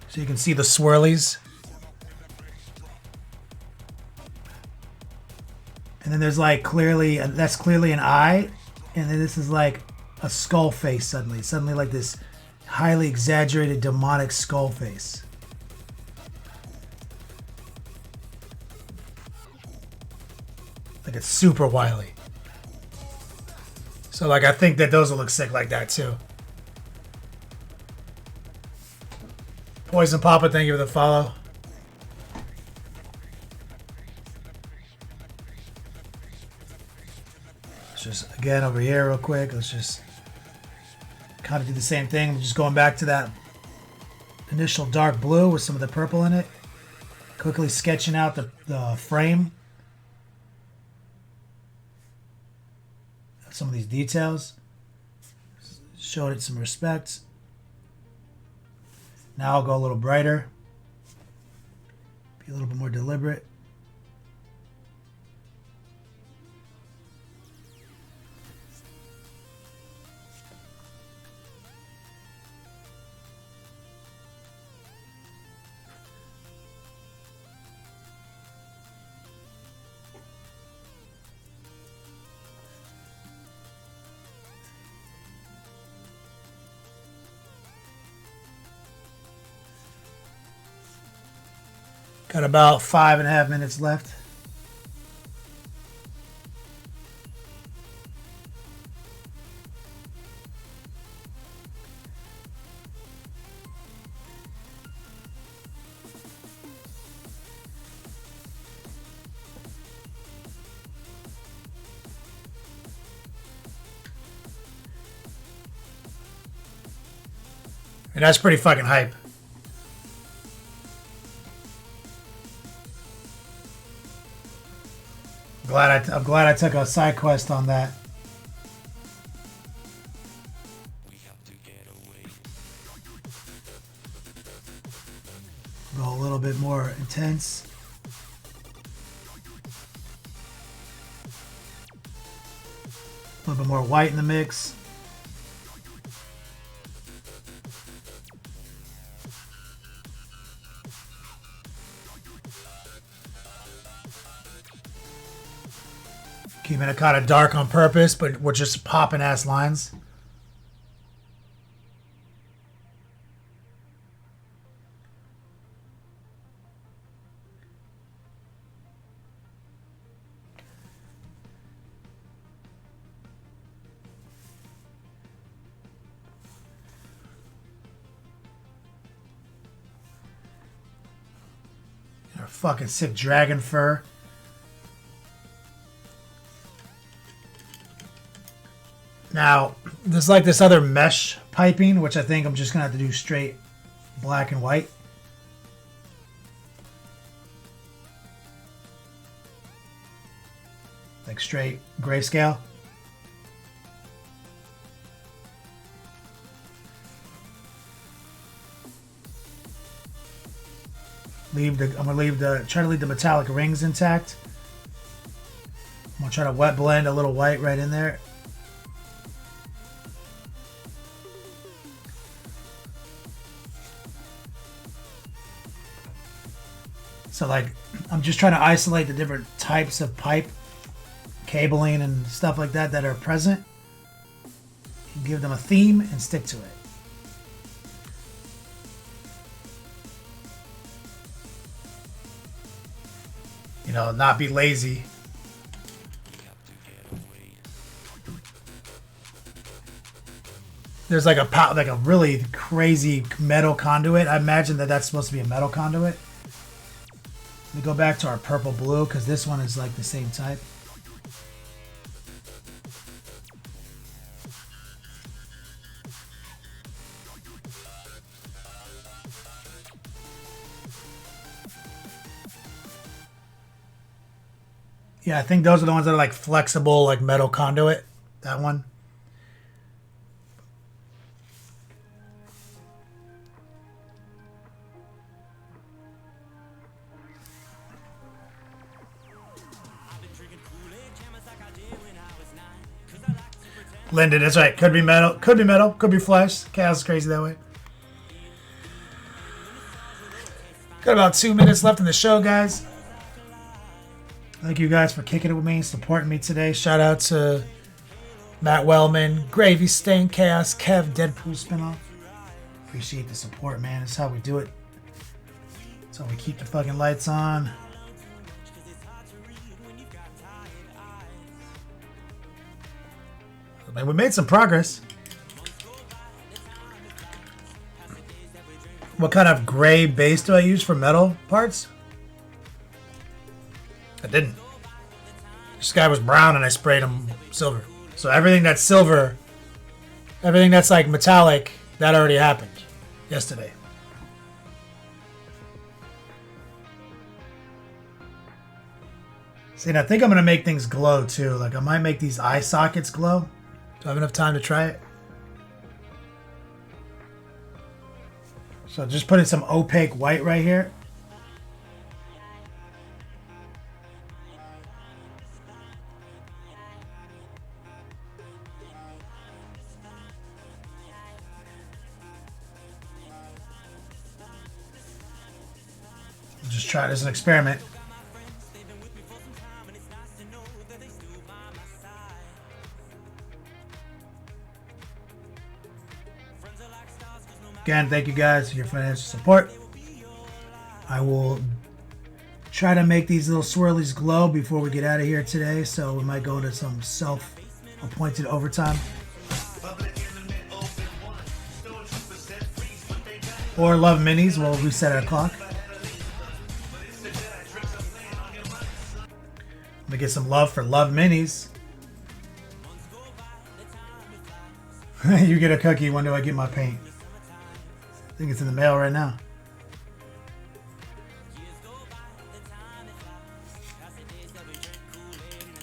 So you can see the swirlies. And then there's like clearly, that's clearly an eye. And then this is like a skull face suddenly. Suddenly like this highly exaggerated demonic skull face. Like it's super wily. So like I think that those will look sick like that too. Poison Papa, thank you for the follow. Let's just, again, over here real quick, let's just kind of do the same thing. We're just going back to that initial dark blue with some of the purple in it. Quickly sketching out the frame. Some of these details. Showed it some respect. Now I'll go a little brighter. Be a little bit more deliberate. Got about 5.5 minutes left. And that's pretty fucking hype. I'm glad I took a side quest on that. Go a little bit more intense. A little bit more white in the mix. Keeping it kind of dark on purpose, but we're just popping ass lines. Our fucking sick dragon fur. Now, there's like this other mesh piping, which I think I'm just going to have to do straight black and white. Like straight grayscale. I'm gonna try to leave the metallic rings intact. I'm gonna try to wet blend a little white right in there. So like, I'm just trying to isolate the different types of pipe cabling and stuff like that that are present. You give them a theme and stick to it. You know, not be lazy. There's like a really crazy metal conduit. I imagine that that's supposed to be a metal conduit. Let me go back to our purple blue because this one is like the same type. Yeah, I think those are the ones that are like flexible, like metal conduit. That one. Linden, that's right. Could be metal. Could be metal. Could be flesh. Chaos is crazy that way. Got about 2 minutes left in the show, guys. Thank you guys for kicking it with me, supporting me today. Shout out to Matt Wellman, Gravy Stain, Chaos, Kev, Deadpool spinoff. Appreciate the support, man. That's how we do it. That's how we keep the fucking lights on. Man, we made some progress. What kind of gray base do I use for metal parts? I didn't. This guy was brown and I sprayed him silver. So everything that's silver, everything that's like metallic, that already happened yesterday. See, and I think I'm going to make things glow too. Like I might make these eye sockets glow. Do I have enough time to try it? So just putting some opaque white right here. Just try it as an experiment. Again, thank you guys for your financial support. I will try to make these little swirlies glow before we get out of here today, so we might go to some self-appointed overtime. Or Love Minis, we'll reset our clock. Let me get some love for Love Minis. You get a cookie, when do I get my paint? I think it's in the mail right now.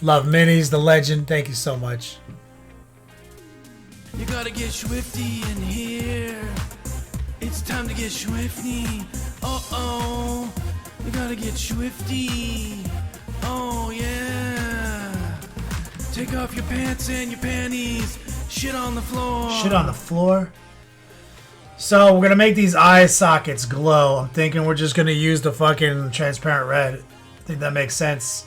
Love Minis, the legend. Thank you so much. You gotta get swifty in here. It's time to get swifty. Uh-oh. You gotta get swifty. Oh, yeah. Take off your pants and your panties. Shit on the floor. Shit on the floor. So we're going to make these eye sockets glow. I'm thinking we're just going to use the fucking transparent red. I think that makes sense.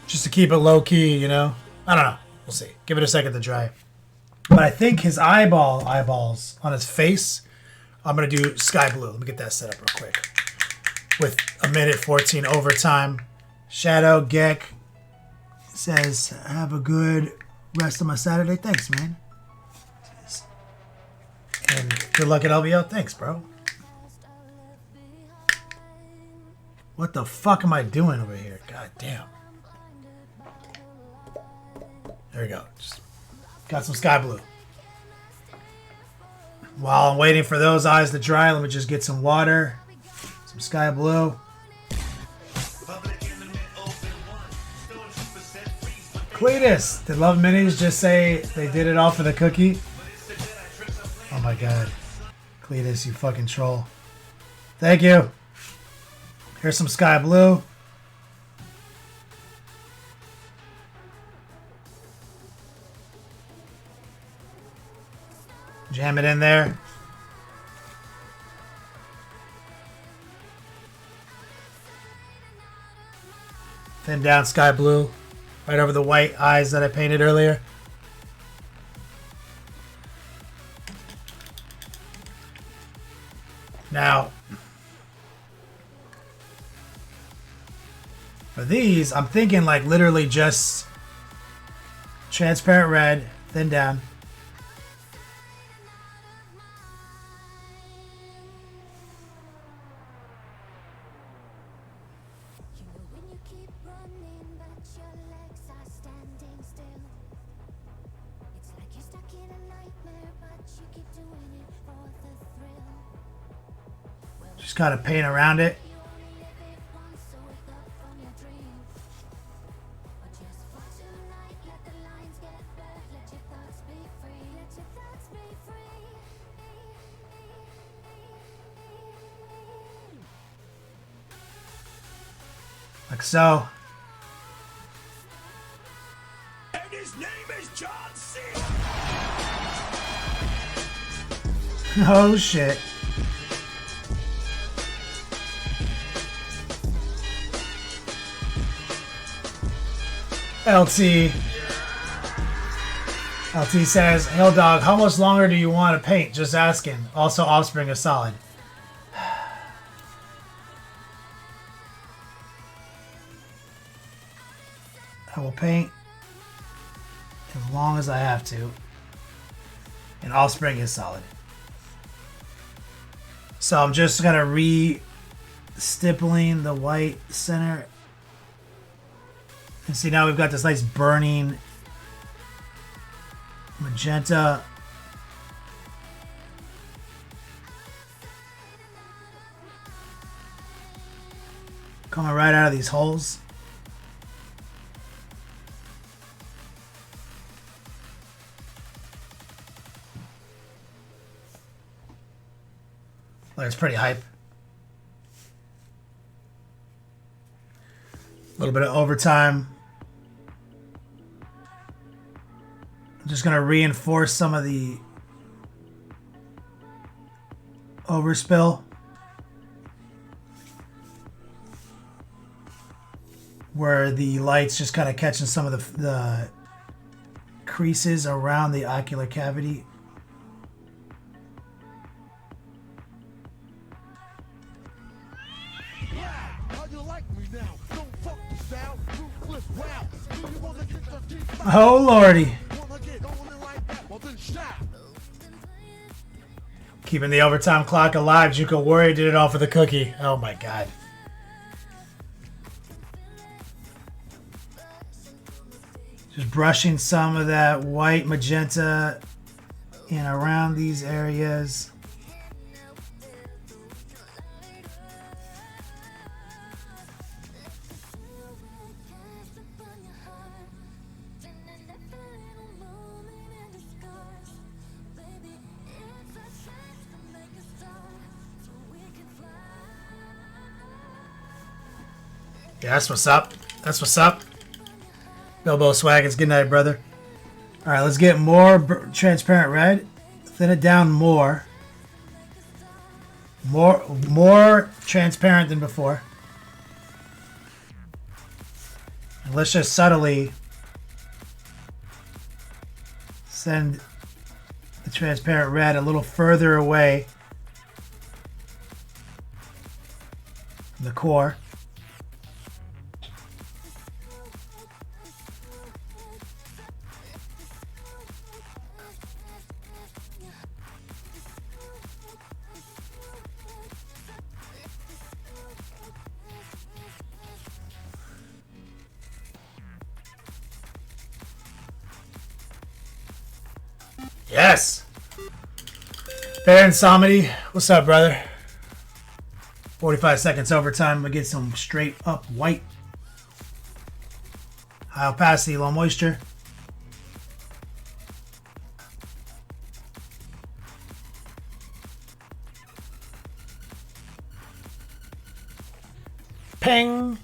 Just to keep it low key, you know? I don't know. We'll see. Give it a second to dry. But I think his eyeballs on his face, I'm going to do sky blue. Let me get that set up real quick. With a minute 14 overtime. Shadow Geck says, have a good rest of my Saturday. Thanks, man. And good luck at LVO. Thanks, bro. What the fuck am I doing over here? God damn. There we go. Just got some sky blue. While I'm waiting for those eyes to dry, let me just get some water. Some sky blue. Cletus, did Love Minis just say they did it all for the cookie? Oh my god. Cletus, you fucking troll. Thank you. Here's some sky blue. Jam it in there. Thin down sky blue. Right over the white eyes that I painted earlier. Now, for these, I'm thinking like literally just transparent red, thin down. Just gotta paint around it. Like so. And his name is John C. Oh shit. LT says, Hill Dog, how much longer do you want to paint? Just asking. Also, Offspring is solid. I will paint as long as I have to. And Offspring is solid. So I'm just going to re-stippling the white center. And see, now we've got this nice burning magenta. Coming right out of these holes. Like, it's pretty hype. A little bit of overtime. I'm just going to reinforce some of the overspill. Where the light's just kind of catching some of the creases around the ocular cavity. Oh lordy. Keeping the overtime clock alive. Juco Warrior did it all for the cookie. Oh my god. Just brushing some of that white magenta in around these areas. Yeah, that's what's up. That's what's up. Bilbo Swaggins, good night, brother. All right, let's get more transparent red. Thin it down more. More transparent than before. And let's just subtly send the transparent red a little further away from the core. Yes! Baron Samedi, what's up, brother? 45 seconds overtime. We get some straight up white. High opacity, low moisture. Ping!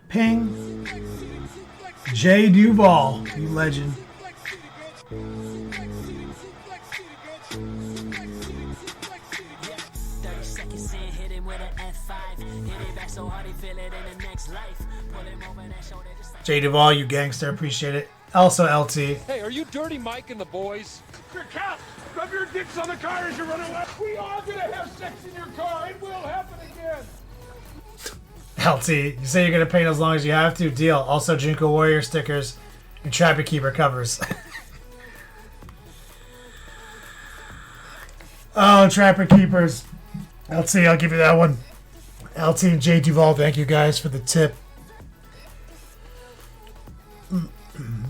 Ping! Jay Duval, you legend. J Duvall, you gangster, appreciate it. Also LT. Hey, are you Dirty Mike and the boys? Your cat, rub your dicks on the car as you run away. We are gonna have sex in your car. It will happen again. LT, you say you're gonna paint as long as you have to. Deal. Also, Junko Warrior stickers and Trapper Keeper covers. Oh, Trapper Keepers. LT, I'll give you that one. LT and J Duvall, thank you guys for the tip.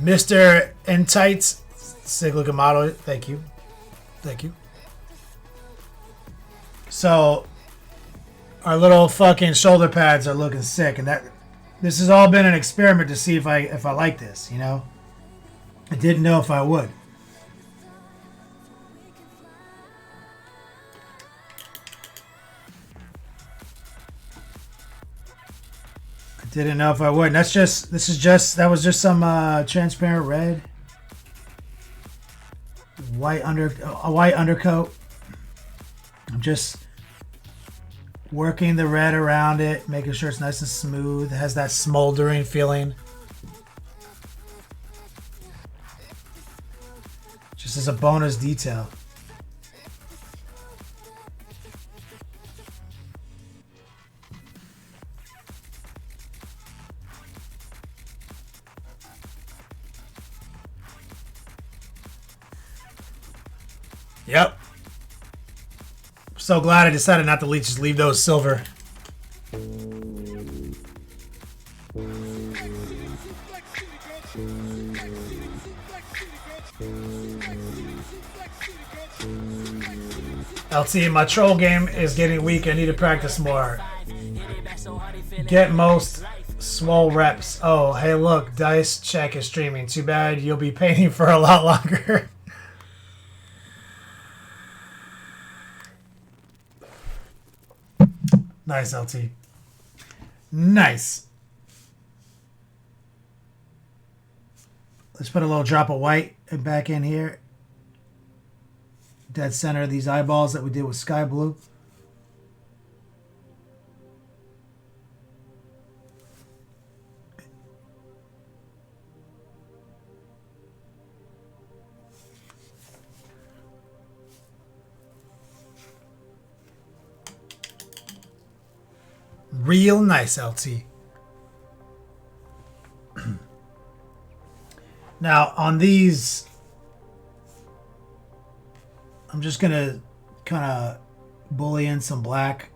Mr. Entites, Sig model, thank you. Thank you. So, our little fucking shoulder pads are looking sick, and this has all been an experiment to see if I like this, you know? I didn't know if I would. Didn't know if I would. And that was just some transparent red, a white undercoat. I'm just working the red around it, making sure it's nice and smooth. It has that smoldering feeling. Just as a bonus detail. Yep. So glad I decided not to just leave those silver. LT, my troll game is getting weak. I need to practice more. Get most swole reps. Oh, hey look, Dice Check is streaming. Too bad you'll be painting for a lot longer. Nice, LT. Nice. Let's put a little drop of white back in here. Dead center of these eyeballs that we did with sky blue. Real nice, LT. Now, on these, I'm just going to kind of bully in some black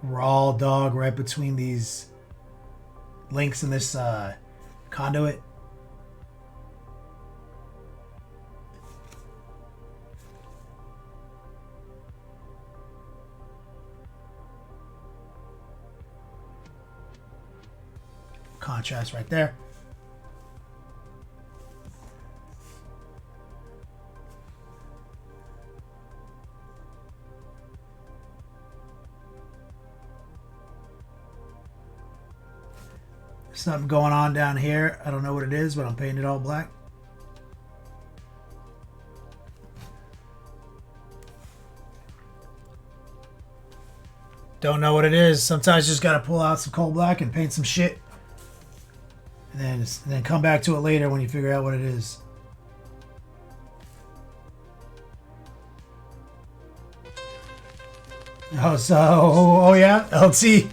raw dog right between these links in this conduit. Contrast right there. Something going on down here. I don't know what it is, but I'm painting it all black. Don't know what it is. Sometimes you just gotta pull out some coal black and paint some shit. And then come back to it later when you figure out what it is. Oh, so, oh yeah, LT. Baby,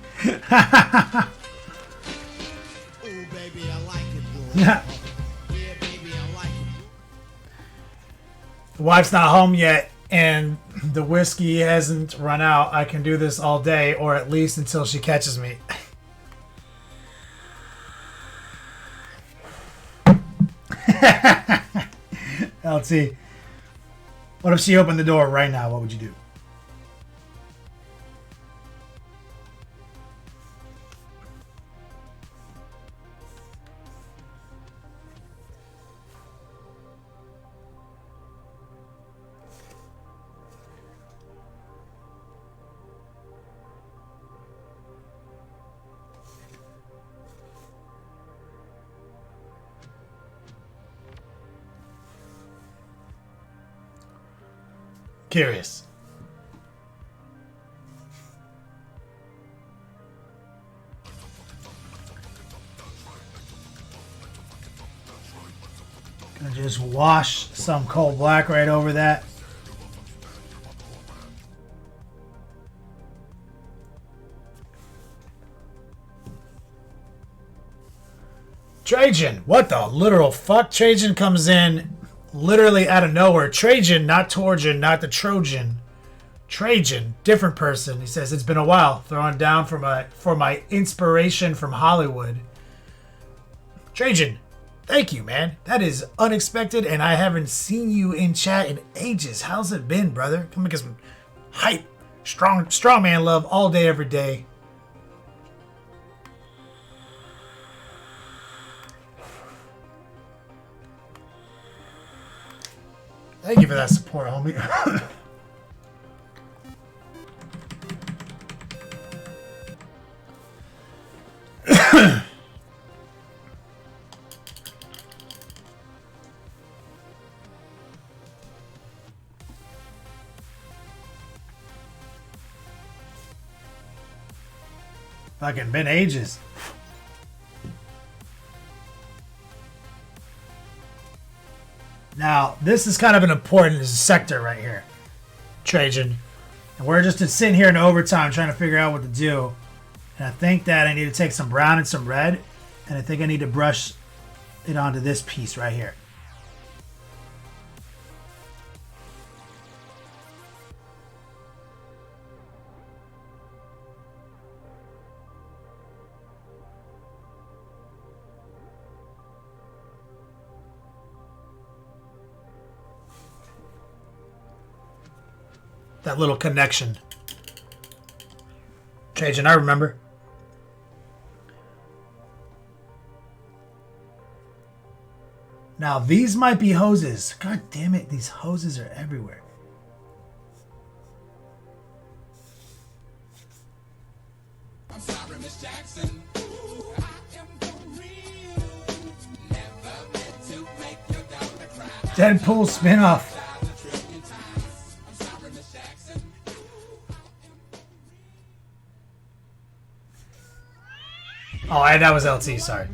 I like it, boy. Yeah. Yeah, baby, I like it. The wife's not home yet, and the whiskey hasn't run out. I can do this all day, or at least until she catches me. LT. What if she opened the door right now? What would you do? Curious. Just wash some coal black right over that. Trajan, what the literal fuck? Trajan comes in literally out of nowhere. Trajan, not Torjan, not the Trojan. Trajan, different person. He says, it's been a while. Throwing down for my inspiration from Hollywood. Trajan, thank you, man. That is unexpected, and I haven't seen you in chat in ages. How's it been, brother? Come get some hype. Strong man love all day, every day. Thank you for that support, homie. Fucking been ages. Now, this is kind of an important sector right here, Trajan. And we're just sitting here in overtime trying to figure out what to do. And I think that I need to take some brown and some red. And I think I need to brush it onto this piece right here. That little connection. Trajan, I remember. Now, these might be hoses. God damn it, these hoses are everywhere. I'm sorry, Miss Jackson. Ooh, I am for real. Never meant to make your daughter cry. Deadpool spinoff. Oh, and that was LT, sorry.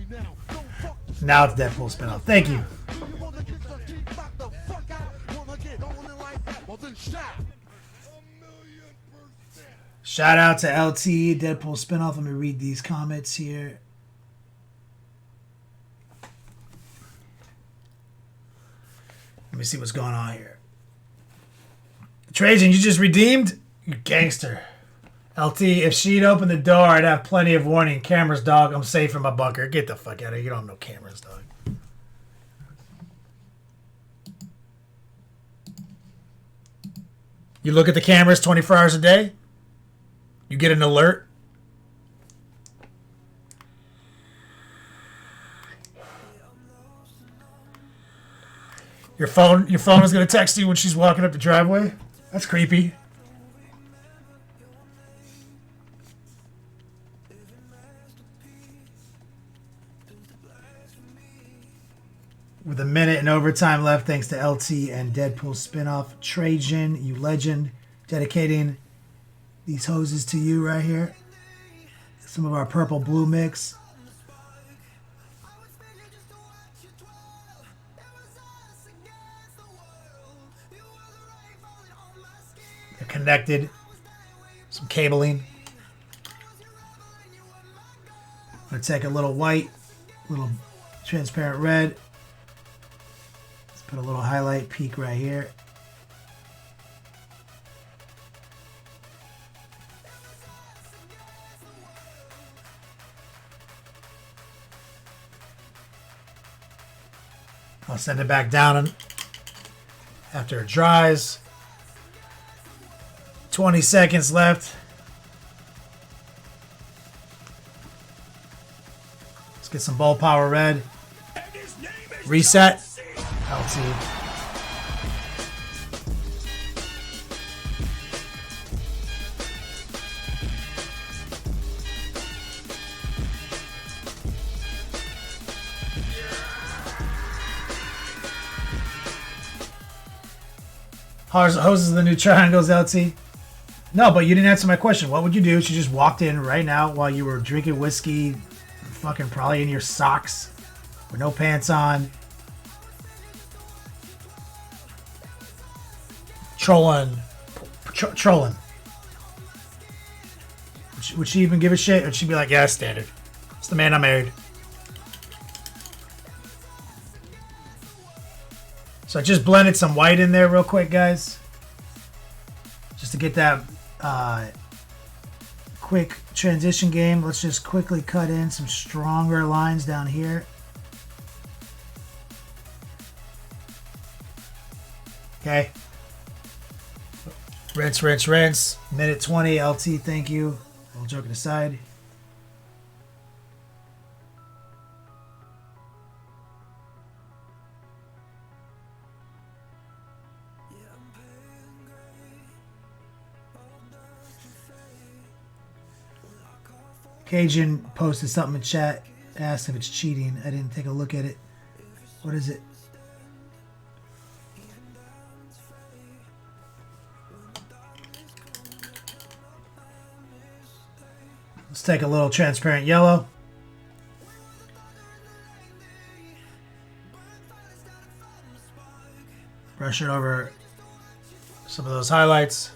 Now it's Deadpool spinoff. Thank you. Shout out to LT, Deadpool spinoff. Let me read these comments here. Let me see what's going on here. Trajan, you just redeemed? You gangster. LT, if she'd open the door, I'd have plenty of warning. Cameras, dog. I'm safe in my bunker. Get the fuck out of here. You don't have no cameras, dog. You look at the cameras 24 hours a day? You get an alert? Your phone is going to text you when she's walking up the driveway? That's creepy. With a minute and overtime left, thanks to LT and Deadpool spinoff. Trajan, you legend, dedicating these hoses to you right here. Some of our purple blue mix. They're connected. Some cabling. I'm going to take a little white, little transparent red. Put a little highlight peak right here. I'll send it back down after it dries. 20 seconds left. Let's get some ball power red. Reset. LT. Hoses the new triangles, LT. No, but you didn't answer my question. What would you do if you just walked in right now while you were drinking whiskey, fucking probably in your socks, with no pants on? trolling. Trolling. Would she even give a shit? Or would she be like, yeah, standard. It's the man I married. So I just blended some white in there real quick, guys. Just to get that quick transition game. Let's just quickly cut in some stronger lines down here. Okay. Rinse, rinse, rinse. Minute 20, LT, thank you. All joking aside. Cajun posted something in chat, asked if it's cheating. I didn't take a look at it. What is it? Let's take a little transparent yellow. Brush it over some of those highlights.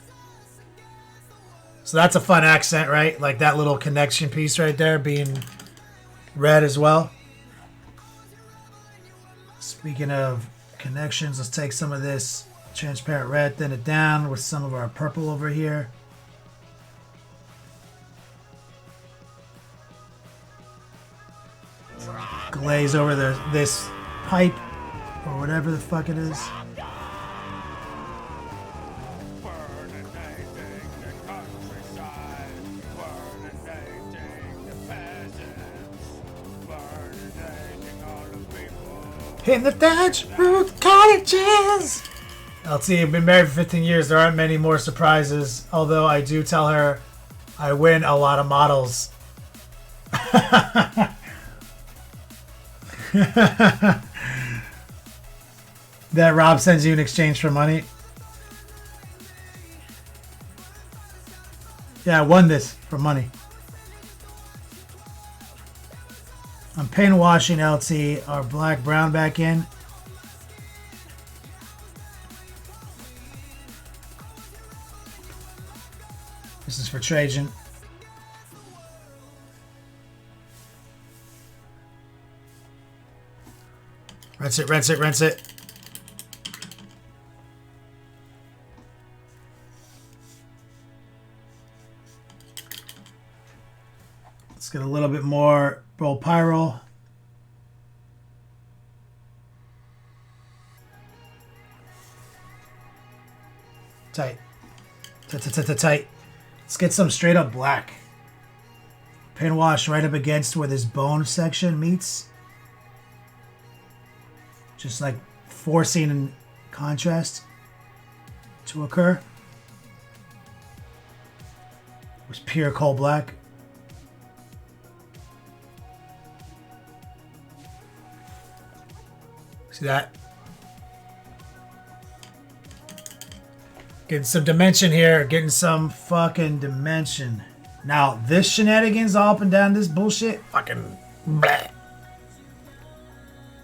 So that's a fun accent, right? Like that little connection piece right there being red as well. Speaking of connections, let's take some of this transparent red, thin it down with some of our purple over here. Glaze over this pipe or whatever the fuck it is. Hitting the Thatch Roof Cottages! LT, I've been married for 15 years. There aren't many more surprises. Although I do tell her I win a lot of models. That Rob sends you in exchange for money. Yeah, I won this for money. I'm paint washing LT our black brown back in. This is for Trajan. Rinse it, rinse it, rinse it. Let's get a little bit more Roll Pyro. Tight. Tight. Let's get some straight up black. Paint wash right up against where this bone section meets. Just like forcing contrast to occur. It was pure coal black. See that? Getting some dimension here. Getting some fucking dimension. Now, this shenanigans all up and down this bullshit. Fucking bleh. I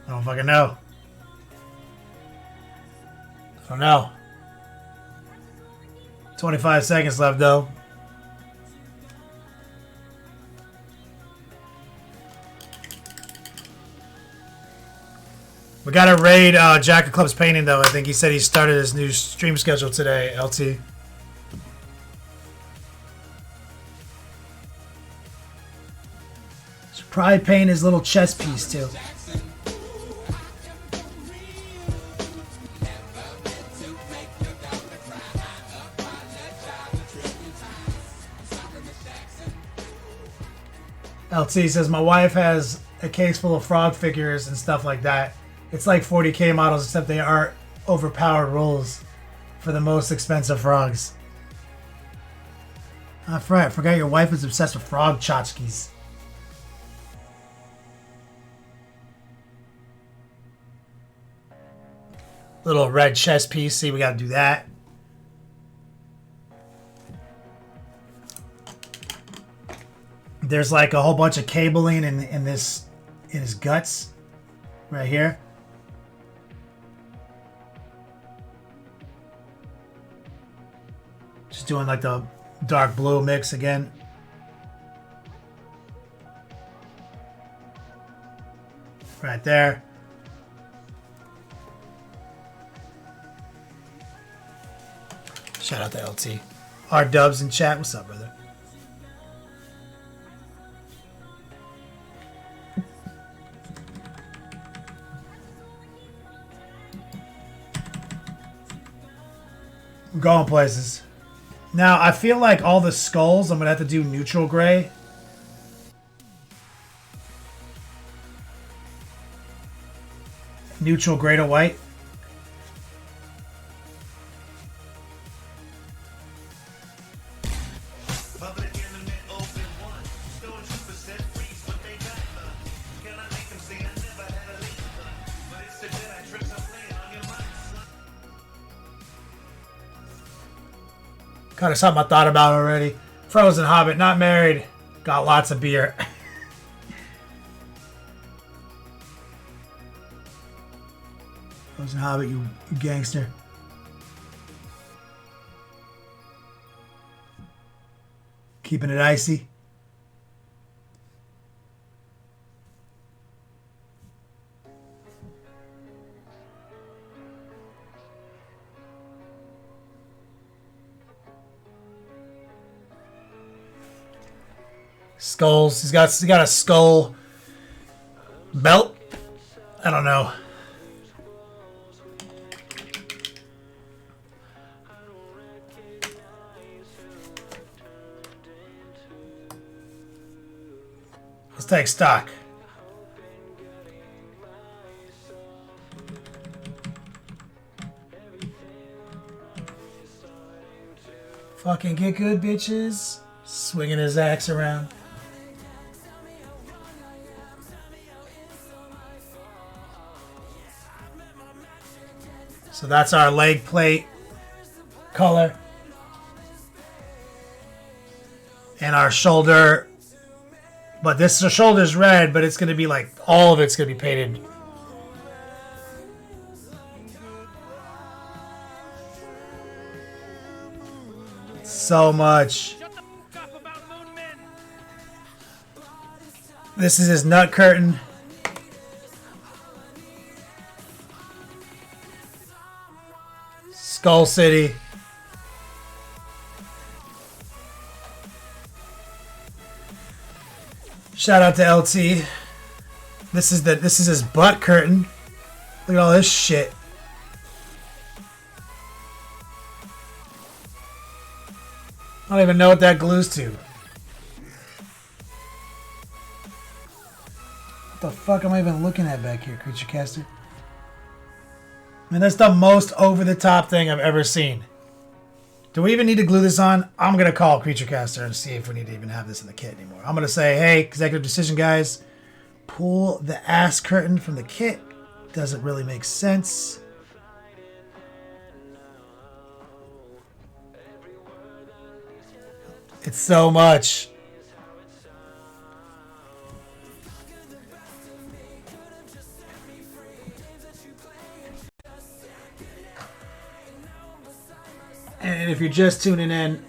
don't fucking know. I don't know. 25 seconds left, though. We gotta raid Jack of Clubs Painting, though. I think he said he started his new stream schedule today, LT. Should probably paint his little chess piece, too. LT says, my wife has a case full of frog figures and stuff like that. It's like 40K models, except they aren't overpowered rolls for the most expensive frogs. I forgot your wife is obsessed with frog tchotchkes. Little red chest piece. See, we gotta do that. There's like a whole bunch of cabling in his guts right here. Just doing like the dark blue mix again. Right there. Shout out to LT. R Dubs in chat. What's up, brother? I'm going places. Now, I feel like all the skulls, I'm going to have to do neutral gray. Neutral gray to white. Kind of something I thought about already. Frozen Hobbit, not married. Got lots of beer. Frozen Hobbit, you gangster. Keeping it icy. Skulls. He's got a skull belt. I don't know. Let's take stock. Fucking get good, bitches. Swinging his axe around. So that's our leg plate color. And our shoulder. But this the shoulder's red, but it's going to be like all of it's going to be painted. So much. This is his nut curtain. Skull City. Shout out to LT. This is his butt curtain. Look at all this shit. I don't even know what that glues to. What the fuck am I even looking at back here, Creature Caster? I mean, that's the most over-the-top thing I've ever seen. Do we even need to glue this on? I'm going to call Creature Caster and see if we need to even have this in the kit anymore. I'm going to say, hey, executive decision, guys. Pull the ass curtain from the kit. Doesn't really make sense. It's so much. And if you're just tuning in,